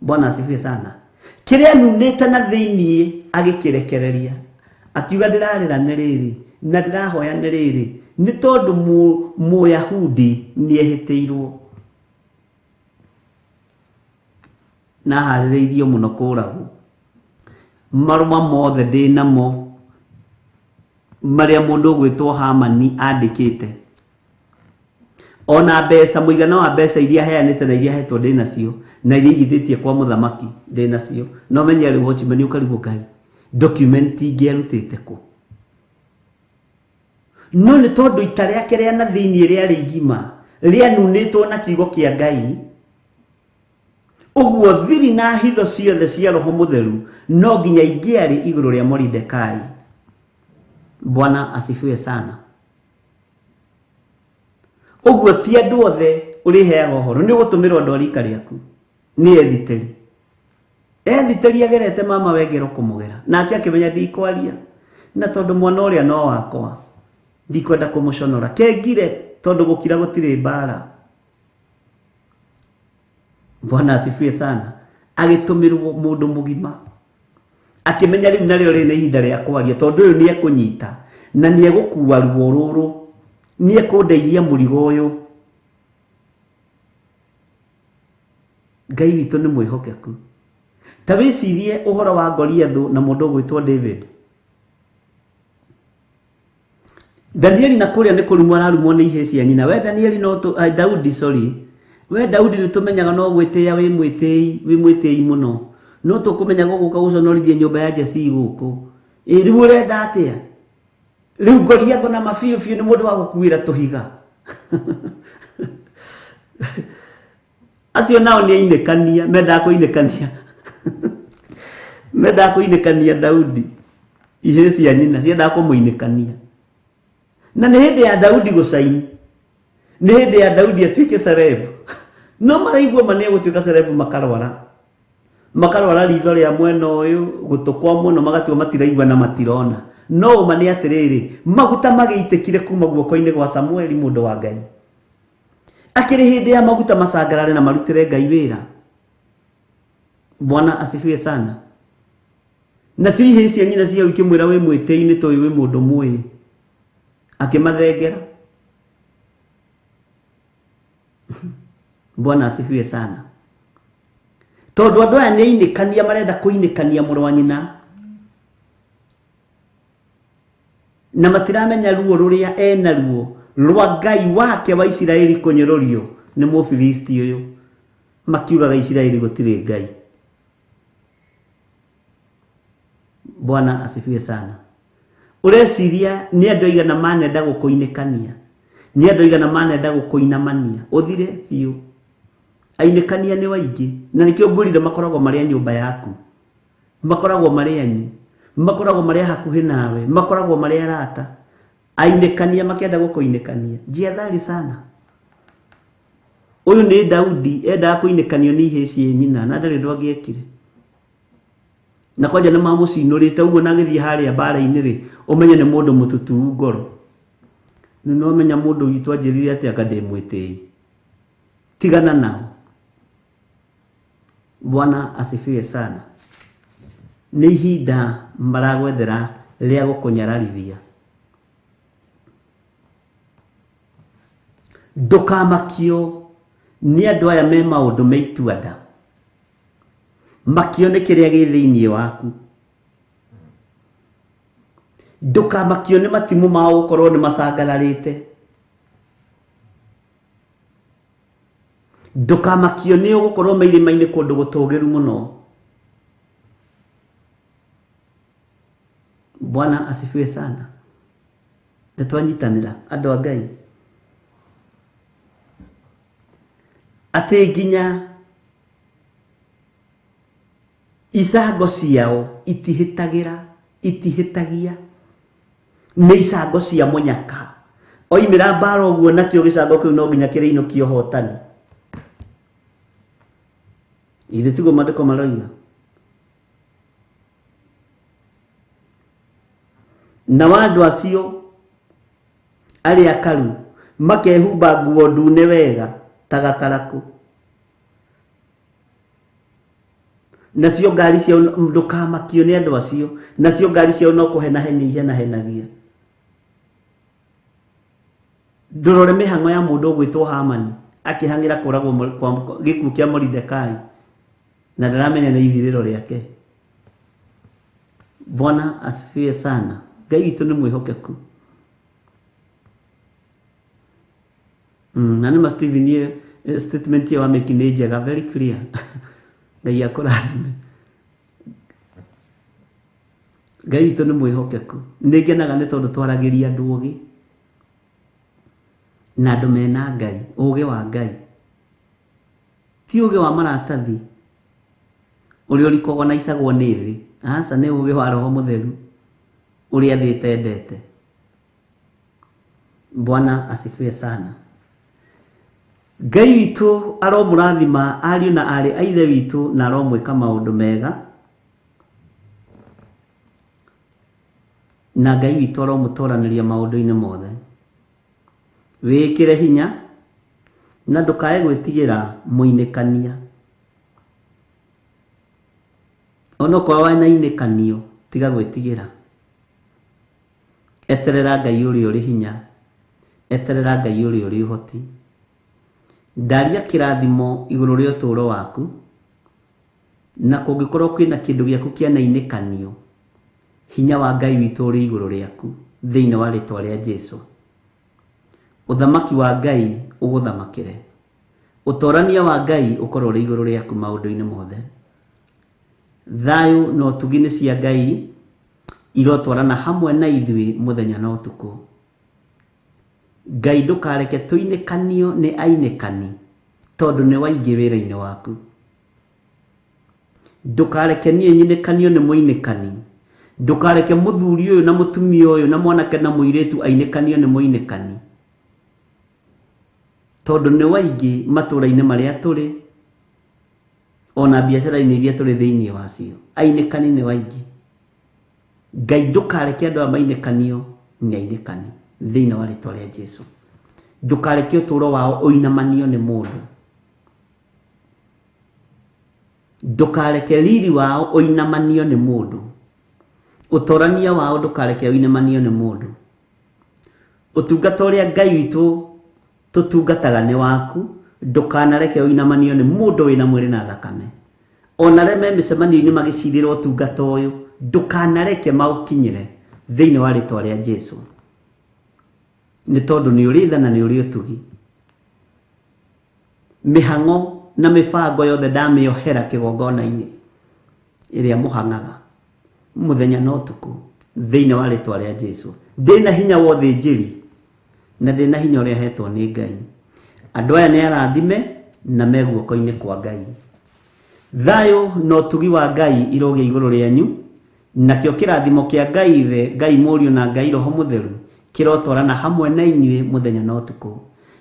E: Bwana asifiwe sana. Kĩrĩa nunĩte na thĩiniĩ agĩkĩrekereria, akiuga ndĩrarĩra nĩ rĩrĩ na ndĩrahoya nĩ rĩrĩ, nĩ tondũ Mũyahudi nĩehĩtĩirwo na harĩrĩirio mũno kũragwo. Marũa mothe ndĩ namo marĩa mũndũ ũgwĩtwo Hamani andĩkĩte, ona mbeca, mũigana wa mbeca iria heanĩte na iria hetwo ndĩ nacio, na iria igithĩtie kwa muthamaki ndĩ nacio. No menye rĩu watchman ũkarigwo Ngai, document ingĩarutĩte kũ? No nĩ tondũ ita rĩake rĩa na thĩiniĩ rĩarĩ igima, rĩanunĩtwo na kiugo kĩa Ngai, ũguo thiri na hitho ciothe cia Roho Mũtheru no nginya ingĩarĩ igũrũ rĩa Moridekai. Bwana asifiwe sana. Ũguo ti andũ othe ũrĩheaga ũhoro, nĩ ũgũtũmĩrwo andũ a rika rĩaku. Nĩ Githiri. Githiri agerete mama wengero kũmũgera, nake akĩmenya ndikwaria, na tondũ mwana ũrĩa no wakwa ndikwenda kũmũconora, kengire tondũ gũkira gũtirĩ mbara. Bwana asifiwe sana. Agĩtũmĩrwo mũndũ mũgima, akĩmenya rĩu narĩo rĩ nĩ ihinda rĩa kwaria, tondũ ũyũ nĩ ekũnyita na nĩ egũkua ruo rũrũ, nĩ ekũndeithia mũrigo ũyũ. Ngai witũ nĩ mwĩhokeku. Ta wĩcirie ũhoro wa Goliathũ na mũndũ ũgwĩtwo David. Danieli na kũrĩa nĩ kũrumwo ararumwo nĩ ihĩ cia nyina. We Danieli no Daudi, sorry. We Daudi nĩ tũmenyaga no gwĩtĩĩa wĩ mwĩtĩi mũno. No tũkũmenya gũgũka gũconorithia nyũmba ya Jesii gũkũ. Rĩu ũrenda atĩa? Rĩu Goliathũ na mabiũ biũ nĩ mũndũ wa gũkuĩra tũhiga. Acio nao nĩ ainĩkania, mendaga kũinĩkania. menda kuinekania Daudi ihe cia nyina cienda kumuinekania na nĩ hĩndĩ ya Daudi gũcaini nĩ hĩndĩ ya Daudi atuĩke celeb no maraigua mane gũtuĩka celeb makarwara ritho rĩa mwena ũyũ gũtũkwa mũno magatua matiraigua na matirona no mane atirĩrĩ maguta magĩitekire kuma guoko-inĩ gwa Samueli mũndũ wa Ngai akĩrĩ hĩndĩ ya maguta macangarare na marutĩre Ngai wĩra. Bwana asifiwe sana. Na cio ihe cia nyina cia ikĩmwĩra wĩ mwĩtĩi-inĩ toĩ wĩ mũndũ mũĩ akĩmathengera. Bwana asifiwe sana. Tondũ andũ aya nĩinĩkania marenda kũinĩkania mũrũ wa nyina na matiramenya ruo rũrĩa ena ruo rwa Ngai wake wa Isiraeli kũnyũrũrio nĩ Mũfilisti ũyũ makiugaga Isiraeli gũtirĩ Ngai. Bwana asifiwe sana. Ureciria nĩ andũ aigana manenda gũkũinĩkania nĩ andũ aigana manenda gũkũinamania ũthire biũ ainĩkania nĩ waingĩ na nĩkĩo ngũrire makoragwo marĩ nyũmba yaku makoragwo marĩ anyu makoragwo marĩ hakuhĩ nawe makoragwo marĩ arata ainĩkania makĩenda gũkũinĩkania jiadhari sana. Ũyũ nĩ Daudi endaga kũinĩkanio nĩ ihe cia nyina na ndarĩ ndũ angĩekire na kwanja nĩ mamũcinũrĩte ũguo na agĩthiĩ harĩa mbara-inĩ rĩ ũmenye nĩ mũndũ mũtutu ngoro nĩ ũmenya mũndũ witũ anjĩrire atĩ anga ndĩ mwĩtĩi tigana nao. Bwana asifiwe sana. Nĩ ihinda maragwethera rĩa gũkũnyararithia. Ndũkamakio nĩ andũ aya me maũndũ me itua-nda makione kĩrĩa gĩ thĩinĩ waku. Ndũkamakio nĩ matimũ mao gũkorwo nĩ macangararĩte. Ndũkamakio nĩ ũgũkorwo mairĩma-inĩ kũndũ gũtũgĩru mũno. Bwana asifiwe sana. Nĩtwanyitanĩra andũ a Ngai atĩ nginya icango ciao itihĩtagia nĩ icango cia mũnyaka oimĩra mbara ũguo nakĩo gĩcango kĩu no nginya kĩrĩinũkio hotani. Ithe tiguo maandĩko maroiga. Na andũ acio arĩa akaru makehumba nguo ndune wega ta gakarakũ. Nacio ngari ciao ndũkamakio nĩ andũ acio nacio ngari ciao no kũhenahenia ihenahenagia. Ndũrore mĩhang'o ya mũndũ ũgwĩtwo Hamani akĩhang'ĩra kũragwo gĩkuũ kĩa Moridekai na ndaramenya nĩ ithirĩro rĩake. Bwana asifiwe sana. Ngai witũ nĩ mwĩhokeku. Na nĩ Stephen statement ya wameki nĩ njega very clear. Ngai akũrathime. Ngai witũ nĩ mwĩhokeku. Nĩ ngenaga nĩ tondũ twaragĩria andũ ũgĩ na andũ mena Ngai, ũgĩ wa Ngai. Ti ũgĩ wa maratathi ũrĩa ũrikogwo na icagwo nĩ thĩ. Aca nĩ ũgĩ wa Roho Mũtheru ũrĩa thĩ ĩtendete. Bwana asifiwe sana. Ngai witũ aromũrathima ariũ na arĩ a ithe witũ na aromwĩka maũndũ mega. Na Ngai witũ aromũtoranĩria maũndũ-inĩ mothe. Wĩkĩre hinya na ndũkae gwĩtigĩra mũinĩkania. Ona kwa wana inĩkanio tiga gwĩtigĩra. Eterera Ngai ũrĩa ũrĩ hinya. Eterera Ngai ũrĩa ũrĩ ũhoti. Ndaria kĩrathimo igũrũ rĩa ũtũũro waku na kũngĩkorwo kwĩna kĩndũ gĩaku kĩana inĩkanio hinya wa Ngai witũ ũrĩ igũrũ rĩaku thĩinĩ wa rĩtwa rĩa Jesũ. Ũthamaki wa Ngai ũgũthamakĩre. Ũtorania wa Ngai ũkorwo ũrĩ igũrũ rĩaku maũndũ-inĩ mothe. Thayũ na ũtugi nĩ cia Ngai irotwarana hamwe na ithuĩ mũthenya na ũtukũ. Ngai ndũkareke tũinĩkanio nĩ ainĩkani tondũ nĩ waingĩ wĩra-inĩ waku. Ndukareke niĩ nyinĩkanio nĩ mũinĩkani. Ndukareke mũthuri ũyũ na mũtumia ũyũ na mwanake na mũirĩtu ainĩkanio nĩ mũinĩkani. Tondũ nĩ waingĩ matũra-inĩ marĩa tũrĩ, ona biacara-inĩ iria tũrĩ thĩinĩ wacio, ainĩkani nĩ waingĩ. Ngai ndukareke andũ mainĩkanio nĩ ainĩkani thĩinĩ wa rĩtwa rĩa Jesũ. Ndukareke ũtũũro wao ũinamanio nĩ mũndũ. Ndukareke riri wao ũinamanio nĩ mũndũ. Ũtorania wao ndukareke ũinamanio nĩ mũndũ. Ũtungata ũrĩa Ngai witũ tũtungataga nĩ waku, ndukanareke ũinamanio nĩ mũndũ wĩna mwĩrĩ na thakame. Ona arĩa me mĩcemanio-inĩ magĩcirĩra ũtungata ũyũ, ndukanareke maũkinyĩre thĩinĩ wa rĩtwa rĩa Jesũ. Nĩ tondũ nĩ ũrĩ tha na nĩ ũrĩ ũtugi. Mĩhang'o na mĩbango yothe ndamĩohera kĩgongona-inĩ ĩrĩa mũhang'aga mũthenya na ũtukũ thĩinĩ wa rĩtwa rĩa Jesũ. Ndĩna hinya wa ũthĩnjĩri na ndĩna hinya ũrĩa hetwo nĩ Ngai. Andũ aya nĩ arathime na me guoko-inĩ kwa Ngai. Thayũ na ũtugi wa Ngai iroge igũrũ rĩanyu, nakĩo kĩrathimo kĩa Ngai Ithe, Ngai Mũriũ na Ngai Roho Mũtheru kĩrotwarana hamwe na inyuĩ mũthenya na ũtukũ.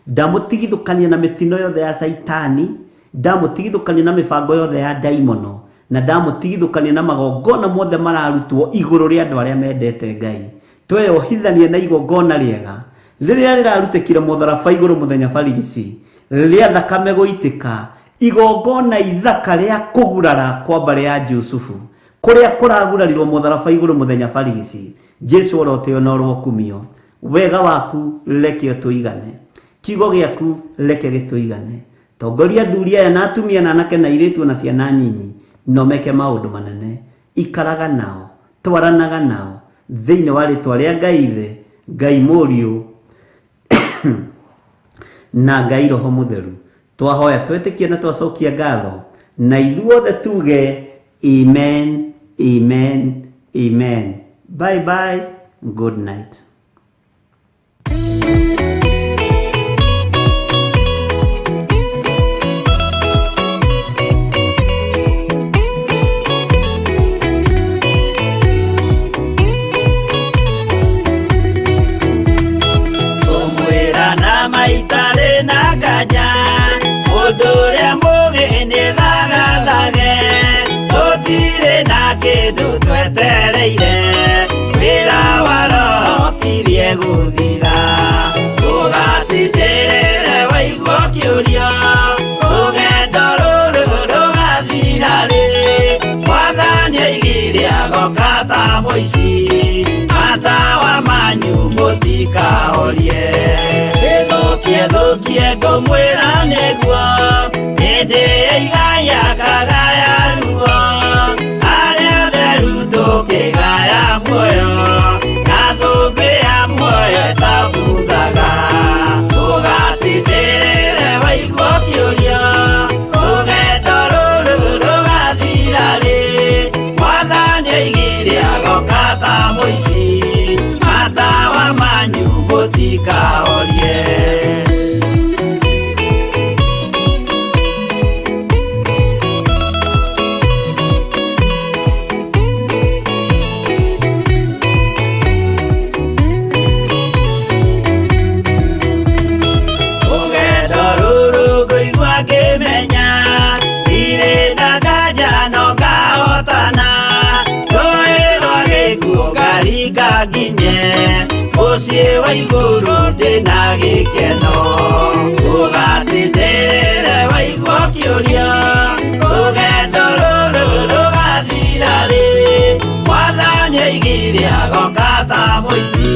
E: Ndamũtigithũkania na mĩtino yothe ya Saitani, ndamũtigithũkania na mĩbango yothe ya ndaimono, na ndamũtigithũkania na magongona mothe mararutwo igũrũ rĩa andũ arĩa mendete Ngai. Tweyohithanie na igongona rĩega rĩrĩa rĩrarutĩkire mũtharaba igũrũ mũthenya barigici, rĩrĩa thakame gũitĩka, igongona ithaka rĩa kũgurara kwa mbarĩ ya Jusufu, kũrĩa kũragurarirwo mũtharaba igũrũ mũthenya barigici. Jesu oroteo na orwokumio, wega waku reke ũtũigane, kiugo gĩaku reke gĩtũigane. Tongoria athuri aya na atumia na anake na airĩtu na ciana nyinyi, no meke maũndũ manene. Ikaraga nao, twaranaga nao thĩinĩ wa rĩtwa rĩa Ngai Ithe, Ngai Mũriũ na Ngai Roho Mũtheru. Twahoya twetĩkia na twacokia ngatho, na ithuothe tuge amen, amen, amen. Bye bye, good night.
D: Maitare na ganya Odore mugini thagathage Totire na kindu twetereire Wira wa roho tirie guthira Tugatindĩrĩre waigua kĩũria Rũgendo rũrũ rũgathira rĩ Mwathani aigire agoka ta mũici Matawa manyu mũtikahorie Thukie ngũmwĩra nĩguo hĩndĩ ĩigaya kagaya ruo arĩa theru tũkĩgaya muoyo na thũmbĩ ya muoyo ĩtabuthaga tũgatindĩrĩre waigua kĩũria rũgendo rũrũ rũgathira rĩ Mwathani aigire agoka ta mũici matawa manyu mũtikahorie Mũciĩ wa igũrũ ndĩna gĩkeno Tũgatindĩrĩre waigua kĩũria Rũgendo rũrũ rũgathira rĩ Mwathani aigire agoka ta mũici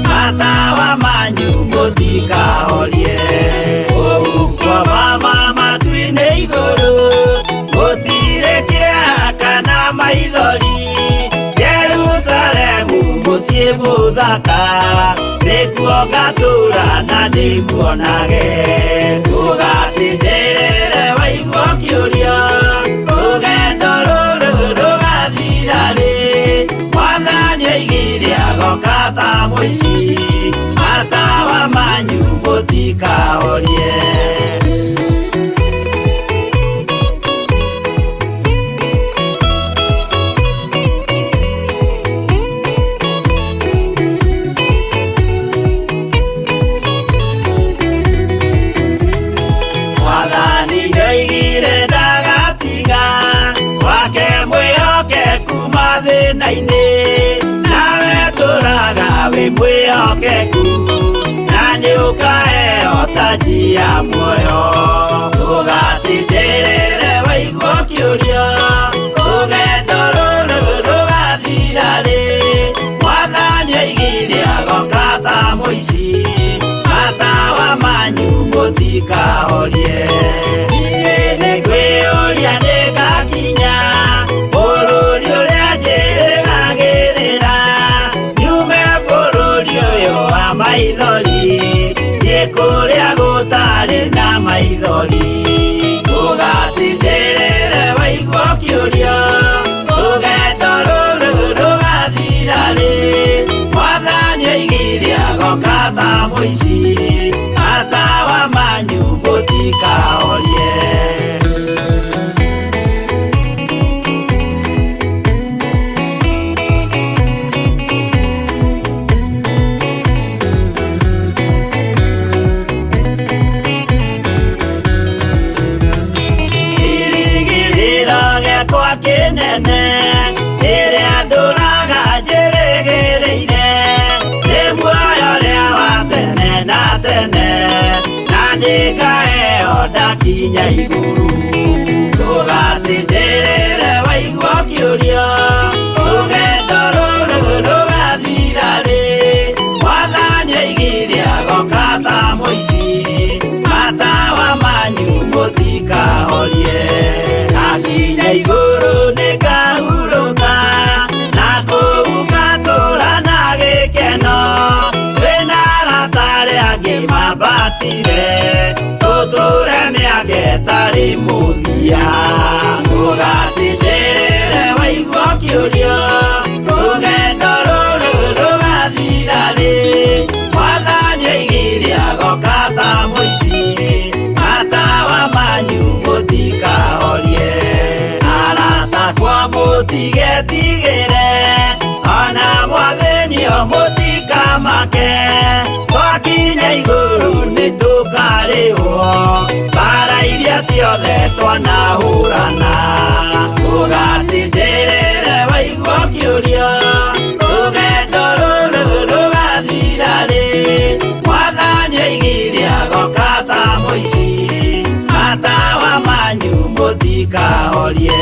D: Matawa manyu mũtikahorie Ũgukwa mama matu-inĩ igũrũ Gũtirĩ kĩeha kana maithori Jerusalemu mũciĩ mũthaka Nĩkuo ngatũũra na ndĩmuonage Tũgatindĩrĩre waigua kĩũria Rũgendo rũrũ rũgathira rĩ Mwathani aigire agoka ta mũici Matawa manyu mũtikahorie thĩna-inĩ, nawe tũraga wĩ mwĩhokeku, na nĩ ũkaheo taji ya muoyo. Ndũgatindĩrĩre waigua ũkĩũrio, rũgendo rũrũ rũgathira rĩ, Mwathani oigire agoka ta mũici, matawa manyu mũtikahorie. Niĩ nĩngwĩyũria nĩngakinya bũrũri ũrĩa njĩrĩgagĩrĩra, nyume bũrũri ũyũ wa maithori, thiĩ kũrĩa gũtarĩ na maithori. Ndũgatindĩrĩre waigua ũkĩũrio, rũgendo rũrũ rũgathira rĩ, Mwathani oigire agoka ta mũici, matawa manyu mũtikahorie. Kĩnene ĩrĩa ndũraga njĩrĩgĩrĩire, nĩ muoyo ũrĩa wa tene na tene, na nĩngaheo ndakinya igũrũ. Ndũgatindĩrĩre waigua ũkĩũrio, rũgendo rũrũ rũgathira rĩ, Mwathani oigire agoka ta mũici, matawa manyu mũtikahorie. Ngakinya igũrũ nĩngahurũka, na kũu ngatũũra na gĩkeno, twĩna arata arĩa angĩ mambatire, tũtũũre mĩaka ĩtarĩ mũthia. Ndũgatindĩrĩre waigua ũkĩũrio, rũgendo rũrũ rũgathira rĩ, Mwathani oigire agoka ta mũici, matawa manyu mũtikahorie. Arata kwa mũtigetigĩre, ona Mwathani-o mũtikamake, twakinya igũrũ nĩtũkarĩhwo mbara iria ciothe twanahũrana. Ndũgatindĩrĩre waigua ũkĩũrio, rũgendo rũrũ rũgathira rĩ, Mwathani oigire agoka ta mũici, matawa manyu mũtikahorie.